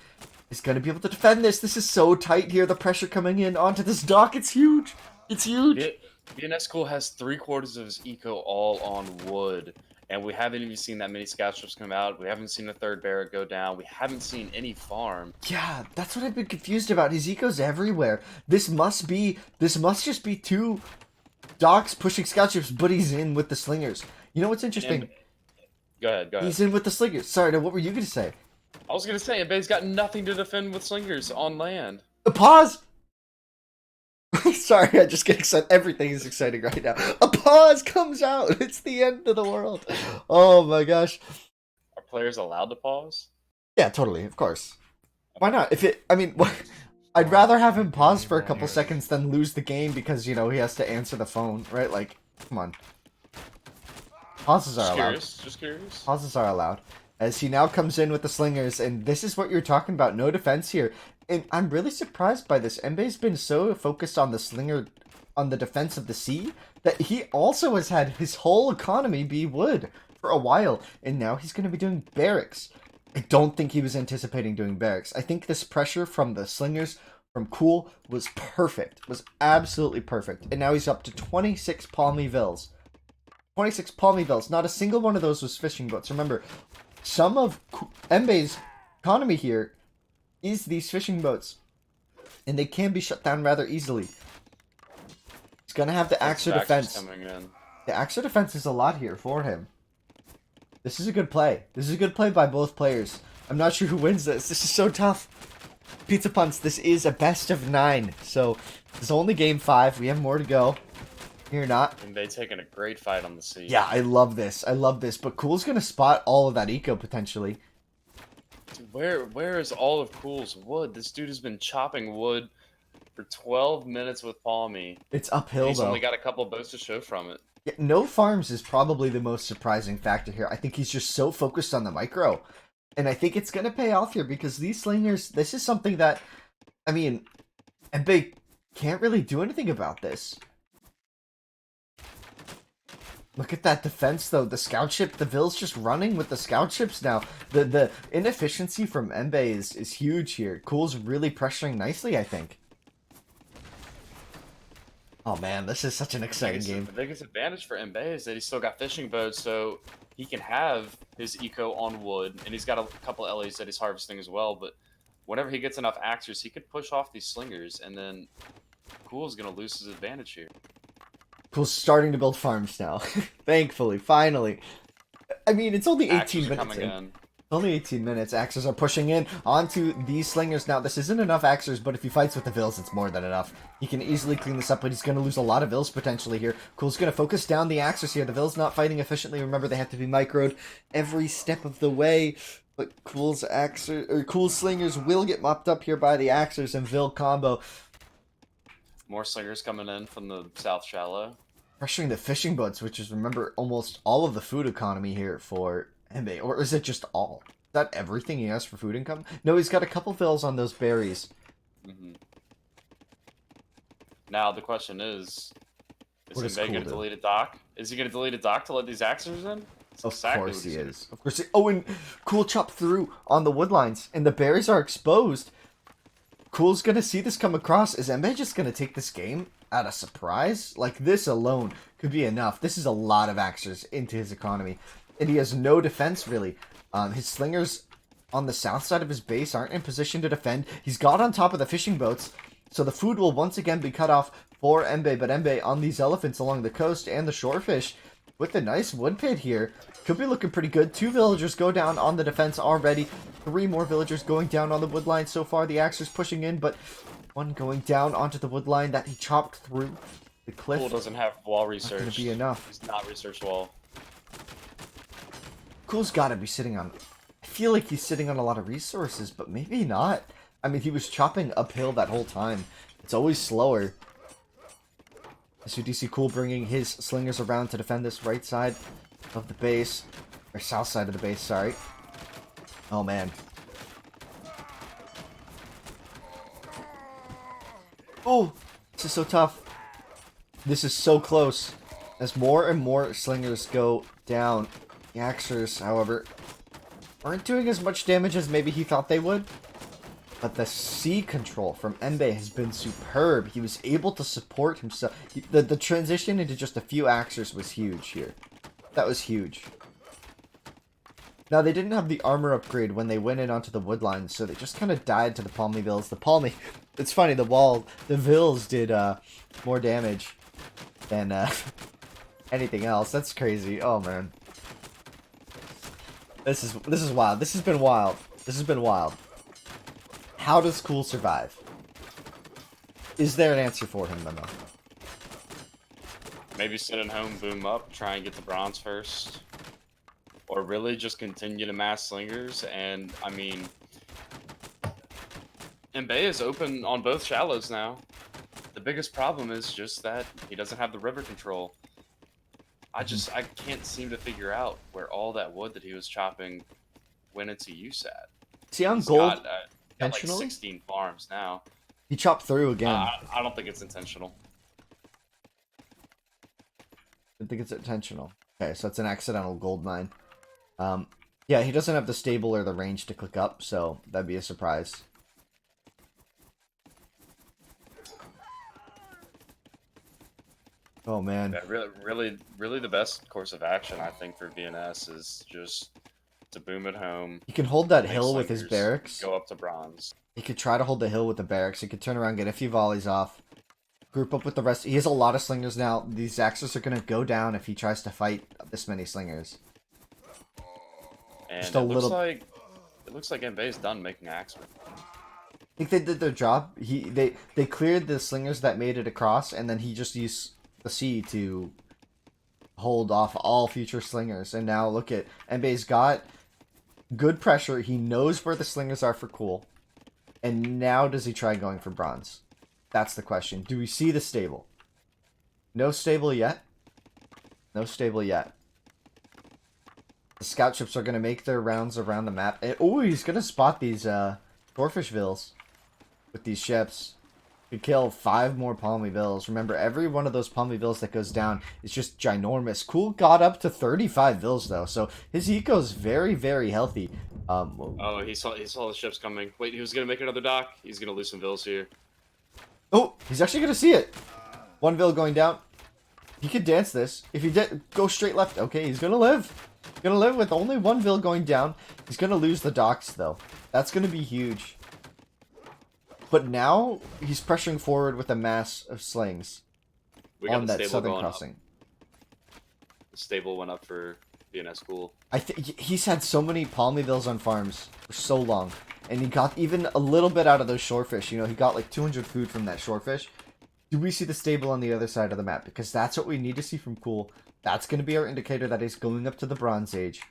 is gonna be able to defend this. This is so tight here. The pressure coming in onto this dock. It's huge. It's huge. VNS School has 3/4 of his eco all on wood, and we haven't even seen that many scout ships come out. We haven't seen a 3rd barrack go down. We haven't seen any farm. Yeah, that's what I've been confused about. His eco's everywhere. This must just be 2 docks pushing scout ships, but he's in with the slingers. You know what's interesting? Go ahead. He's in with the slingers. Sorry, now what were you gonna say? I was gonna say, Mbe's got nothing to defend with slingers on land. Pause! Sorry, I just get excited. Everything is exciting right now. A pause comes out. It's the end of the world. Oh my gosh. Are players allowed to pause? Yeah, totally. Of course. Why not? I'd rather have him pause for a couple seconds than lose the game because, you know, he has to answer the phone, right? Like, come on. Pauses are Just allowed. curious. Just curious. Pauses are allowed. As he now comes in with the slingers, and this is what you're talking about, no defense here. And I'm really surprised by this. Embe's been so focused on the slinger, on the defense of the sea, that he also has had his whole economy be wood for a while. And now he's going to be doing barracks. I don't think he was anticipating doing barracks. I think this pressure from the slingers from Cool was perfect. Was absolutely perfect. And now he's up to 26 Palmy Villes. 26 Palmy Villes. Not a single one of those was fishing boats. Remember, some of Embe's economy here is these fishing boats. And they can be shut down rather easily. He's going to have the Axer defense. Coming in. The Axer defense is a lot here for him. This is a good play. This is a good play by both players. I'm not sure who wins this. This is so tough. Pizza Punts, this is a best of 9. So, it's only game 5. We have more to go. You're not. And they taking a great fight on the sea. Yeah, I love this. I love this. But Cool's going to spot all of that eco, potentially. Dude, where is all of Cool's wood? This dude has been chopping wood for 12 minutes with Palmy. It's uphill, He's though. only got a couple boats to show from it. Yeah, no farms is probably the most surprising factor here. I think he's just so focused on the micro. And I think it's going to pay off here because these slingers, this is something that, I mean, Embe can't really do anything about this. Look at that defense, though. The scout ship, the Ville's just running with the scout ships now. The inefficiency from Embe is huge here. Cool's really pressuring nicely, I think. Oh man, this is such an exciting game. The biggest advantage for Embe is that he's still got fishing boats, so he can have his eco on wood, and he's got a couple LAs that he's harvesting as well, but whenever he gets enough axers, he could push off these slingers, and then Cool's going to lose his advantage here. Cool's starting to build farms now. Thankfully, finally. I mean, it's only 18 minutes in. Only 18 minutes. Axers are pushing in onto these slingers. Now, this isn't enough Axers, but if he fights with the Vills, it's more than enough. He can easily clean this up, but he's going to lose a lot of Vills potentially here. Cool's going to focus down the Axers here. The Vills not fighting efficiently. Remember, they have to be microed every step of the way. But Cool's slingers will get mopped up here by the Axers and Vill combo. More slingers coming in from the South Shallow. Pressuring the fishing boats, which is, remember, almost all of the food economy here for Embe. Or is it just all? Is that everything he has for food income? No, he's got a couple fills on those berries. Mm-hmm. Now, the question is Embe going to delete a dock? Is he going to delete a dock to let these Axers in? Of course he is. Of course. Oh, and Cool chop through on the woodlines, and the berries are exposed. Cool's going to see this come across. Is Embe just going to take this game at a surprise? Like, this alone could be enough. This is a lot of Axers into his economy. And he has no defense, really. His slingers on the south side of his base aren't in position to defend. He's got on top of the fishing boats, so the food will once again be cut off for Embe. But Embe on these elephants along the coast and the shorefish with a nice wood pit here. Could be looking pretty good. 2 villagers go down on the defense already. 3 more villagers going down on the wood line so far. The Axers pushing in, but one going down onto the wood line that he chopped through the cliff. Cool doesn't have wall research. Not gonna be enough. He's not researched wall. Cool's got to be sitting on... I feel like he's sitting on a lot of resources, but maybe not. I mean, he was chopping uphill that whole time. It's always slower. So do you see Cool bringing his slingers around to defend this right side of the base. Or south side of the base, sorry. Oh, man. Oh, this is so tough. This is so close. As more and more slingers go down, the Axers, however, aren't doing as much damage as maybe he thought they would. But the sea control from Embe has been superb. He was able to support himself. The transition into just a few Axers was huge here. That was huge. Now, they didn't have the armor upgrade when they went in onto the woodlines, so they just kind of died to the Palmy Vills. It's funny, the Vills did more damage than anything else. That's crazy. Oh, man. This is wild. This has been wild. This has been wild. How does Cool survive? Is there an answer for him, Memo? Maybe sit at home, boom up, try and get the bronze first. Or really just continue to mass slingers. And, I mean, And Bay is open on both shallows now. The biggest problem is just that he doesn't have the river control. I can't seem to figure out where all that wood that he was chopping went into use at. See, on He's gold, got like intentionally? 16 farms now. He chopped through again. I don't think it's intentional. I think it's intentional. Okay, so it's an accidental gold mine. Yeah, he doesn't have the stable or the range to click up, so that'd be a surprise. Oh man. Yeah, really, the best course of action I think for VNS is just to boom it home. He can hold that make hill with his slingers, barracks. Go up to bronze. He could try to hold the hill with the barracks. He could turn around, get a few volleys off. Group up with the rest. He has a lot of slingers now. These axes are going to go down if he tries to fight this many slingers. And Just a little... it looks like Mbae's done making axes. I think they did their job. They cleared the slingers that made it across, and then he just used the sea to hold off all future slingers. And now look at Mbae's got good pressure. He knows where the slingers are for cool. And now does he try going for bronze? That's the question. Do we see the stable? No stable yet. No stable yet. The scout ships are going to make their rounds around the map. Oh, he's going to spot these Torfishvilles with these ships. Could kill 5 more Palmyvilles. Remember, every one of those Palmyvilles that goes down is just ginormous. Cool got up to 35 vills, though, so his eco's very, very healthy. Oh, he saw the ships coming. Wait, he was going to make another dock? He's going to lose some vills here. Oh, he's actually going to see it. 1 vill going down. He could dance this. If he did, go straight left. Okay, he's going to live. He's going to live with only 1 vill going down. He's going to lose the docks, though. That's going to be huge. But now, he's pressuring forward with a mass of slings on that southern crossing. The stable went up for VNS School. I think he's had so many Palmyvilles on farms for so long. And he got even a little bit out of those shorefish. You know, he got like 200 food from that shorefish. Do we see the stable on the other side of the map? Because that's what we need to see from Cool. That's going to be our indicator that he's going up to the Bronze Age.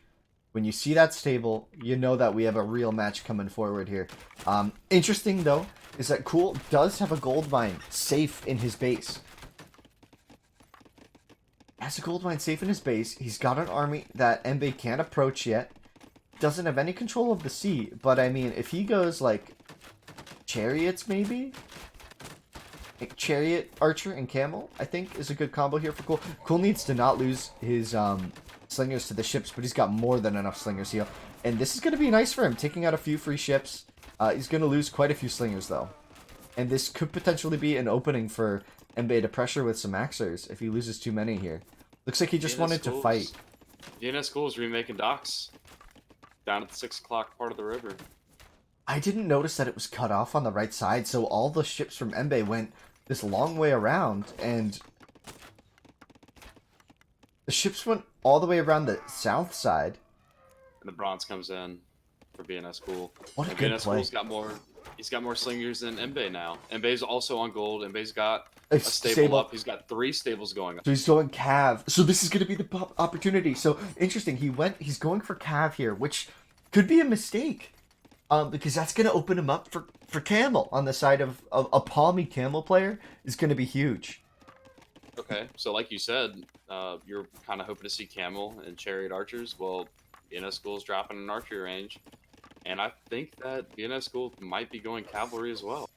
When you see that stable, you know that we have a real match coming forward here. Interesting, though, is that Cool does have a gold mine safe in his base. Has a gold mine safe in his base. He's got an army that Mbae can't approach yet. Doesn't have any control of the sea. But, I mean, if he goes, like, chariots, maybe? Like, chariot, archer, and camel, I think, is a good combo here for Cool. Cool needs to not lose his slingers to the ships, but he's got more than enough slingers here. And this is going to be nice for him, taking out a few free ships. He's going to lose quite a few slingers, though. And this could potentially be an opening for Mbae to pressure with some axers if he loses too many here. Looks like he just wanted to fight. VNS School is remaking docks down at the 6 o'clock part of the river. I didn't notice that it was cut off on the right side, so all the ships from Mbae went this long way around, and the ships went all the way around the south side. And the bronze comes in for VNS School. What a and good VNS play. School's he's got more slingers than Mbae now. Mbae's also on gold. Mbae's got a stable up. He's got 3 stables going up. So he's going Cav. So this is going to be the opportunity. So interesting. He's going for Cav here, which could be a mistake. Because that's going to open him up for Camel on the side of a Palmy Camel player is going to be huge. Okay, so like you said, you're kind of hoping to see Camel and Chariot Archers. Well, VNS School's dropping an archery range. And I think that VNS School might be going cavalry as well.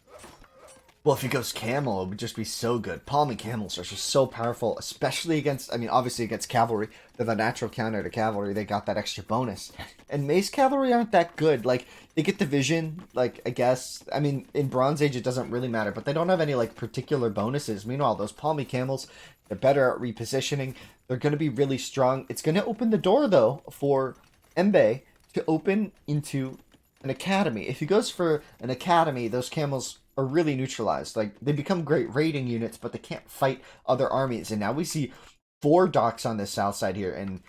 Well, if he goes Camel, it would just be so good. Palmy Camels are just so powerful, especially against, I mean, obviously against Cavalry. They're the natural counter to Cavalry. They got that extra bonus. And Mace Cavalry aren't that good. Like, they get division, like, I guess. I mean, in Bronze Age, it doesn't really matter. But they don't have any, like, particular bonuses. Meanwhile, those Palmy Camels, they're better at repositioning. They're going to be really strong. It's going to open the door, though, for Mbae to open into an academy. If he goes for an academy, those camels are really neutralized. Like, they become great raiding units, but they can't fight other armies. And now we see 4 docks on this south side here, and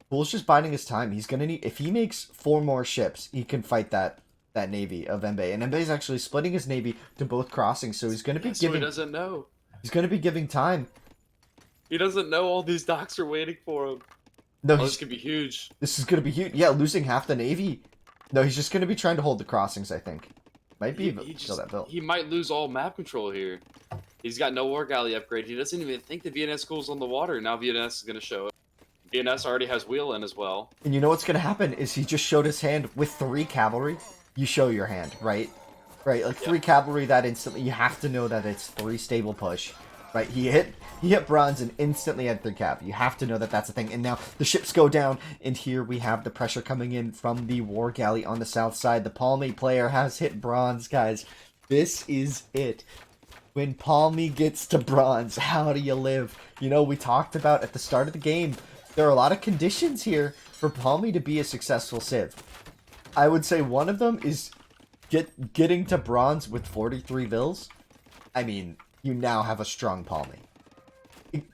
Cool's just biding his time. He's gonna need, if he makes 4 more ships, he can fight that navy of Mbae. And Mbae's actually splitting his navy to both crossings, so he's gonna be giving. He doesn't know. He's gonna be giving time. He doesn't know all these docks are waiting for him. No, this could be huge. This is gonna be huge. Yeah, losing half the navy. No, he's just gonna be trying to hold the crossings, I think. Might be he kill just that Bill. he might lose all map control here. He's got no war galley upgrade. He doesn't even think the VNS school's on the water. Now VNS is going to show it. VNS already has wheel in as well. And you know what's gonna happen is he just showed his hand with 3 cavalry. You show your hand, right? Right, like 3 cavalry that instantly. You have to know that it's 3 stable push, right? He hit bronze and instantly had 3 cav. You have to know that that's a thing. And now the ships go down, and here we have the pressure coming in from the war galley on the south side. The Palmy player has hit bronze, guys. This is it. When Palmy gets to bronze, how do you live? You know, we talked about at the start of the game, there are a lot of conditions here for Palmy to be a successful civ. I would say one of them is getting to bronze with 43 vills. I mean, you now have a strong Palmy.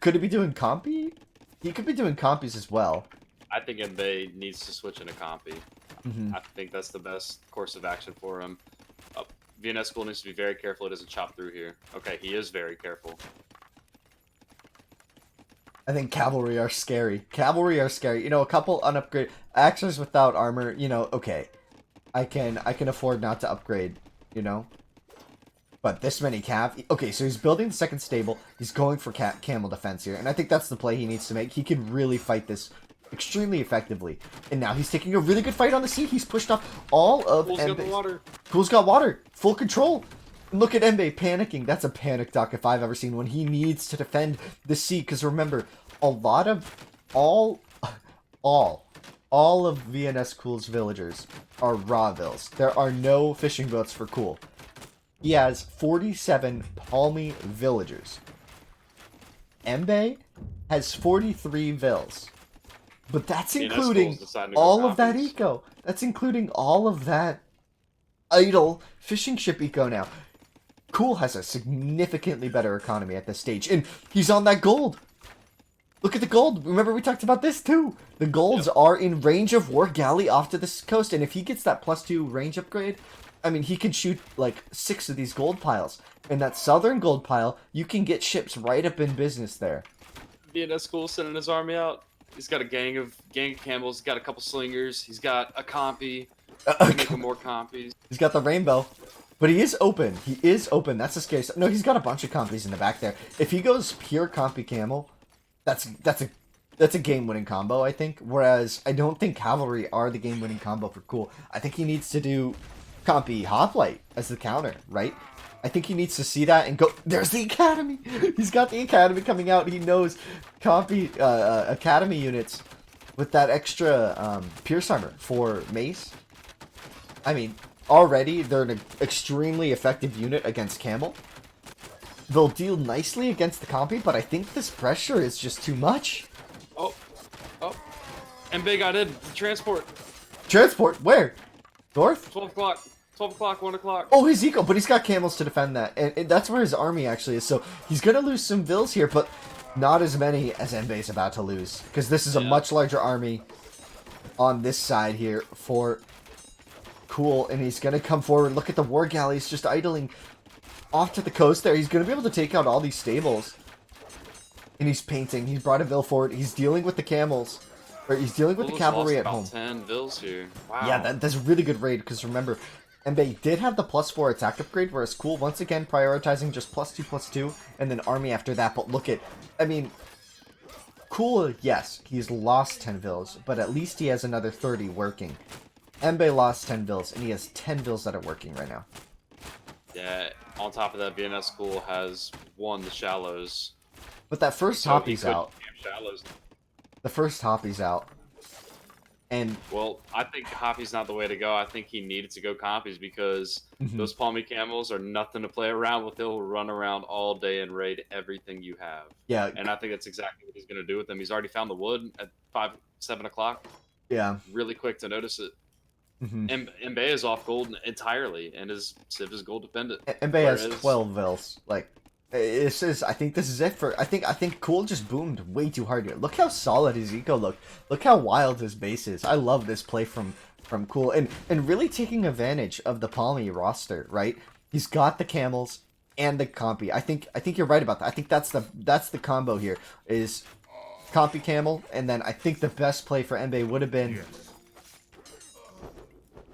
Could he be doing compy? He could be doing compies as well. I think Mbaye needs to switch into compy. I think that's the best course of action for him. VNS school needs to be very careful it doesn't chop through here. Okay, he is very careful. I think cavalry are scary. Cavalry are scary. You know, a couple unupgrade axers without armor, you know, okay. I can afford not to upgrade, you know. But this many cav. Okay, so he's building the second stable. He's going for camel defense here, and I think that's the play he needs to make. He can really fight this extremely effectively. And now he's taking a really good fight on the sea. He's pushed off all of Cool's got the water. Cool's got water. Full control. Look at Mbaye panicking. That's a panic duck if I've ever seen one. He needs to defend the sea, because remember, a lot of all of VNS Cool's villagers are raw vills. There are no fishing boats for Cool. He has 47 Palmy villagers. Mbaye has 43 vills. But that's including all of that eco. That's including all of that idle fishing ship eco now. Cool has a significantly better economy at this stage. And he's on that gold. Look at the gold. Remember, we talked about this too. The golds are in range of War Galley off to this coast. And if he gets that +2 range upgrade, I mean, he could shoot like 6 of these gold piles. In that southern gold pile, you can get ships right up in business there. VNS school sending his army out. He's got a gang of camels. He's got a couple slingers. He's got a compy. Making more compies. He's got the rainbow. But he is open. He is open. That's a scary stuff. No, he's got a bunch of compies in the back there. If he goes pure compy camel, that's a game-winning combo, I think. Whereas I don't think cavalry are the game-winning combo for Cool. I think he needs to do compy hoplite as the counter, right? I think he needs to see that and go, there's the academy! He's got the academy coming out. He knows compy academy units with that extra pierce armor for mace. I mean, already they're an extremely effective unit against camel. They'll deal nicely against the compy, but I think this pressure is just too much. Oh. Mbaye got in. Transport. Transport? Where? North? 12 o'clock. 12 o'clock, 1 o'clock. Oh, his eco, but he's got camels to defend that. And that's where his army actually is. So he's going to lose some vills here, but not as many as Mbaye's about to lose. Because this is a much larger army on this side here for Cool. And he's going to come forward. Look at the war galleys just idling off to the coast there. He's going to be able to take out all these stables. And he's painting. He's brought a vill forward. He's dealing with the camels. Or he's dealing with the cavalry at home. 10 vills here. Wow. Yeah, that's a really good raid, because remember, Mbaye did have the +4 attack upgrade, whereas Cool, once again, prioritizing just +2/+2, and then army after that. But look at, I mean, Cool, yes, he's lost 10 vills, but at least he has another 30 working. Mbaye lost 10 vills, and he has 10 vills that are working right now. Yeah, on top of that, VNS School has won the shallows. But that first hoppy's out. Shallows. The first hoppy's out. And well, I think hoppy's not the way to go. I think he needed to go compies because those palmy camels are nothing to play around with. They'll run around all day and raid everything you have. Yeah. And I think that's exactly what he's going to do with them. He's already found the wood at 7 o'clock. Yeah. Really quick to notice it. Mbaye is off gold entirely, and his civ is gold dependent. Mbaye has 12 vills. Like, this is, I think this is it for, I think Cool just boomed way too hard here. Look how solid his eco looked. Look how wild his base is. I love this play from Cool, and really taking advantage of the Palmy roster, right? He's got the camels and the compy. I think you're right about that. I think that's the combo here is compy camel, and then I think the best play for Mbaye would have been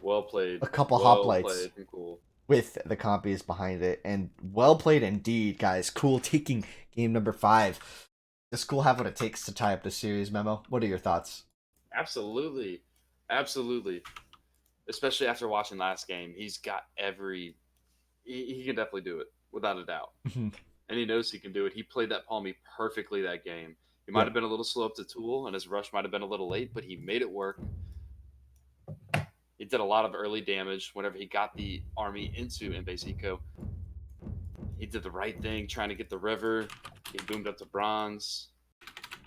well played. A couple well hoplites. Played from Cool. with the compies behind it. And well played indeed, guys. Cool taking game number 5. Does Cool have what it takes to tie up the series, Memo? What are your thoughts? Absolutely, absolutely. Especially after watching last game, he's got every. He can definitely do it without a doubt, and he knows he can do it. He played that Palmy perfectly that game. He might have Yep. been a little slow up to Tool, and his rush might have been a little late, but he made it work. He did a lot of early damage whenever he got the army into Mbeziko. He did the right thing, trying to get the river. He boomed up to bronze.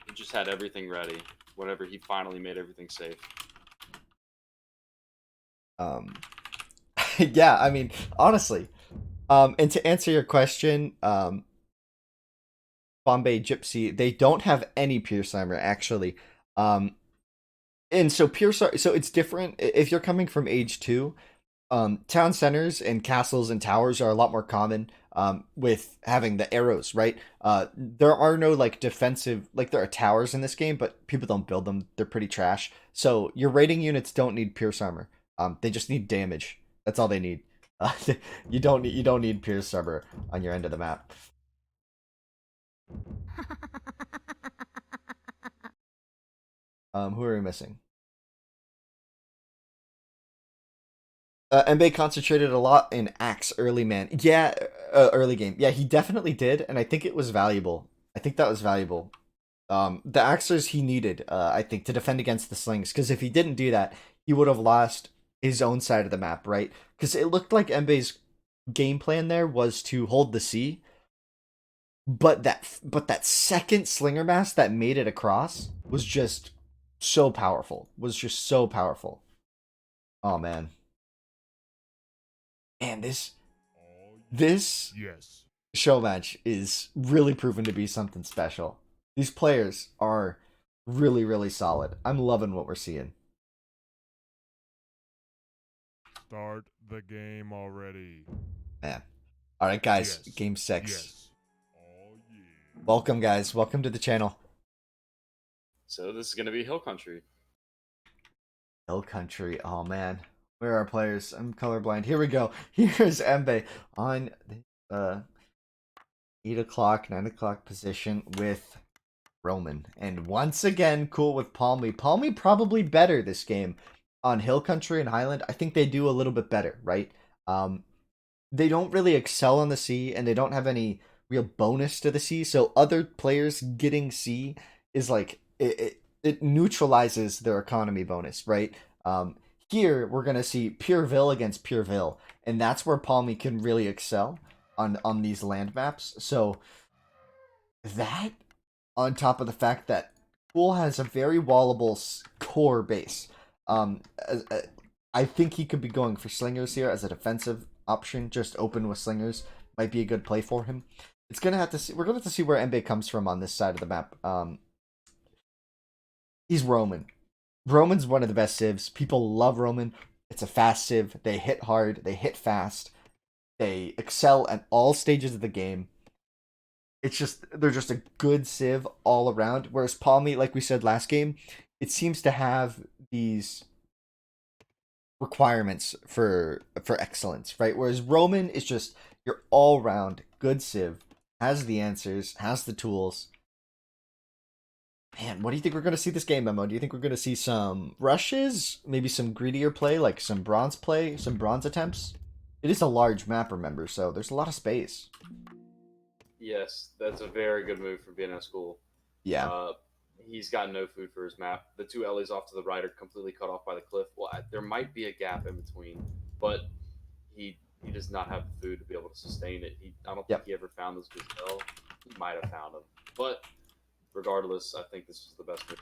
He just had everything ready. Whenever he finally made everything safe. Um, yeah, I mean, honestly, and to answer your question, Bombay Gypsy, they don't have any Pierce Armor actually. Um, and so so it's different if you're coming from age 2. Town centers and castles and towers are a lot more common with having the arrows, right? There are no like defensive, like there are towers in this game, but people don't build them. They're pretty trash. So your raiding units don't need pierce armor. They just need damage. That's all they need. Uh, you don't need pierce armor on your end of the map. Who are we missing? Mbe concentrated a lot in axe early, man. Yeah, early game. Yeah, he definitely did, and I think it was valuable. I think that was valuable. The axers he needed, I think, to defend against the slings, because if he didn't do that, he would have lost his own side of the map, right? Because it looked like Mbe's game plan there was to hold the C, but that second slinger mass that made it across was just so powerful. Was just so powerful. Oh man, and Oh, this yes. show match is really proven to be something special. These players are really, really solid. I'm loving what we're seeing. Start the game already. Man. All right, guys, Yes. game 6. Yes. Oh, yeah. Welcome, guys. Welcome to the channel. So this is going to be Hill Country. Hill Country. Oh, man. Where are our players? I'm colorblind. Here we go. Here's Embe on the 8 o'clock, 9 o'clock position with Roman. And once again, cool with Palmy. Palmy probably better this game on Hill Country and Highland. I think they do a little bit better, right? They don't really excel on the C, and they don't have any real bonus to the C. So other players getting C is like it neutralizes their economy bonus, right? Here we're gonna see Pureville against Pureville, and that's where Palmy can really excel on these land maps. So that on top of the fact that Pool has a very wallable core base. I think he could be going for slingers here as a defensive option. Just open with slingers might be a good play for him. It's gonna have to see. We're gonna have to see where Mbe comes from on this side of the map. He's Roman. Roman's one of the best civs. People love Roman. It's a fast civ. They hit hard. They hit fast. They excel at all stages of the game. It's just they're just a good civ all around. Whereas Palmy, like we said last game, it seems to have these requirements for excellence, right? Whereas Roman is just your all round good civ, has the answers, has the tools. Man, what do you think we're going to see this game, Memo? Do you think we're going to see some rushes, maybe some greedier play, like some bronze play, some bronze attempts? It is a large map, remember, so there's a lot of space. Yes, that's a very good move from Vienna School. Yeah. Uh, he's got no food for his map. The two Ellie's off to the right are completely cut off by the cliff. Well, there might be a gap in between, but he does not have the food to be able to sustain it. I don't think Yep. he ever found those gazelle. He might have found them, but regardless, I think this is the best move.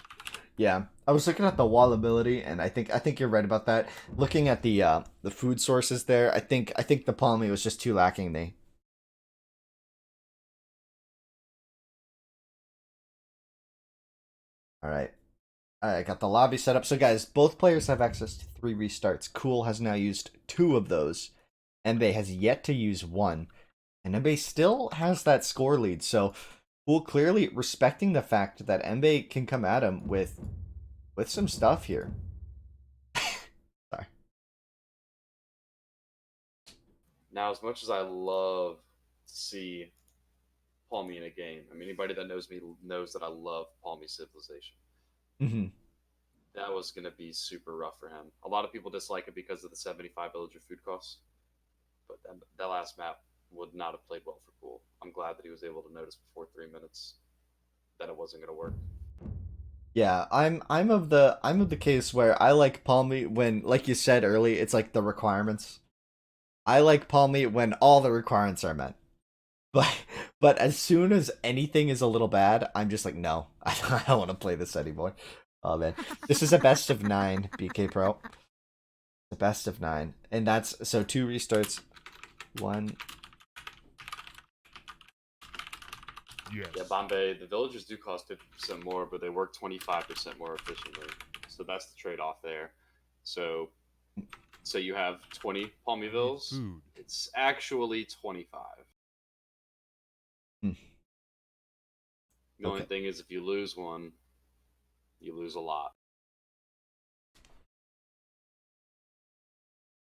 Yeah, I was looking at the wall ability, and I think you're right about that. Looking at the food sources there, I think the Palmy was just too lacking. They all right. I got the lobby set up. So guys, both players have access to 3 restarts. Cool has now used 2 of those. Embe has yet to use 1. And Embe still has that score lead. So Cool clearly respecting the fact that Embe can come at him with some stuff here. Sorry. Now, as much as I love to see Palmy in a game, I mean, anybody that knows me knows that I love Palmy Civilization. Hmm. That was going to be super rough for him. A lot of people dislike it because of the 75 villager food costs, but that last map would not have played well for Pool. I'm glad that he was able to notice before 3 minutes that it wasn't going to work. Yeah, I'm of the case where I like Palmy when, like you said early, it's like the requirements. I like Palmy when all the requirements are met. But as soon as anything is a little bad, I'm just like, no, I don't want to play this anymore. Oh man, this is a best of 9, BK Pro. The best of 9, and that's so 2 restarts, one. Yes. Yeah, Bombay, the villagers do cost 50% more, but they work 25% more efficiently. So that's the trade off there. So, you have 20 I need Palmyvilles. food. It's actually 25. Hmm, The only okay, thing is, if you lose one, you lose a lot.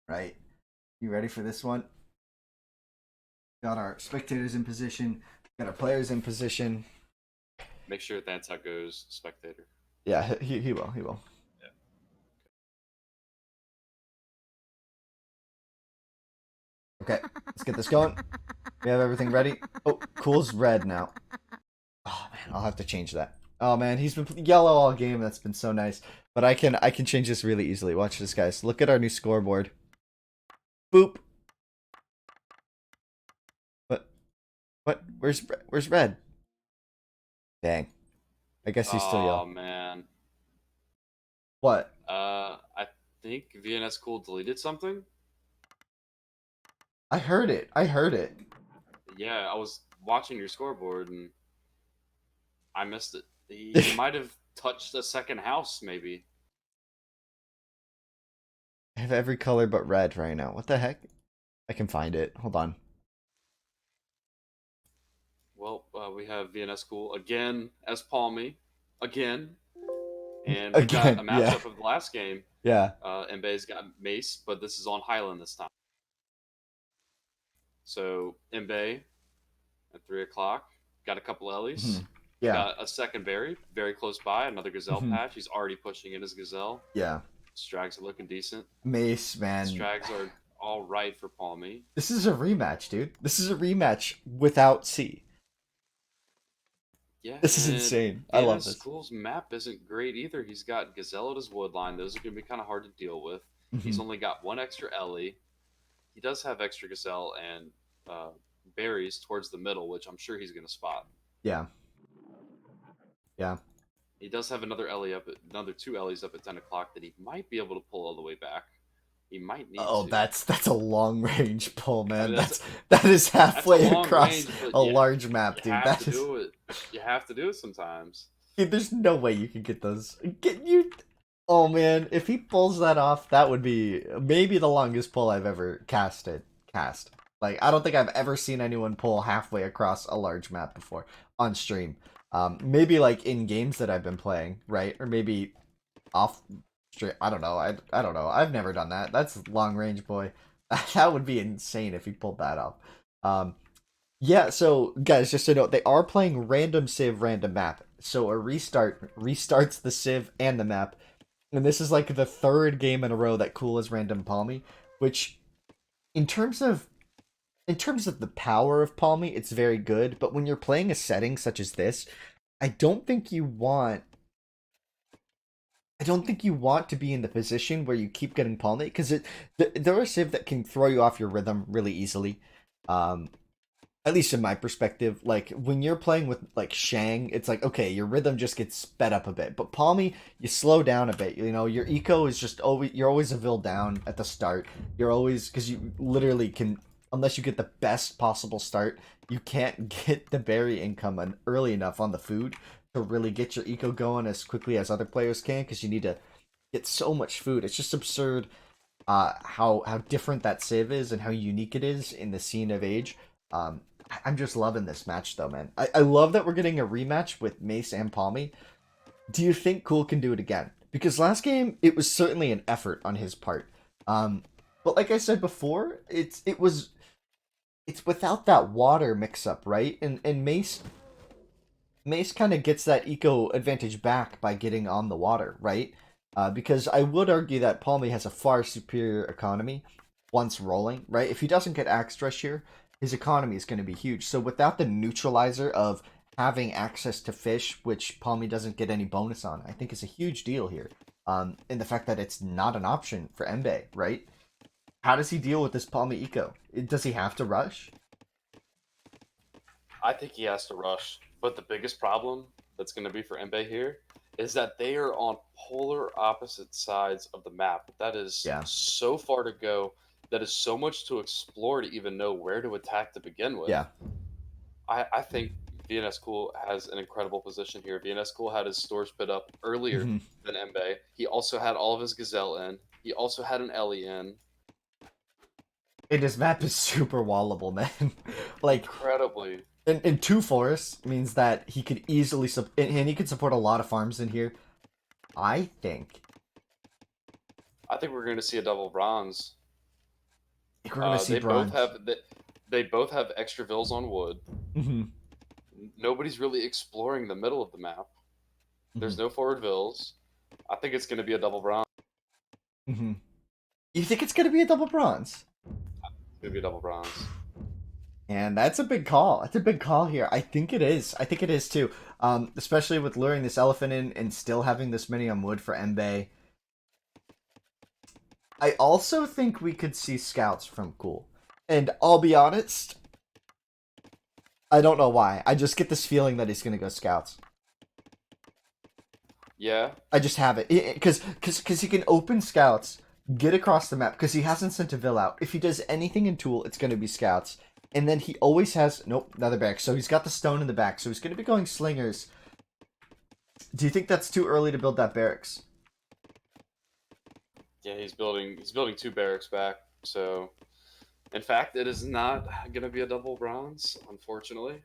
right. You ready for this one? Got our spectators in position. Got our players in position. Make sure that's how it goes, spectator. Yeah, he will. He will. Yeah. Okay, let's get this going. We have everything ready. Oh, Cool's red now. Oh man, I'll have to change that. Oh man, he's been yellow all game. That's been so nice. But I can change this really easily. Watch this, guys. Look at our new scoreboard. Boop. What? What? Where's red? Dang. I guess he's still Oh yellow. man. What? I think VNS Cool deleted something. I heard it. I heard it. Yeah, I was watching your scoreboard and I missed it. He might have touched the second house, maybe. I have every color but red right now. What the heck? I can find it. Hold on. Well, we have VNS Cool again as Palmy, again, and we've got a Again, yeah. matchup of the last game. Yeah. Mbe's got Mace, but this is on Highland this time. So Mbe at 3 o'clock got a couple Ellies, Mhm. Yeah. got a second berry very close by, another Gazelle Mhm. patch. He's already pushing in his Gazelle. Yeah. Strags are looking decent. Mace, man. Strags are all right for Palmy. This is a rematch, dude. This is a rematch without C. Yeah, This is and insane. I love VNS this. School's map isn't great either. He's got Gazelle at his wood line. Those are going to be kind of hard to deal with. He's Mhm. only got one extra Ellie. He does have extra Gazelle and berries towards the middle, which I'm sure he's going to spot. Yeah. Yeah. He does have another two Ellies up at 10 o'clock that he might be able to pull all the way back. He might need Oh, to. that's a long range pull, I man. mean, That is that's a halfway long across range, but a large you map, dude. have to That is, do it. You have to do it sometimes. dude. There's no way you can get those. Get you. Oh man, if he pulls that off, that would be maybe the longest pull I've ever casted. Cast. Like I don't think I've ever seen anyone pull halfway across a large map before on stream. Maybe like in games that I've been playing, right? Or maybe off stream. I don't know. I don't know. I've never done that. That's long range, boy. That would be insane if he pulled that off. Um, yeah, so guys, just so you know, they are playing random civ, random map. So a restart restarts the civ and the map. And this is like the third game in a row that Cool is random Palmy, which in terms of the power of Palmy, it's very good, but when you're playing a setting such as this, I don't think you want to be in the position where you keep getting palmy because there are civ that can throw you off your rhythm really easily. Um, at least in my perspective, like when you're playing with like Shang, it's like okay, your rhythm just gets sped up a bit. But Palmy, you slow down a bit. You know, your eco is just always you're always a vil down at the start. You're always because you literally can unless you get the best possible start, you can't get the berry income early enough on the food to really get your eco going as quickly as other players can because you need to get so much food. It's just absurd how different that civ is and how unique it is in the scene of age. I'm just loving this match though, man. I love that we're getting a rematch with Mace and Palmy. Do you think Cool can do it again? Because last game it was certainly an effort on his part. But like I said before, it was it's without that water mix up, right? And Mace kind of gets that eco advantage back by getting on the water, right? Because I would argue that Palmy has a far superior economy once rolling, right? If he doesn't get Axe Rush here, his economy is going to be huge. So without the neutralizer of having access to fish, which Palmy doesn't get any bonus on, I think is a huge deal here. In the fact that it's not an option for Embe, right? How does he deal with this Palmy eco? Does he have to rush? I think he has to rush. But the biggest problem that's going to be for Embe here is that they are on polar opposite sides of the map. That is Yeah, so far to go. That is so much to explore to even know where to attack to begin with. yeah. I think VNS Cool has an incredible position here. VNS Cool had his stores put up earlier Mm-hmm. than Embe. He also had all of his Gazelle in. He also had an Ellie in. And his map is super wallable, man. Like, Incredibly. in two forests means that he could easily and he could support a lot of farms in here. I think. I think we're going to see a double bronze. I think we're gonna see bronze. They both have extra vills on wood. Mm-hmm. Nobody's really exploring the middle of the map. Mm-hmm. There's no forward vills. I think it's going to be a double bronze. Mm-hmm. You think it's gonna be a double bronze? It's going to be a double bronze. And that's a big call. That's a big call here. I think it is. I think it is too. Especially with luring this elephant in and still having this many on wood for Embe. I also think we could see scouts from Cool. And I'll be honest, I don't know why. I just get this feeling that he's gonna go scouts. Yeah. I just have it because he can open scouts, get across the map because he hasn't sent a Vill out. If he does anything in Tool, it's gonna be scouts. And then he always has nope another barrack. So he's got the stone in the back. So he's gonna be going slingers. Do you think that's too early to build that barracks? Yeah, he's building two barracks back. So, in fact, it is not going to be a double bronze, unfortunately.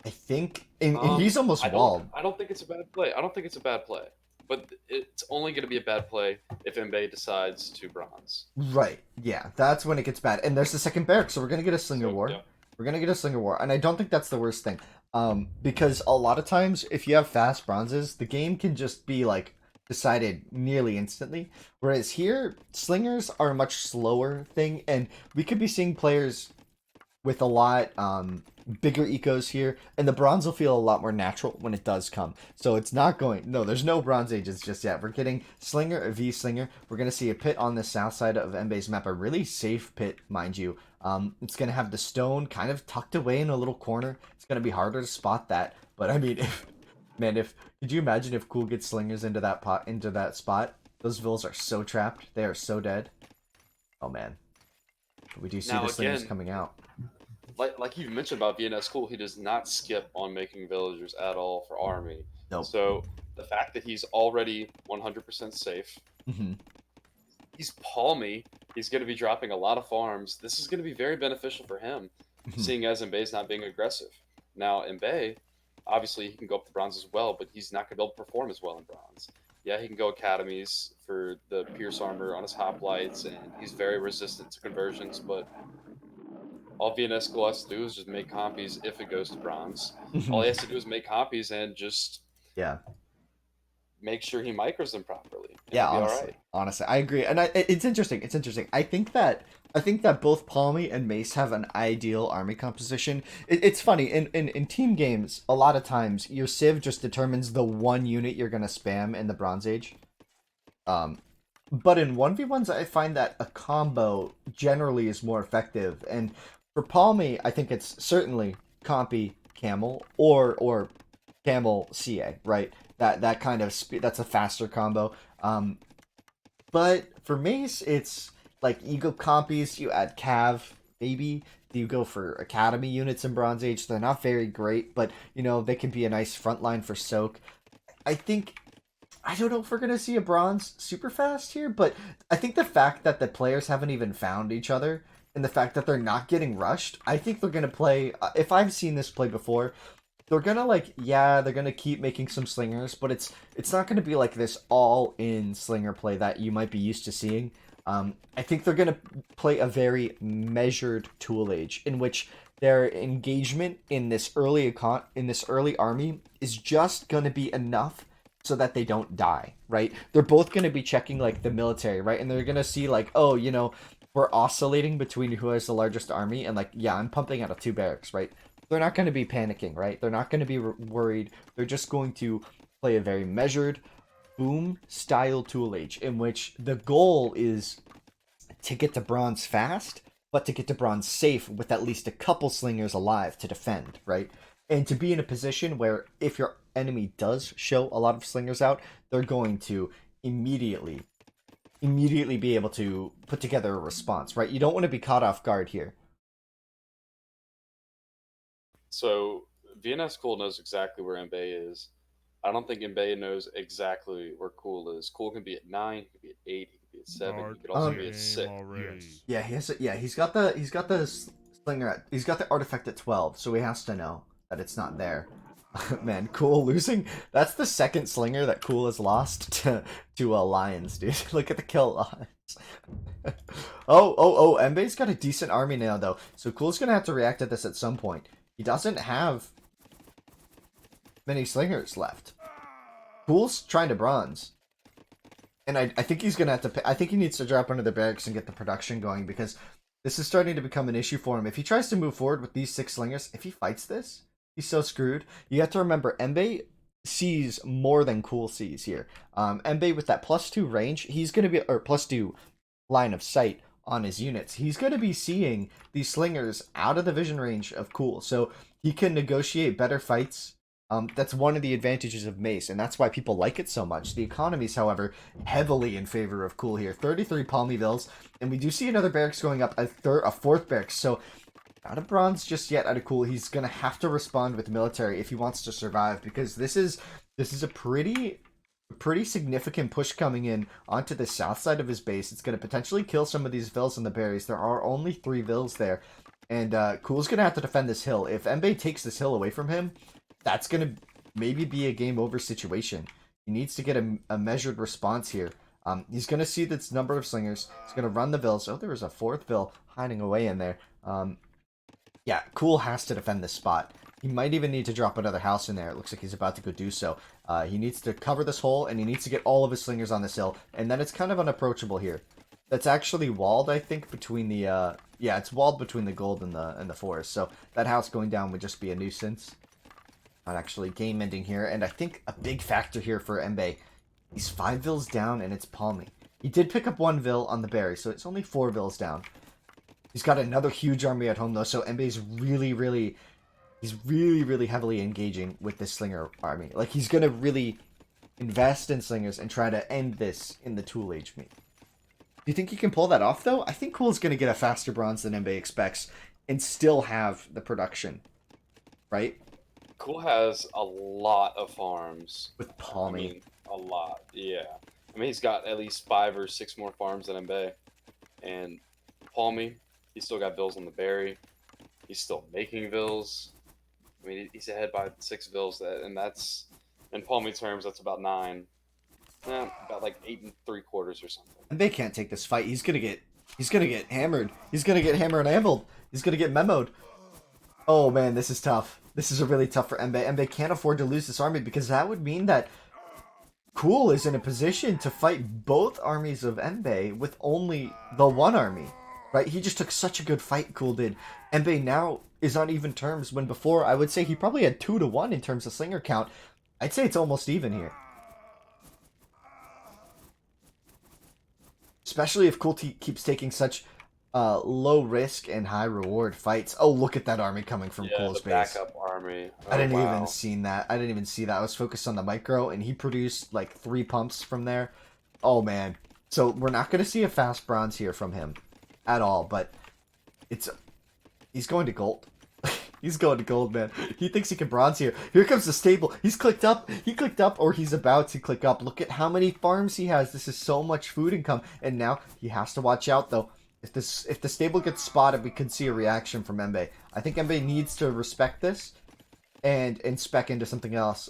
I think, and he's almost I don't. walled. I don't think it's a bad play. I don't think it's a bad play, but it's only going to be a bad play if Mbaye decides to bronze. Right. Yeah, that's when it gets bad. And there's the second barrack, so we're gonna get a slinger So war. yeah, We're gonna get a slinger war, and I don't think that's the worst thing. Because a lot of times, if you have fast bronzes, the game can just be like decided nearly instantly. Whereas here, slingers are a much slower thing, and we could be seeing players with a lot bigger ecos here, and the bronze will feel a lot more natural when it does come. So it's not going. No, there's no bronze ages just yet. We're getting slinger, a V slinger. We're gonna see a pit on the south side of Mbe's map, a really safe pit, mind you. It's gonna have the stone kind of tucked away in a little corner. It's gonna be harder to spot that, but I mean, if man, if could you imagine if Cool gets slingers into that pot into that spot? Those vills are so trapped. They are so dead. Oh man, we do see now the slingers again, coming out. like you mentioned about VNS Cool, he does not skip on making villagers at all for army. Nope. So the fact that he's already 100% safe, Mm-hmm. he's palmy. He's going to be dropping a lot of farms. This is going to be very beneficial for him, Mm-hmm. seeing as Mbaye's not being aggressive. Now, Mbaye, obviously, he can go up to bronze as well, but he's not going to be able to perform as well in bronze. Yeah, he can go academies for the Pierce armor on his hoplites, and he's very resistant to conversions, but all VNS School has to do is just make copies if it goes to bronze. All he has to do is make copies and just Yeah. make sure he micros them properly, and Yeah, he'll be all honestly, right. honestly, I agree, and it's interesting. It's interesting. I think that both Palmy and Mace have an ideal army composition. It's funny in team games. A lot of times, your Civ just determines the one unit you're gonna spam in the Bronze Age. Um, but in 1v1s, I find that a combo generally is more effective. And for Palmy, I think it's certainly Compy Camel or Camel CA, right? That kind of that's a faster combo. But for Mace, it's like you go compies, you add Cav, maybe. You go for Academy units in Bronze Age. They're not very great, but they can be a nice front line for Soak. I think I don't know if we're gonna see a bronze super fast here, but I think the fact that the players haven't even found each other and the fact that they're not getting rushed, I think they're gonna play. If I've seen this play before, they're gonna they're gonna keep making some slingers, but it's not gonna be like this all in slinger play that you might be used to seeing. I think they're gonna play a very measured tool age in which their engagement in this early army is just gonna be enough so that they don't die, right? They're both gonna be checking like the military, right? And they're gonna see like, oh, we're oscillating between who has the largest army, and like, yeah, I'm pumping out of 2 barracks, right? They're not going to be panicking, right? They're not going to be worried. They're just going to play a very measured, boom style tool age in which the goal is to get to bronze fast, but to get to bronze safe with at least a couple slingers alive to defend, right? And to be in a position where if your enemy does show a lot of slingers out, they're going to immediately be able to put together a response, right? You don't want to be caught off guard here. So VNS Cool knows exactly where Mbae is. I don't think Mbae knows exactly where Cool is. Cool can be at 9, he can be at 8, he can be at 7, he Start could also the be at game 6. already. Yes. Yeah, he's got the slinger he's got the artifact at 12, so he has to know that it's not there. Man, Cool losing. That's the second slinger that Cool has lost to Lions, dude. Look at the kill Lions. Oh, Mba's got a decent army now though, so Cool's gonna have to react to this at some point. He doesn't have many slingers left. Cool's trying to bronze. And I think he's gonna have to. I think he needs to drop under the barracks and get the production going because this is starting to become an issue for him. If he tries to move forward with these 6 slingers, if he fights this, he's so screwed. You have to remember, Mbe sees more than Cool sees here. Mbe with that +2 range, he's gonna be or +2 line of sight on his units. He's gonna be seeing these slingers out of the vision range of Cool, so he can negotiate better fights. That's one of the advantages of Mace, and that's why people like it so much. The economy's, however, heavily in favor of Cool here. 33 Palmyvilles, and we do see another barracks going up, a fourth barracks. So, not a bronze just yet out of Cool. He's gonna have to respond with military if he wants to survive, because this is a pretty significant push coming in onto the south side of his base. It's gonna potentially kill some of these vills and the berries. There are only 3 vills there, and Cool's gonna have to defend this hill. If Mbe takes this hill away from him, that's going to maybe be a game over situation. He needs to get a measured response here. He's going to see this number of slingers. He's going to run the vills. Oh, there was a 4th vill hiding away in there. Yeah, Cool has to defend this spot. He might even need to drop another house in there. It looks like he's about to go do so. He needs to cover this hole, and he needs to get all of his slingers on this hill. And then it's kind of unapproachable here. That's actually walled, I think, between the... yeah, it's walled between the gold and the forest. So that house going down would just be a nuisance. Not actually game ending here, and I think a big factor here for Mbe, he's 5 vills down and it's Palmy. He did pick up 1 vill on the berry, so it's only 4 vills down. He's got another huge army at home though, so Mbe's really heavily engaging with this slinger army. Like, he's gonna really invest in slingers and try to end this in the tool age meet. Do you think he can pull that off though? I think Cool's gonna get a faster bronze than Mbe expects and still have the production, right? Cool has a lot of farms. With Palmy. I mean, a lot, yeah. I mean, he's got at least 5 or 6 more farms than Mbe. And Palmy, he's still got vills on the berry. He's still making vills. I mean, he's ahead by 6 vills, and that's, in Palmy terms, that's about 9. About like 8 3/4 or something. And they can't take this fight. He's gonna get hammered. He's gonna get hammered and ambled. He's gonna get memoed. Oh man, this is tough. This is really tough for Mbe. Mbe can't afford to lose this army because that would mean that Cool is in a position to fight both armies of Mbe with only the one army. Right? He just took such a good fight, Cool did. Mbe now is on even terms when before I would say he probably had 2-1 in terms of slinger count. I'd say it's almost even here. Especially if Cool keeps taking such low risk and high reward fights. Oh, look at that army coming from Cool's the base. backup army. Oh, I didn't wow. even see that. I didn't even see that. I was focused on the micro, and he produced like 3 pumps from there. Oh man. So we're not going to see a fast bronze here from him at all, but he's going to gold. He's going to gold, man. He thinks he can bronze here. Here comes the stable. He's clicked up. He clicked up, or he's about to click up. Look at how many farms he has. This is so much food income. And now he has to watch out, though. If the stable gets spotted, we could see a reaction from Mbe. I think Mbe needs to respect this and spec into something else.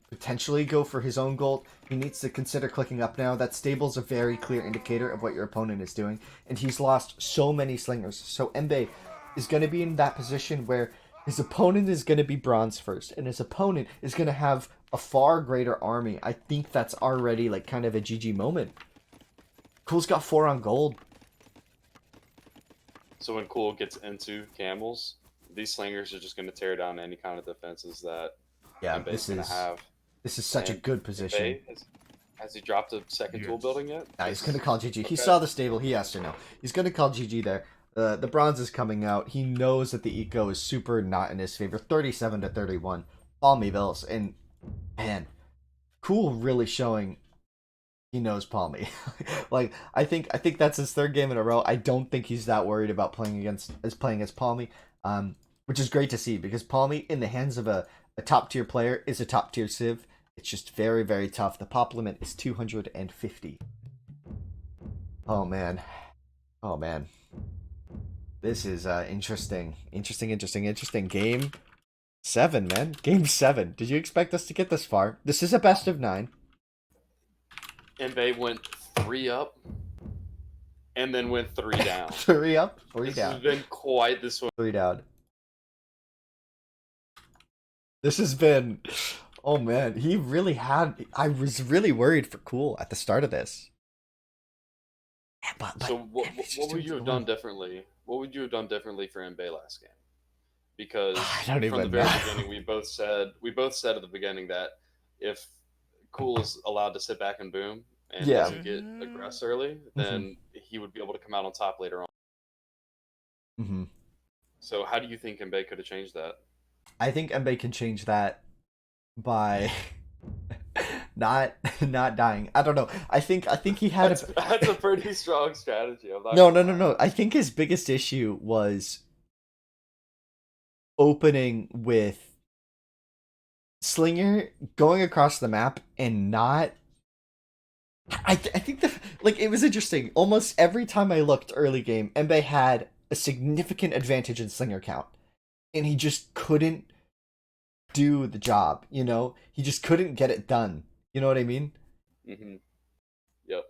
Potentially go for his own gold. He needs to consider clicking up now. That stable's a very clear indicator of what your opponent is doing, and he's lost so many slingers. So Embe is going to be in that position where his opponent is going to be bronze first, and his opponent is going to have a far greater army. I think that's already like kind of a GG moment. Cool's got 4 on gold. So when Cool gets into camels, these slingers are just going to tear down any kind of defenses that Yeah, Embe's going to have. this is such a And good position. Embe, has he dropped a second tool Yes. building yet? Nah, he's gonna call GG. He Okay. saw the stable. He has to know. He's gonna call GG there. The bronze is coming out. He knows that the eco is super not in his favor. 37-31. Palmy Bills, and man, Cool really showing he knows Palmy. Like I think that's his 3rd game in a row. I don't think he's that worried about playing against Palmy. Which is great to see because Palmy in the hands of a top tier player is a top tier civ. It's just very, very tough. The pop limit is 250. Oh man. Oh man. This is interesting. Interesting. Game 7, man. Game 7. Did you expect us to get this far? This is a best of 9. Embe went 3 up and then went 3 down. 3 up, 3 This down. has been quite this one. 3 down. This has been. Oh man, he really had. I was really worried for Cool at the start of this. But So what would you have done differently? What would you have done differently for Embe last game? Because I don't from the even very know. beginning, we both said at the beginning that if Cool is allowed to sit back and boom and Yeah. doesn't get aggressed early, then he would be able to come out on top later on. Mm-hmm. So how do you think Embe could have changed that? I think Mbe can change that by not dying. I don't know. I think he had That's a pretty strong strategy. I'm not No, gonna no, no, lie. no. I think his biggest issue was opening with Slinger going across the map and not. I think it was interesting. Almost every time I looked early game, Mbe had a significant advantage in Slinger count, and he just couldn't do the job. You know, he just couldn't get it done. You know what I mean? Mm-hmm. Yep.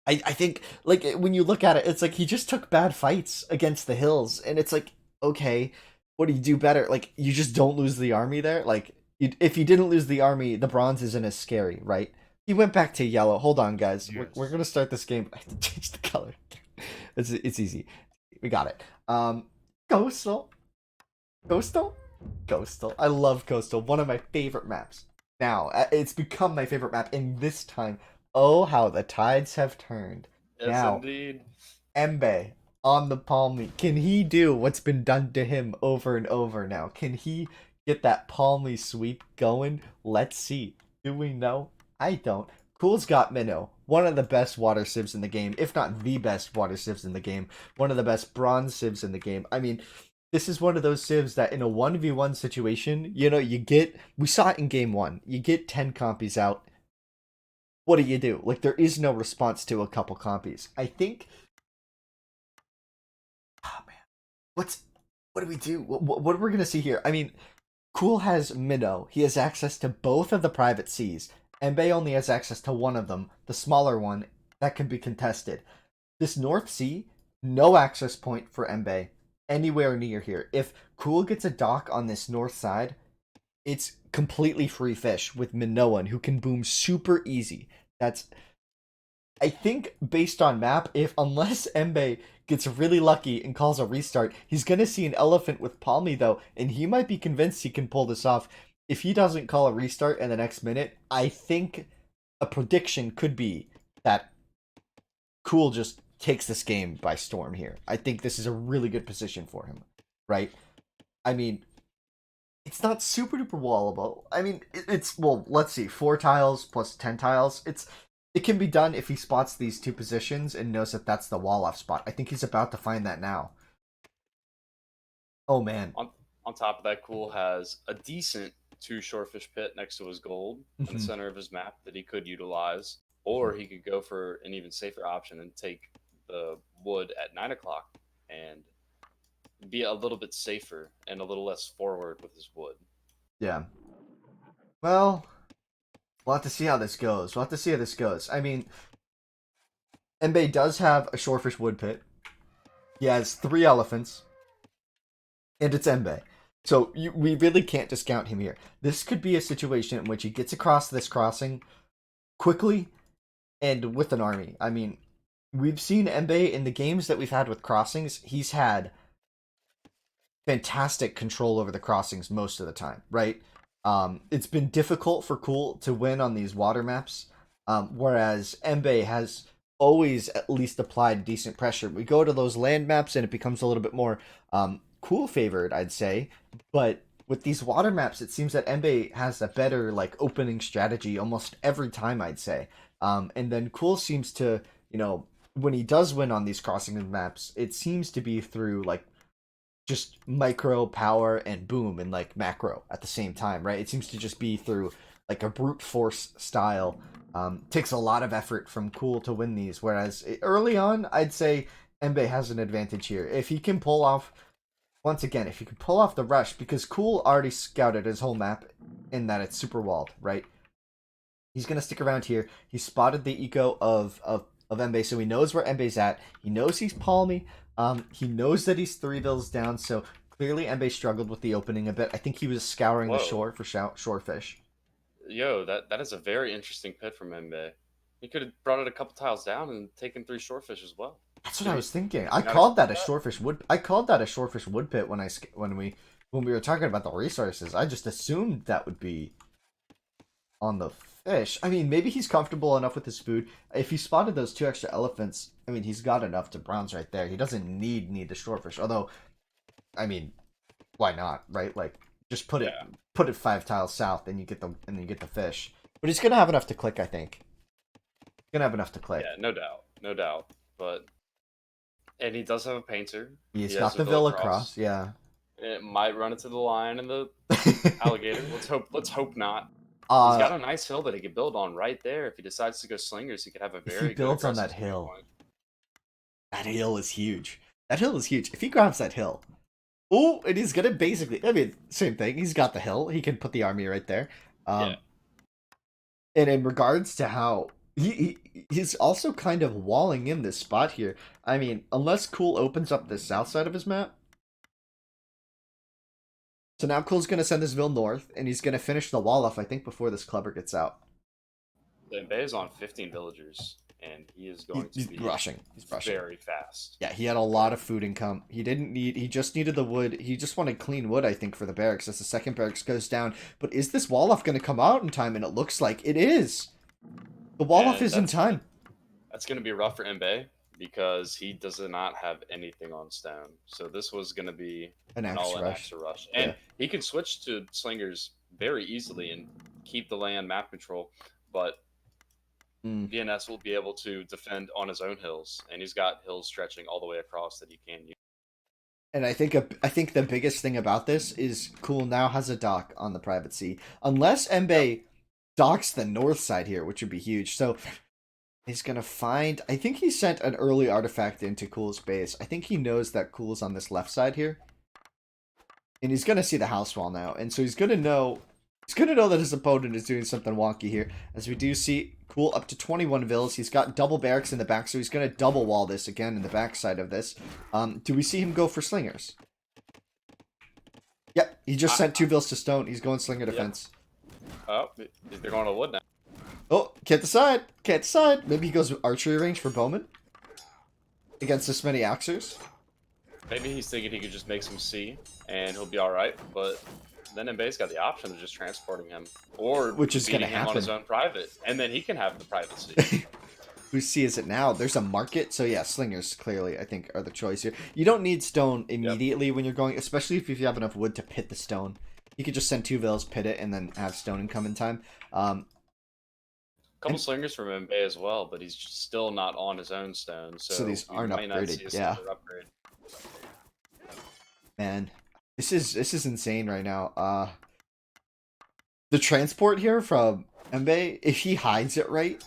I think like when you look at it, it's like he just took bad fights against the hills, and it's like, okay, what do you do better? Like you just don't lose the army there. Like if you didn't lose the army, the bronze isn't as scary, right? He went back to yellow. Hold on, guys. Yes. We're gonna start this game. I have to change the color. It's easy. We got it. Coastal, coastal, coastal. I love coastal. One of my favorite maps. Now it's become my favorite map, and this time, oh how the tides have turned. Yes, Now indeed. Embe on the palmy. Can he do what's been done to him over and over now? Can he get that palmy sweep going? Let's see. Do we know? I don't. Cool's got Minnow, one of the best water civs in the game, if not the best water civs in the game, one of the best bronze civs in the game. I mean, this is one of those civs that in a 1v1 situation, you know, we saw it in game 1. You get 10 compies out. What do? Like, there is no response to a couple compies. I think oh man, what do we do? What are we gonna see here? I mean, Cool has Minnow. He has access to both of the private seas. Mbe only has access to one of them, the smaller one that can be contested. This North Sea, no access point for Mbe anywhere near here. If Cool gets a dock on this north side, it's completely free fish with Minoan, who can boom super easy. That's I think based on map, if unless Embe gets really lucky and calls a restart, he's gonna see an elephant with Palmy though, and he might be convinced he can pull this off. If he doesn't call a restart in the next minute, I think a prediction could be that Cool just takes this game by storm here. I think this is a really good position for him, right? I mean, it's not super duper wallable. I mean, it's well, let's see, 4 tiles plus 10 tiles. It can be done if he spots these 2 positions and knows that that's the wall off spot. I think he's about to find that now. Oh man. On top of that, Cool has a decent 2 shorefish pit next to his gold in the center of his map that he could utilize, or he could go for an even safer option and take the wood at 9 o'clock and be a little bit safer and a little less forward with his wood. Yeah. Well, we'll have to see how this goes. We'll have to see how this goes. I mean, Mbe does have a shorefish wood pit. He has 3 elephants, and it's Mbe. So we really can't discount him here. This could be a situation in which he gets across this crossing quickly and with an army. I mean, we've seen Mbe in the games that we've had with crossings. He's had fantastic control over the crossings most of the time, right? It's been difficult for Cool to win on these water maps, whereas Mbe has always at least applied decent pressure. We go to those land maps and it becomes a little bit more Cool favored, I'd say, but with these water maps, it seems that Mbe has a better like opening strategy almost every time, I'd say. And then Cool seems to, when he does win on these crossing maps, it seems to be through like just micro power and boom and like macro at the same time, right? It seems to just be through like a brute force style. Takes a lot of effort from Cool to win these, whereas early on, I'd say Mbe has an advantage here. If he can pull off, once again, if he can pull off the rush, because Cool already scouted his whole map in that it's super walled, right? He's gonna stick around here. He spotted the eco of Mbe, so he knows where Mbe's at. He knows he's palmy. He knows that he's 3 bills down, so clearly Mbe struggled with the opening a bit. I think he was scouring the Whoa. shore for shorefish. Yo, that is a very interesting pit from Mbe. He could have brought it a couple tiles down and taken 3 shorefish as well. That's what I was thinking. Did I you not called that a expect shorefish wood. I called that a shorefish wood pit when we were talking about the resources. I just assumed that would be on the fish. I mean, maybe he's comfortable enough with his food. If he spotted those 2 extra elephants, I mean, he's got enough to bronze right there. He doesn't need the shorefish. Although, I mean, why not, right? Like, just put Yeah. it 5 tiles south, and you get the fish. But he's gonna have enough to click, I think. He's gonna have enough to click. Yeah, no doubt. No doubt. And he does have a painter. He's He got has the a villa cross. cross, yeah. It might run into the lion and the alligator. Let's hope not. He's got a nice hill that he could build on right there. If he decides to go slingers, he could have a If very he good builds on that aggressive hill, standpoint. that hill is huge. That hill is huge. If he grabs that hill, oh, and he's gonna basically, I mean, same thing. He's got the hill. He can put the army right there. Yeah. And in regards to how he's also kind of walling in this spot here. I mean, unless Cool opens up the south side of his map. So now Cool's gonna send this Ville north, and he's gonna finish the wall off, I think, before this clubber gets out. Mbe is on 15 villagers, and he is going He's to be rushing. He's rushing. very fast. Yeah, he had a lot of food income. He just needed the wood. He just wanted clean wood, I think, for the barracks as the second barracks goes down. But is this wall off going to come out in time? And it looks like it is. The wall off is in time. That's going to be rough for Mbe because he does not have anything on stone. So this was going to be An all-in axe axe rush. And Yeah. he can switch to slingers very easily and keep the land map control. But VNS will be able to defend on his own hills, and he's got hills stretching all the way across that he can use. And I think the biggest thing about this is Cool now has a dock on the private sea. Unless Mbe docks the north side here, which would be huge. So he's gonna find. I think he sent an early artifact into Cool's base. I think he knows that Cool's on this left side here, and he's gonna see the house wall now, and so he's gonna know. He's gonna know that his opponent is doing something wonky here, as we do see Cool up to 21 villas. He's got double barracks in the back, so he's gonna double wall this again in the back side of this. Do we see him go for slingers? Yep, he just sent 2 villas to stone. He's going slinger defense. Oh, they're going to wood now. Oh, can't decide. Can't decide. Maybe he goes archery range for Bowman against this many axers. Maybe he's thinking he could just make some C and he'll be all right, but then Mbe's got the option of just transporting him, or Which is beating gonna him on his happen. own private, and then he can have the privacy. Who sees it now? There's a market, so yeah, slingers clearly I think are the choice here. You don't need stone immediately when you're going, especially if you have enough wood to pit the stone. You could just send 2 villas, pit it, and then have stone income in time. Couple slingers from Mbe as well, but he's still not on his own stone, so these we aren't might not upgraded, see a yeah. slinger upgrade. Man, this is insane right now. The transport here from Mbe, if he hides it right,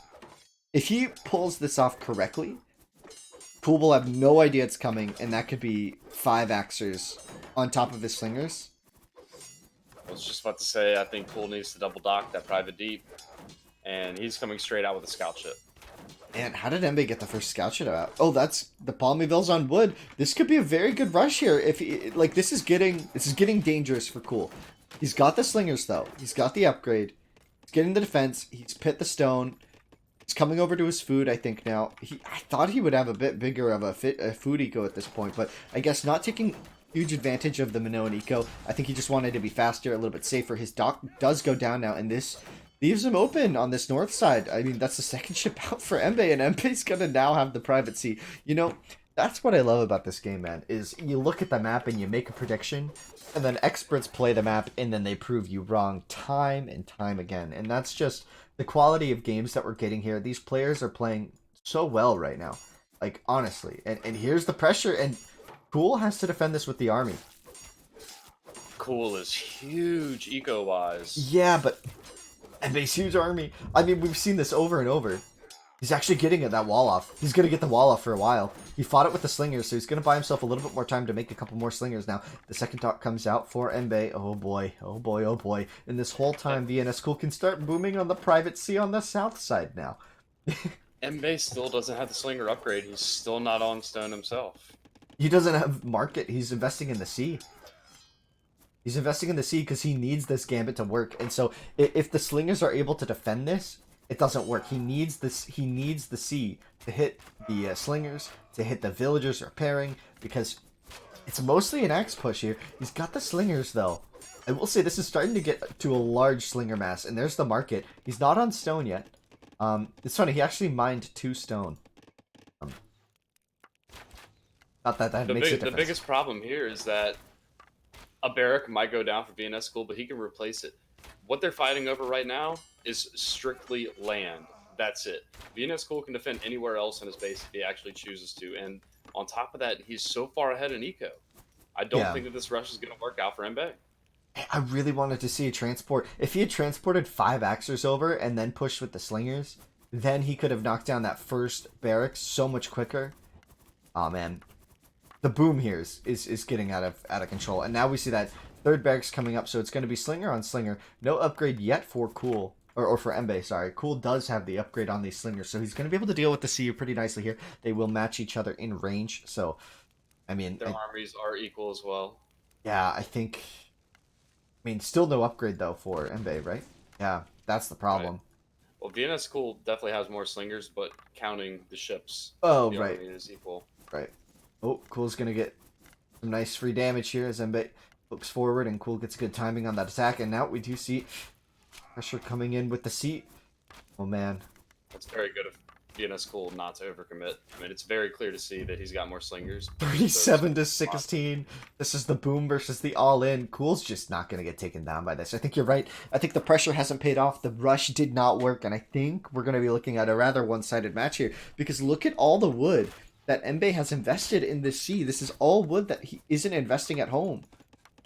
if he pulls this off correctly, Cool will have no idea it's coming, and that could be 5 axers on top of his slingers. was just about to say, I think Cool needs to double dock that private deep, and he's coming straight out with a scout ship. And how did Embe get the first scout ship out? Oh, that's the Palmyville's on wood. This could be a very good rush here. If like this is getting dangerous for Cool. He's got the slingers though. He's got the upgrade. He's getting the defense. He's pit the stone. He's coming over to his food, I think now. I thought he would have a bit bigger of a food eco at this point, but I guess not taking huge advantage of the Minoan eco. I think he just wanted to be faster, a little bit safer. His dock does go down now, and this leaves him open on this north side. I mean, that's the second ship out for Embe, and Embe's gonna now have the private sea. You know, that's what I love about this game, man, is you look at the map and you make a prediction, and then experts play the map, and then they prove you wrong time and time again. And that's just the quality of games that we're getting here. These players are playing so well right now. Like, honestly. And here's the pressure, and Cool has to defend this with the army. Cool is huge eco-wise. Yeah, but Embe's huge army. I mean, we've seen this over and over. He's actually getting that wall off. He's going to get the wall off for a while. He fought it with the slingers, so he's going to buy himself a little bit more time to make a couple more slingers now. The second dock comes out for Embe. Oh boy, oh boy, oh boy. And this whole time, VNS Cool can start booming on the private sea on the south side now. Embe still doesn't have the slinger upgrade. He's still not on stone himself. He doesn't have market. He's investing in the sea. He's investing in the sea because he needs this gambit to work. And so if the slingers are able to defend this, it doesn't work. He needs this. He needs the sea to hit the slingers, to hit the villagers repairing, because it's mostly an axe push here. He's got the slingers though. I will say this is starting to get to a large slinger mass, and there's the market. He's not on stone yet. It's funny. He actually mined 2 stone. Not that makes a difference. The biggest problem here is that a barrack might go down for VNS School, but he can replace it. What they're fighting over right now is strictly land. That's it. VNS School can defend anywhere else in his base if he actually chooses to. And on top of that, he's so far ahead in eco. I don't think that this rush is going to work out for Embe. I really wanted to see a transport. If he had transported 5 axers over and then pushed with the slingers, then he could have knocked down that first barracks so much quicker. Oh man, the boom here is getting out of control, and now we see that third barracks coming up. So it's going to be slinger on slinger. No upgrade yet for Cool or for Embe. Sorry, Cool does have the upgrade on these slingers, so he's going to be able to deal with the sea pretty nicely here. They will match each other in range. So, I mean, their armies are equal as well. Yeah, I think. I mean, still no upgrade though for Embe, right? Yeah, that's the problem. Right. Well, VNS Cool definitely has more slingers, but counting the ships, oh the right, army is equal. Right. Oh, Cool's gonna get some nice free damage here as Embe looks forward, and Cool gets good timing on that attack. And now we do see pressure coming in with the seat. Oh man, That's very good of VNS Cool not to overcommit. I mean, it's very clear to see that he's got more slingers. 37 to 16. This is the boom versus the all-in. Cool's just not gonna get taken down by this. I think you're right. I think the pressure hasn't paid off. The rush did not work, and I think we're gonna be looking at a rather one-sided match here, because look at all the wood that Embe has invested in this sea. This is all wood that he isn't investing at home,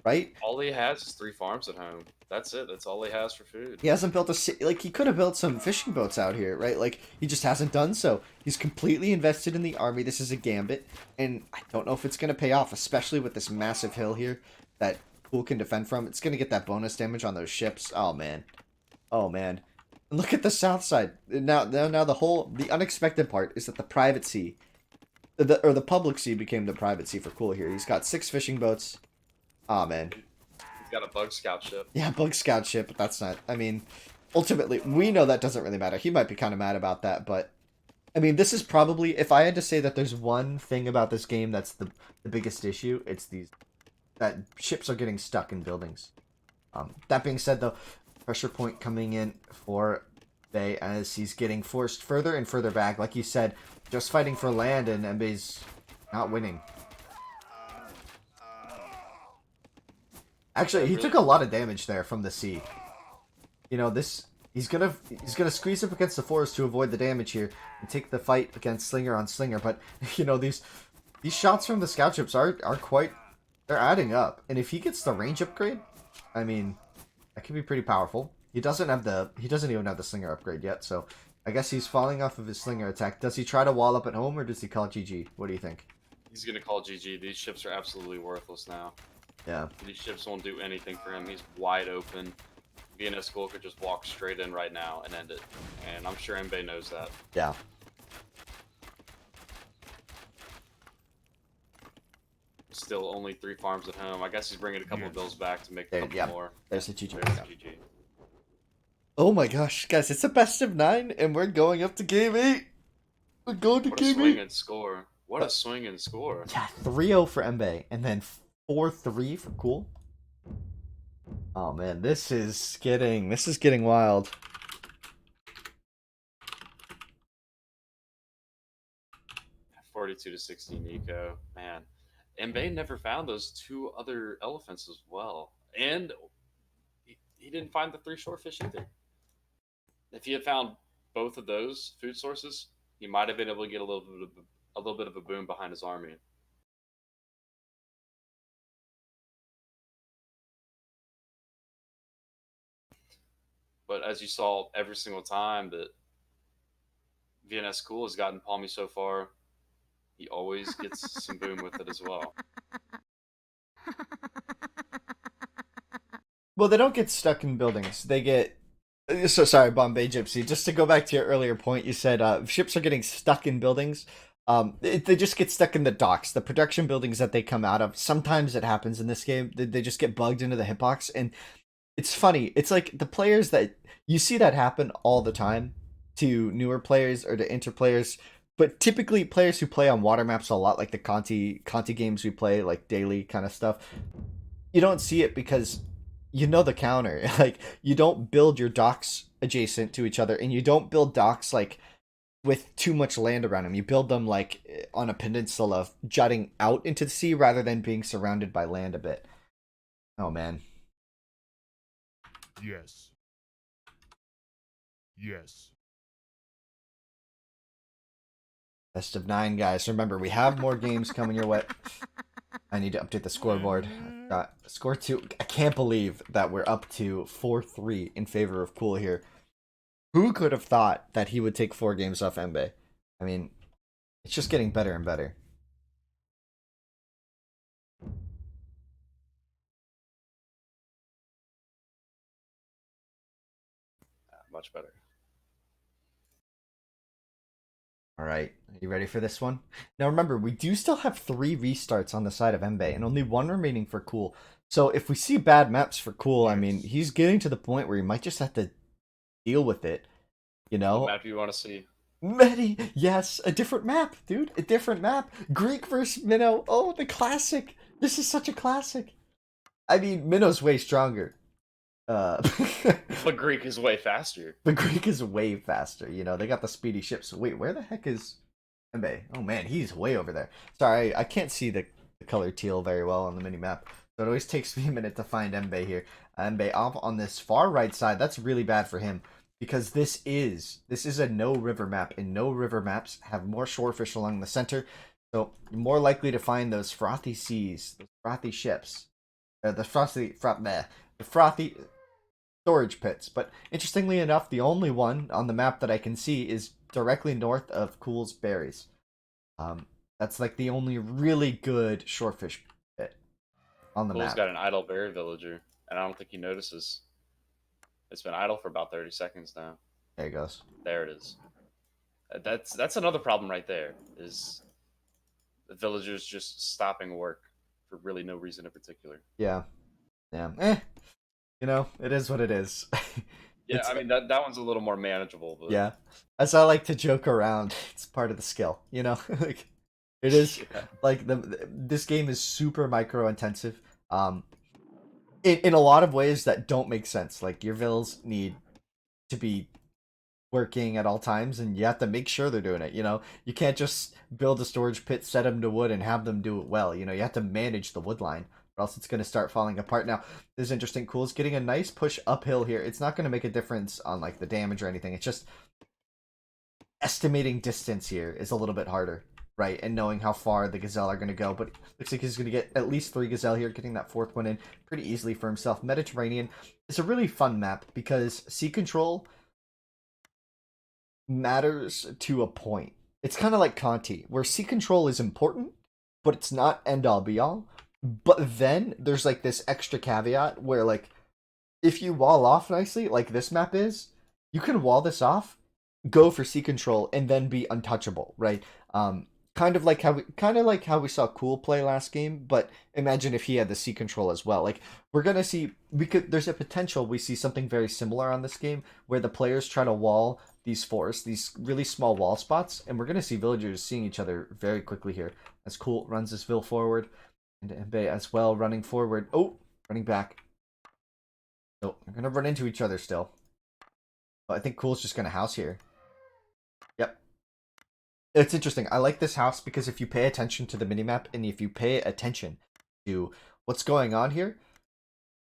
right? All he has is 3 farms at home. That's it. That's all he has for food. He hasn't built a like he could have built some fishing boats out here, right? Like he just hasn't done so. He's completely invested in the army. This is a gambit, and I don't know if it's going to pay off, especially with this massive hill here that Cool can defend from. It's going to get that bonus damage on those ships. Oh man, oh man. And look at the south side. Now the unexpected part is that the private sea. The public sea became the private sea for Cool here. He's got 6 fishing boats. Oh man. He's got a bug scout ship. Yeah, bug scout ship, but that's not. I mean, ultimately, we know that doesn't really matter. He might be kind of mad about that, but I mean, this is probably, if I had to say that there's one thing about this game that's the biggest issue, it's that ships are getting stuck in buildings. That being said, though, pressure point coming in for Bay as he's getting forced further and further back. Like you said, just fighting for land, and Embe's not winning. Actually, he took a lot of damage there from the sea. You know, he's gonna squeeze up against the forest to avoid the damage here and take the fight against slinger on slinger. But you know, these shots from the scout ships are quite, they're adding up. And if he gets the range upgrade, I mean, that could be pretty powerful. He doesn't even have the slinger upgrade yet, so I guess he's falling off of his slinger attack. Does he try to wall up at home, or does he call GG? What do you think? He's going to call GG. These ships are absolutely worthless now. Yeah. These ships won't do anything for him. He's wide open. VNS School could just walk straight in right now and end it. And I'm sure Mbae knows that. Yeah. Still only 3 farms at home. I guess he's bringing a couple of bills back to make a There, couple yeah. more. There's a GG. There's the GG. Oh my gosh, guys, it's a best of 9, and we're going up to game 8. We're going to What a game swing 8. and score. What a swing and score. Yeah, 3-0 for Mbe, and then 4-3 for Cool. Oh man, this is getting wild. 42 to 16 eco. Man. Mbae never found those 2 other elephants as well. And he didn't find the 3 shorefish either. If he had found both of those food sources, he might have been able to get a little bit of a boom behind his army. But as you saw every single time that VNS Cool has gotten palmy so far, he always gets some boom with it as well. Well, they don't get stuck in buildings. They get. So sorry, Bombay Gypsy. Just to go back to your earlier point, you said ships are getting stuck in buildings. They just get stuck in the docks, the production buildings that they come out of. Sometimes it happens in this game. They just get bugged into the hitbox, and it's funny. It's like the players that you see that happen all the time to newer players or to inter players, but typically players who play on water maps a lot, like the Conti games we play, like daily kind of stuff. You don't see it because you know the counter. Like you don't build your docks adjacent to each other, and you don't build docks like with too much land around them. You build them like on a peninsula jutting out into the sea rather than being surrounded by land a bit. Oh man. Yes. Yes. Best of 9, guys. Remember, we have more games coming your way. I need to update the scoreboard. Score 2. I can't believe that we're up to 4-3 in favor of Cool here. Who could have thought that he would take 4 games off Mbe? I mean, it's just getting better and better. Much better. All right, are you ready for this one? Now remember, we do still have 3 restarts on the side of Mbe and only 1 remaining for Cool. So if we see bad maps for Cool, I mean, he's getting to the point where he might just have to deal with it. You know? What map do you want to see? Many, yes, a different map, dude, a different map. Greek versus Minnow. Oh, the classic. This is such a classic. I mean, Minnow's way stronger. But Greek is way faster. The Greek is way faster. You know, they got the speedy ships. Wait, where the heck is Mbe? Oh man, he's way over there. Sorry, I can't see the color teal very well on the mini map. So it always takes me a minute to find Mbe here. Mbe off on this far right side. That's really bad for him because this is a no river map, and no river maps have more shorefish along the center. So you're more likely to find those frothy seas, those frothy ships, the frothy storage pits. But interestingly enough, the only one on the map that I can see is directly north of Cool's Berries. That's like the only really good shorefish pit on the Cool's map. got an idle berry villager, and I don't think he notices. It's been idle for about 30 seconds now. There he goes. There it is. That's another problem right there, is the villagers just stopping work for really no reason in particular. Yeah. You know, it is what it is. Yeah, I mean, that one's a little more manageable. But... Yeah. As I like to joke around, it's part of the skill, you know? Like, it is, yeah. like, this game is super micro intensive. In a lot of ways that don't make sense. Like, your vills need to be working at all times, and you have to make sure they're doing it, you know? You can't just build a storage pit, set them to wood, and have them do it well. You know, you have to manage the wood line, or else it's going to start falling apart. Now, this is interesting. Cool's getting a nice push uphill here. It's not going to make a difference on, like, the damage or anything. It's just estimating distance here is a little bit harder, right? And knowing how far the Gazelle are going to go. But looks like he's going to get at least 3 Gazelle here, getting that 4th one in pretty easily for himself. Mediterranean is a really fun map because sea control matters to a point. It's kind of like Conti, where sea control is important, but it's not end all be all. But then there's like this extra caveat where like if you wall off nicely, like this map is, you can wall this off, go for sea control, and then be untouchable, right? Kind of like how we saw Cool play last game, but imagine if he had the sea control as well. Like we're gonna see, we could. There's a potential we see something very similar on this game where the players try to wall these forests, these really small wall spots, and we're gonna see villagers seeing each other very quickly here. As Cool runs this Ville forward, and Mbe as well running forward. Oh, running back. So they're gonna run into each other still. But I think Cool's just gonna house here. Yep. It's interesting. I like this house because if you pay attention to the minimap and if you pay attention to what's going on here,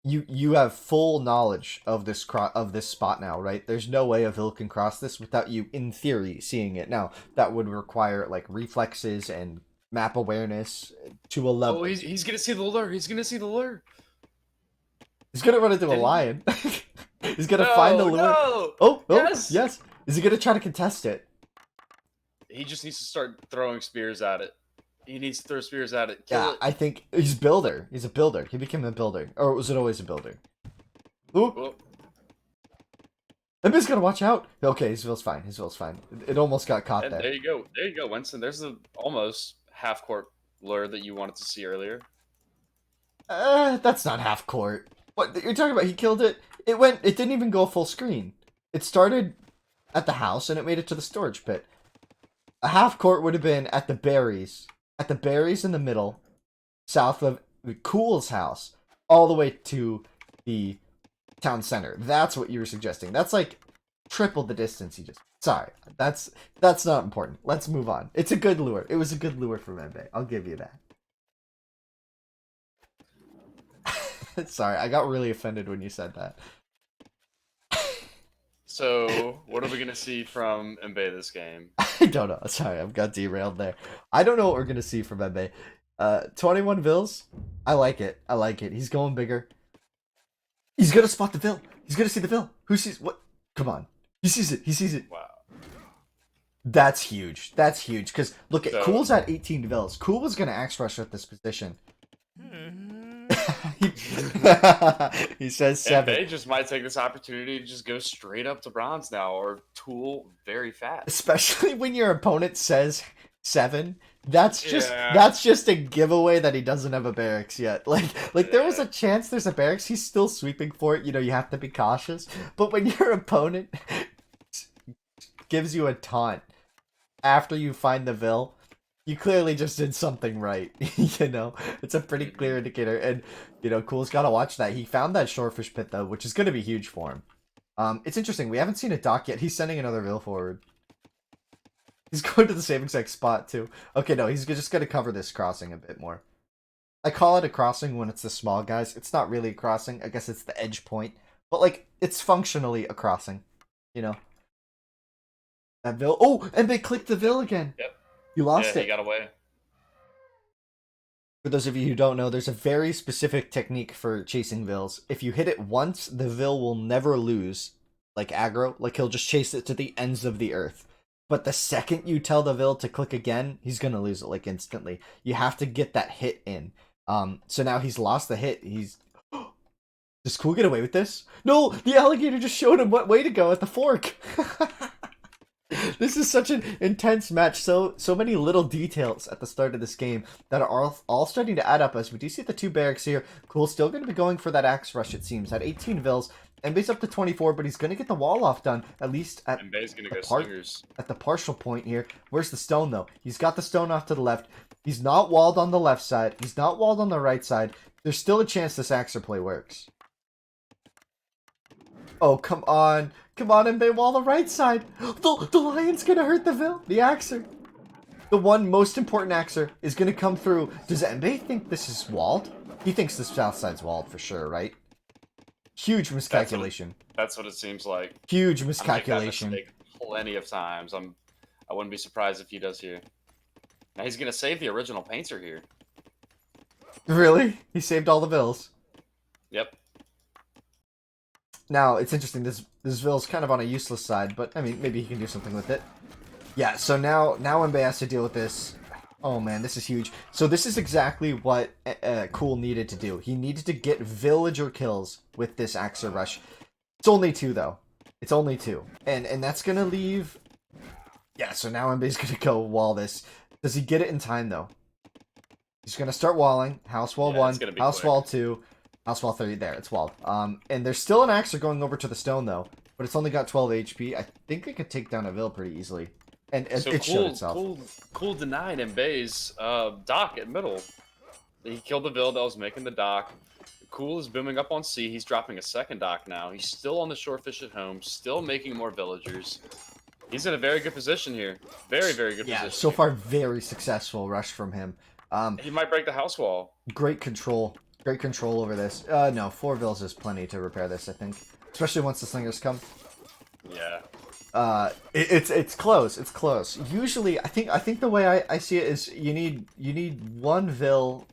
you have full knowledge of this spot now, right? There's no way a Vil can cross this without you, in theory, seeing it. Now that would require like reflexes and map awareness to a level. Oh, he's gonna see the lure. He's gonna see the lure. He's gonna run into a Did he? lion. He's gonna find the lure. No! Oh, Yes! yes. Is he gonna try to contest it? He just needs to start throwing spears at it. He needs to throw spears at it. Kill Yeah, it. I think he's a builder. He's a builder. He became a builder. Or was it always a builder? Ooh. Oh, Embe's gotta watch out. Okay, his Ville's fine. His Ville's fine. It almost got caught and there. there you go. There you go, Winston. There's the almost half-court lure that you wanted to see earlier. That's not half court. What you're talking about? He killed it. It didn't even go full screen. It started at the house and it made it to the storage pit. A half court would have been at the berries. At the berries in the middle, south of Cool's house, all the way to the town center. That's what you were suggesting. That's like triple the distance you just. Sorry, that's not important. Let's move on. It's a good lure. It was a good lure from Embe. I'll give you that. Sorry, I got really offended when you said that. So, what are we gonna see from Mbe this game? I don't know. Sorry, I've got derailed there. I don't know what we're gonna see from Embe. 21 Vills. I like it. I like it. He's going bigger. He's gonna spot the Vill. He's gonna see the Vill. Who sees what? Come on. He sees it. He sees it. Wow. That's huge. That's huge. Because look at So- Cool's at 18 Vills. Cool was gonna axe rush at this position. He says 7. Mbe just might take this opportunity to just go straight up to bronze now, or tool very fast. Especially when your opponent says 7. That's Yeah. just a giveaway that he doesn't have a barracks yet. Like there was a chance there's a barracks. He's still sweeping for it. You know, you have to be cautious. But when your opponent gives you a taunt after you find the Vil, you clearly just did something right. You know, it's a pretty clear indicator. And you know, Cool's got to watch that. He found that shorefish pit though, which is going to be huge for him. It's interesting. We haven't seen a dock yet. He's sending another Vil forward. He's going to the same exact spot too. Okay, no, he's just going to cover this crossing a bit more. I call it a crossing when it's the small guys. It's not really a crossing. I guess it's the edge point. But like, it's functionally a crossing. You know. That Vil. Oh, and they clicked the Vil again. Yep. You lost Yeah, it. he got away. For those of you who don't know, there's a very specific technique for chasing Vils. If you hit it once, the Vil will never lose, like aggro. Like he'll just chase it to the ends of the earth. But the second you tell the Vil to click again, he's gonna lose it like instantly. You have to get that hit in. So now he's lost the hit. He's does Cool get away with this? No, the alligator just showed him what way to go at the fork. This is such an intense match. So many little details at the start of this game that are all starting to add up. As we do see the 2 barracks here, Cool's still going to be going for that axe rush. It seems at 18 Vils. Mbe's up to 24, but he's going to get the wall off done at least at Mbe's gonna go part- swingers. at the partial point here. Where's the stone though? He's got the stone off to the left. He's not walled on the left side. He's not walled on the right side. There's still a chance this axer play works. Oh, come on. Come on, Mbe, wall the right side. The lion's gonna hurt the Vil. The axer. The one most important axer is gonna come through. Does Mbe think this is walled? He thinks the south side's walled for sure, right? Huge miscalculation. That's what it seems like. Huge I make that miscalculation. mistake plenty of times. I wouldn't be surprised if he does here. Now he's gonna save the original painter here. Really? He saved all the Vils. Yep. Now, it's interesting, this Vil's kind of on a useless side, but, I mean, maybe he can do something with it. Yeah, so now Mbe has to deal with this Oh man, this is huge. So this is exactly what Cool needed to do. He needed to get villager kills with this Axer Rush. It's only 2 though. It's only 2. And that's gonna leave... Yeah, so now Mba's gonna go wall this. Does he get it in time though? He's gonna start walling. House wall Yeah, it's 1, gonna be house quick. wall 2, house wall 3. There, it's walled. And there's still an Axer going over to the stone though, but it's only got 12 HP. I think it could take down a Vil pretty easily. And So it showed itself. Cool denied Mbae's dock at middle. He killed the Vil that was making the dock. Cool is booming up on C. He's dropping a second dock now. He's still on the shorefish at home, still making more villagers. He's in a very good position here. Very, very good position. Yeah, so here. far very successful rush from him. He might break the house wall. Great control. Great control over this. No, 4 Vils is plenty to repair this, I think. Especially once the slingers come. Yeah. It's close. It's close. Usually, I think the way I see it is you need 1 Vil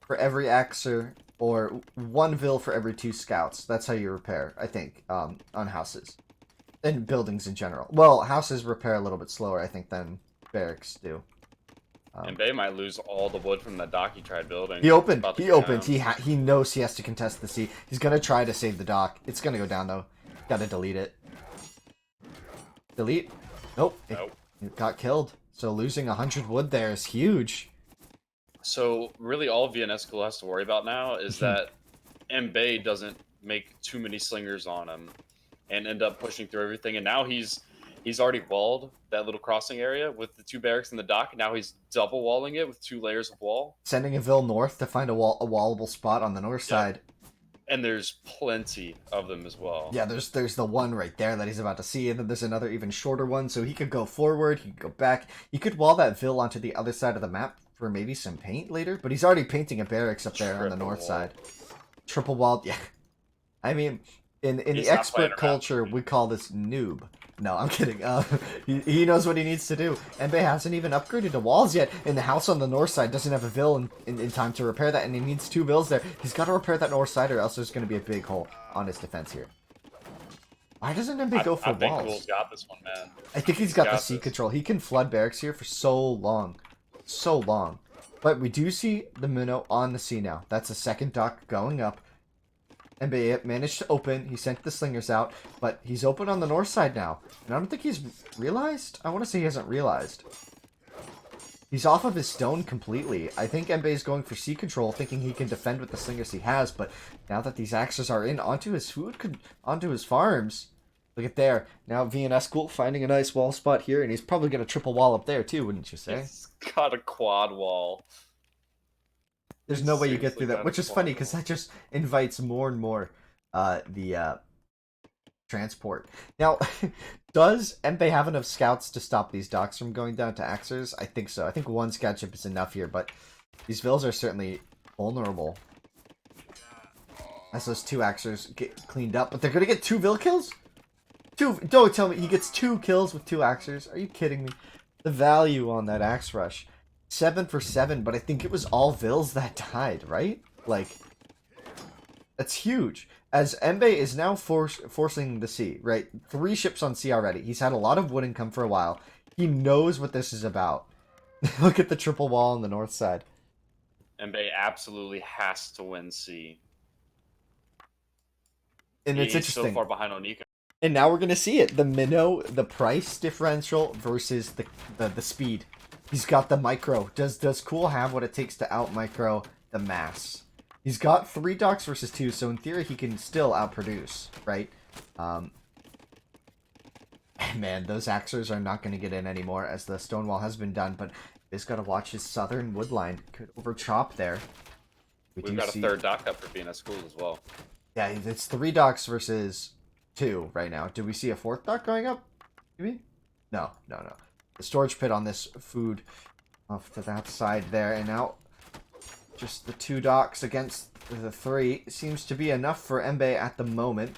for every Axer, or 1 Vil for every 2 scouts. That's how you repair, I think, on houses. And buildings in general. Well, houses repair a little bit slower, I think, than barracks do. Mbae might lose all the wood from the dock he tried building. He opened. About to He go opened. down. He knows he has to contest the sea. He's gonna try to save the dock. It's gonna go down though. Gotta delete it. Delete. Nope. Nope. It got killed. So losing 100 wood there is huge. So really, all VNS School has to worry about now is that Mbae doesn't make too many slingers on him, and end up pushing through everything. And now he's already walled that little crossing area with the 2 barracks in the dock. Now he's double walling it with 2 layers of wall. Sending a Vil north to find a wallable spot on the north side. And there's plenty of them as well. Yeah, there's the one right there that he's about to see, and then there's another even shorter one, so he could go forward, he could go back. He could wall that Vil onto the other side of the map for maybe some paint later, but he's already painting a barracks up there on the north side. Triple walled, yeah. I mean, in the expert culture, we call this noob. No, I'm kidding. He knows what he needs to do. Mbae hasn't even upgraded to walls yet, and the house on the north side doesn't have a Vil in time to repair that, and he needs 2 Vils there. He's got to repair that north side, or else there's going to be a big hole on his defense here. Why doesn't Mbae go for I think walls? Cool's got this one, man. I think he's got the sea control. He can flood barracks here for so long. So long. But we do see the minnow on the sea now. That's a second dock going up. Mbae managed to open. He sent the slingers out, but he's open on the north side now. And I don't think he's realized. I want to say he hasn't realized. He's off of his stone completely. I think Mbae is going for sea control, thinking he can defend with the slingers he has, but now that these axes are in onto his food, onto his farms. Look at there. Now VNS School finding a nice wall spot here, and he's probably going to triple wall up there too, wouldn't you say? He's got a quad wall. There's no way you get through that, which is funny because that just invites more and more the transport. Now, does Mbae have enough scouts to stop these docks from going down to Axers? I think so. I think 1 scout ship is enough here, but these Vils are certainly vulnerable. As those 2 Axers get cleaned up, but they're going to get 2 Vil kills? Don't tell me he gets 2 kills with 2 Axers. Are you kidding me? The value on that Axe Rush. 7 for 7, but I think it was all Vils that died, right? Like, that's huge. As Mbae is now forcing the sea, right? 3 ships on sea already. He's had a lot of wood income for a while. He knows what this is about. Look at the triple wall on the north side. Mbae absolutely has to win C. And it's interesting. So far behind on Nico. And now we're gonna see it. The minnow, the price differential versus the speed. He's got the micro. Does Cool have what it takes to out micro the mass? He's got 3 docks versus 2, so in theory he can still outproduce, right? Man, those Axers are not going to get in anymore as the stone wall has been done, but he's got to watch his southern wood line. Could overchop there. We've got a 3rd dock up for VNS School as well. Yeah, it's 3 docks versus 2 right now. Do we see a 4th dock going up? Maybe? No. The storage pit on this food off to that side there, and now just the 2 docks against the 3 seems to be enough for Mbae at the moment.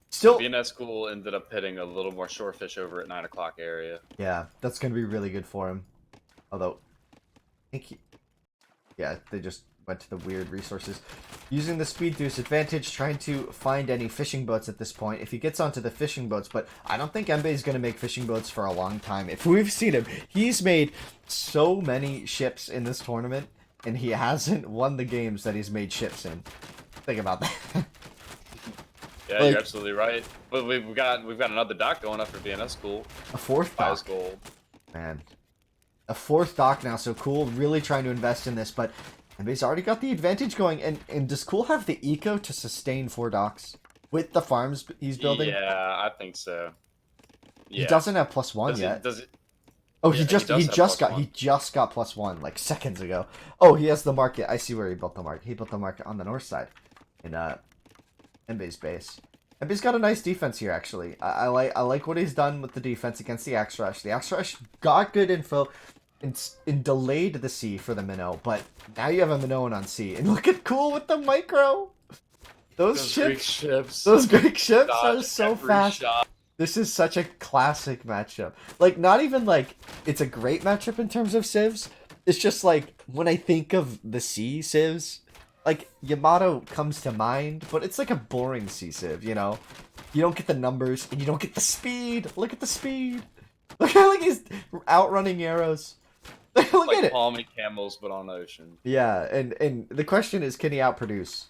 Still, VNS School ended up hitting a little more shorefish over at 9 o'clock area. Yeah, that's going to be really good for him. Although, I think yeah, they just went to the weird resources. Using the speed to his advantage, trying to find any fishing boats at this point. If he gets onto the fishing boats, but I don't think Embe is going to make fishing boats for a long time. If we've seen him, he's made so many ships in this tournament, and he hasn't won the games that he's made ships in. Think about that. Yeah, Like- you're absolutely right. But we've got another dock going up for VNS School. A fourth Buys dock, gold. man. A fourth dock now, so Cool really trying to invest in this, but Embe's already got the advantage going, and does Cool have the eco to sustain 4 docks with the farms he's building? Yeah, I think so. Yeah. He doesn't have +1 Does yet. it? Does it? Oh, Yeah, he he just does he have just got +1. he just got +1 like seconds ago. Oh, he has the market. I see where he built the market. He built the market on the north side, in Embe's base. Embe's got a nice defense here, actually. I like what he's done with the defense against the Axe Rush. The Axe Rush got good info and delayed the C for the Minnow, but now you have a Minoan on C. And look at Cool with the micro! Those Greek ships, ships. those Greek ships are dodge so every fast. shot. This is such a classic matchup. Like, not even like it's a great matchup in terms of civs. It's just like when I think of the C civs, like Yamato comes to mind, but it's like a boring C civ, you know? You don't get the numbers and you don't get the speed. Look at the speed. Look at like he's outrunning arrows. Look Like at it. palmy camels, but on ocean. Yeah, and the question is, can he outproduce?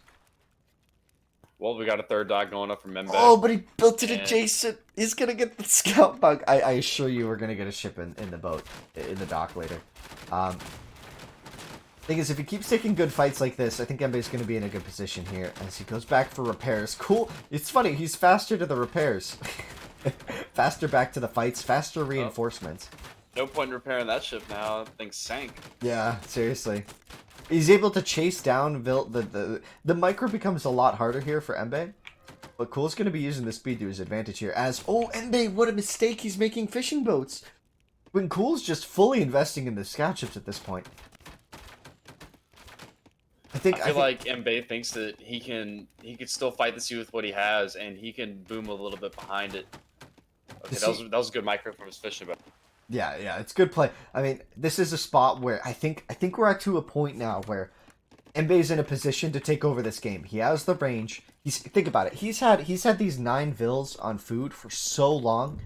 Well, we got a third dock going up from Membe. Oh, but he built it And- adjacent. He's gonna get the scout bug. I assure you, we're gonna get a ship in the boat, in the dock later. Thing is, if he keeps taking good fights like this, I think Embe's gonna be in a good position here as he goes back for repairs. Cool. It's funny. He's faster to the repairs, faster back to the fights, faster reinforcements. No point in repairing that ship now. That thing sank. Yeah, seriously. He's able to chase down the micro becomes a lot harder here for Embe. But Cool's going to be using the speed to his advantage here as... Oh, Embe, what a mistake. He's making fishing boats. When Cool's just fully investing in the scout ships at this point. I I feel like Mbe thinks that he can still fight the sea with what he has, and he can boom a little bit behind it. Okay, that was a good micro from his fishing boat. Yeah, it's good play. I mean, this is a spot where I think we're at to a point now where Embe's in a position to take over this game. He has the range. Think about it. He's had these 9 vills on food for so long.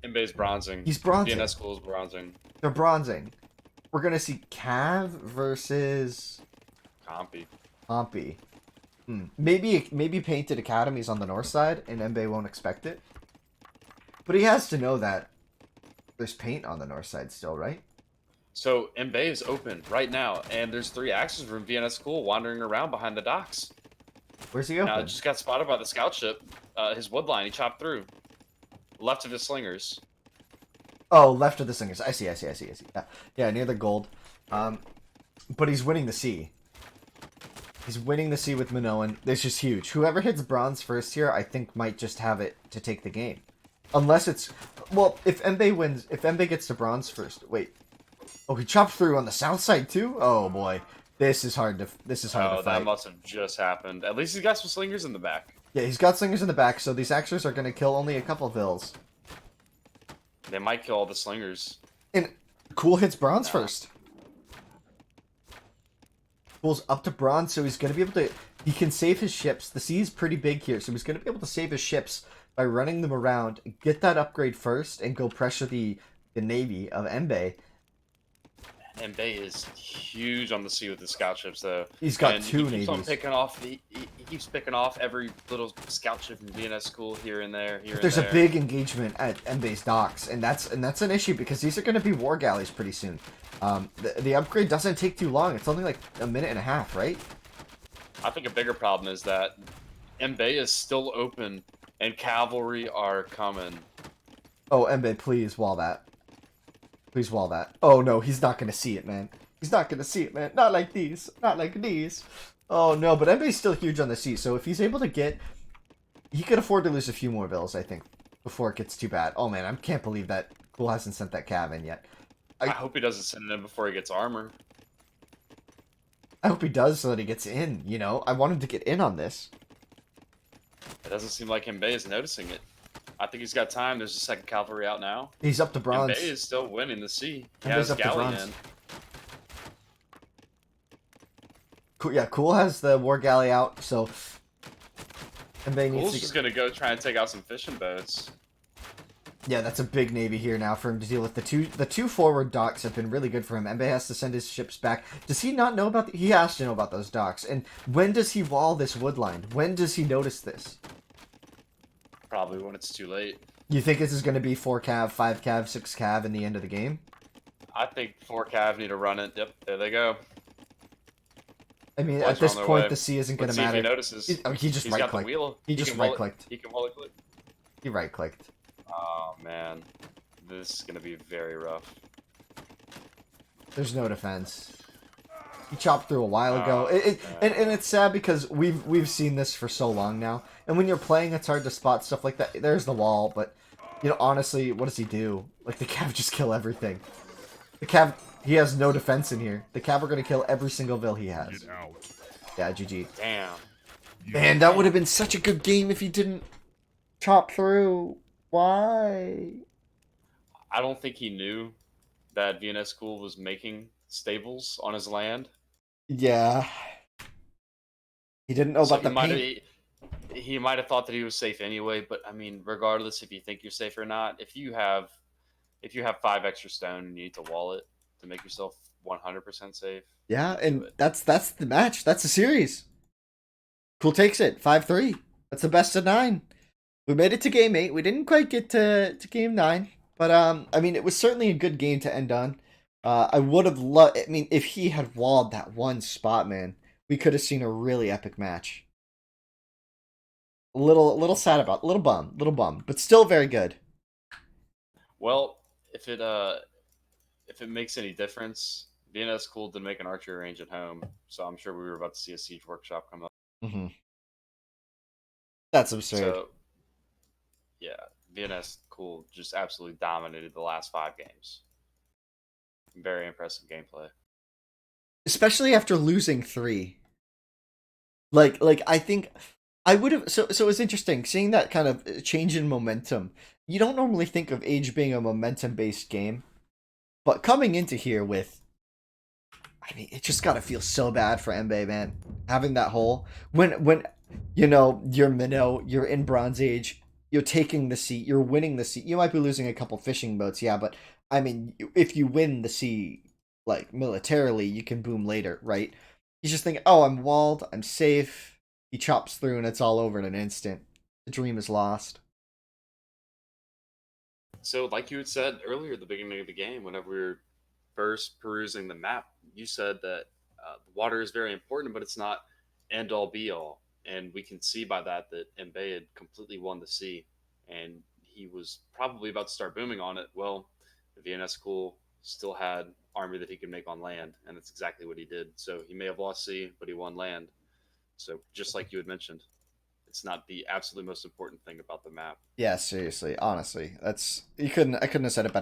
Mbe's bronzing. He's bronzing. DNS School is bronzing. They're bronzing. We're gonna see Cav versus Compy. Maybe Painted Academies on the north side, and Embe won't expect it. But he has to know that there's paint on the north side still, right? So Mbe is open right now, and there's 3 axes from VNS School wandering around behind the docks. Where's he Now, open? just got spotted by the scout ship. His wood line, he chopped through. Left of his slingers. Oh, left of the singers. I see. Yeah, near the gold. But he's winning the sea. He's winning the sea with Minoan. This is huge. Whoever hits bronze first here, I think might just have it to take the game. Unless it's... Well, if Embe wins... If Embe gets to bronze first... Wait. Oh, he chopped through on the south side too? Oh, boy. This is hard to fight. That must have just happened. At least he's got some slingers in the back. Yeah, he's got slingers in the back, so these axers are going to kill only a couple vills. They might kill all the slingers. And Cool hits bronze first. Cool's up to bronze, so he's going to be able to... He can save his ships. The sea's pretty big here, so he's going to be able to save his ships by running them around, get that upgrade first, and go pressure the navy of Embe. Mbe is huge on the sea with the scout ships, though. He's got And 2 he keeps on navies. picking off. He keeps picking off every little scout ship from VNS School here and there. There's a big engagement at Embe's docks, and that's an issue because these are going to be war galleys pretty soon. The upgrade doesn't take too long. It's only like a minute and a half, right? I think a bigger problem is that Mbe is still open and cavalry are coming. Oh, Embe, please wall that. Please wall that. Oh no, he's not gonna see it, man. He's not gonna see it, man. Not like these. Not like these. Oh no, but Embe's still huge on the sea, so if he's able to get... He could afford to lose a few more bills, I think, before it gets too bad. Oh man, I can't believe that Cool hasn't sent that cav in yet. I hope he doesn't send it in before he gets armor. I hope he does so that he gets in, you know? I want him to get in on this. It doesn't seem like Mbe is noticing it. I think he's got time. There's a second cavalry out now. He's up to bronze. Mbe is still winning the sea. He Mbe's has up to galley bronze. in. Cool, yeah, Cool has the war galley out, so Mbe needs Cool's to just get. gonna go try and take out some fishing boats. Yeah, that's a big navy here now for him to deal with. The two forward docks have been really good for him. Mbe has to send his ships back. Does he not know about? He has to know about those docks. And when does he wall this wood line? When does he notice this? Probably when it's too late. You think this is going to be 4 cav, 5 cav, 6 cav in the end of the game? I think 4 Cav need to run it. Yep, there they go. I mean, at Boys are this on their point, way. the C isn't going to Let's see if he matter. notices. He just He's right got the clicked. wheel. He just right clicked. He can wall it click. He right clicked. Oh man, this is gonna be very rough. There's no defense. He chopped through a while ago. Oh, And it's sad because we've seen this for so long now. And when you're playing, it's hard to spot stuff like that. There's the wall, but you know, honestly, what does he do? Like the Cav just kill everything. The Cav, he has no defense in here. The Cav are gonna kill every single vill he has. Get out. Yeah, GG. damn. Man, that would have been such a good game if he didn't chop through. Why? I don't think he knew that VNS School was making stables on his land. Yeah. He didn't know So about the paint. he might have thought that he was safe anyway. But I mean, regardless if you think you're safe or not, if you have 5 extra stone and you need to wall it to make yourself 100% safe, Yeah, you do and it. that's the match. That's the series. Cool takes it. 5-3. That's the best of 9. We made it to game 8. We didn't quite get to game 9. But I mean, it was certainly a good game to end on. I would have loved, I mean, if he had walled that one spot, man, we could have seen a really epic match. A little sad about, little bum, but still very good. Well, if it makes any difference, VNS School did make an archery range at home, so I'm sure we were about to see a siege workshop come up. Mm-hmm. That's absurd. So yeah, VNS Cool just absolutely dominated the last 5 games. Very impressive gameplay. Especially after losing 3. Like I think I would have. So it was interesting seeing that kind of change in momentum. You don't normally think of Age being a momentum based game, but coming into here with, I mean, it just gotta feel so bad for Mbe, man. Having that hole when you know you're Minnow, you're in Bronze Age, you're taking the seat, you're winning the seat. You might be losing a couple fishing boats, yeah, but I mean, if you win the sea, like militarily, you can boom later, right? He's just thinking, oh, I'm walled, I'm safe. He chops through, and it's all over in an instant. The dream is lost. So, like you had said earlier at the beginning of the game, whenever we were first perusing the map, you said that the water is very important, but it's not end all be all. And we can see by that Mbe had completely won the sea, and he was probably about to start booming on it. Well, the VNS School still had army that he could make on land, and that's exactly what he did. So he may have lost sea, but he won land. So just like you had mentioned, it's not the absolute most important thing about the map. Yeah, seriously, honestly, that's I couldn't have said it better.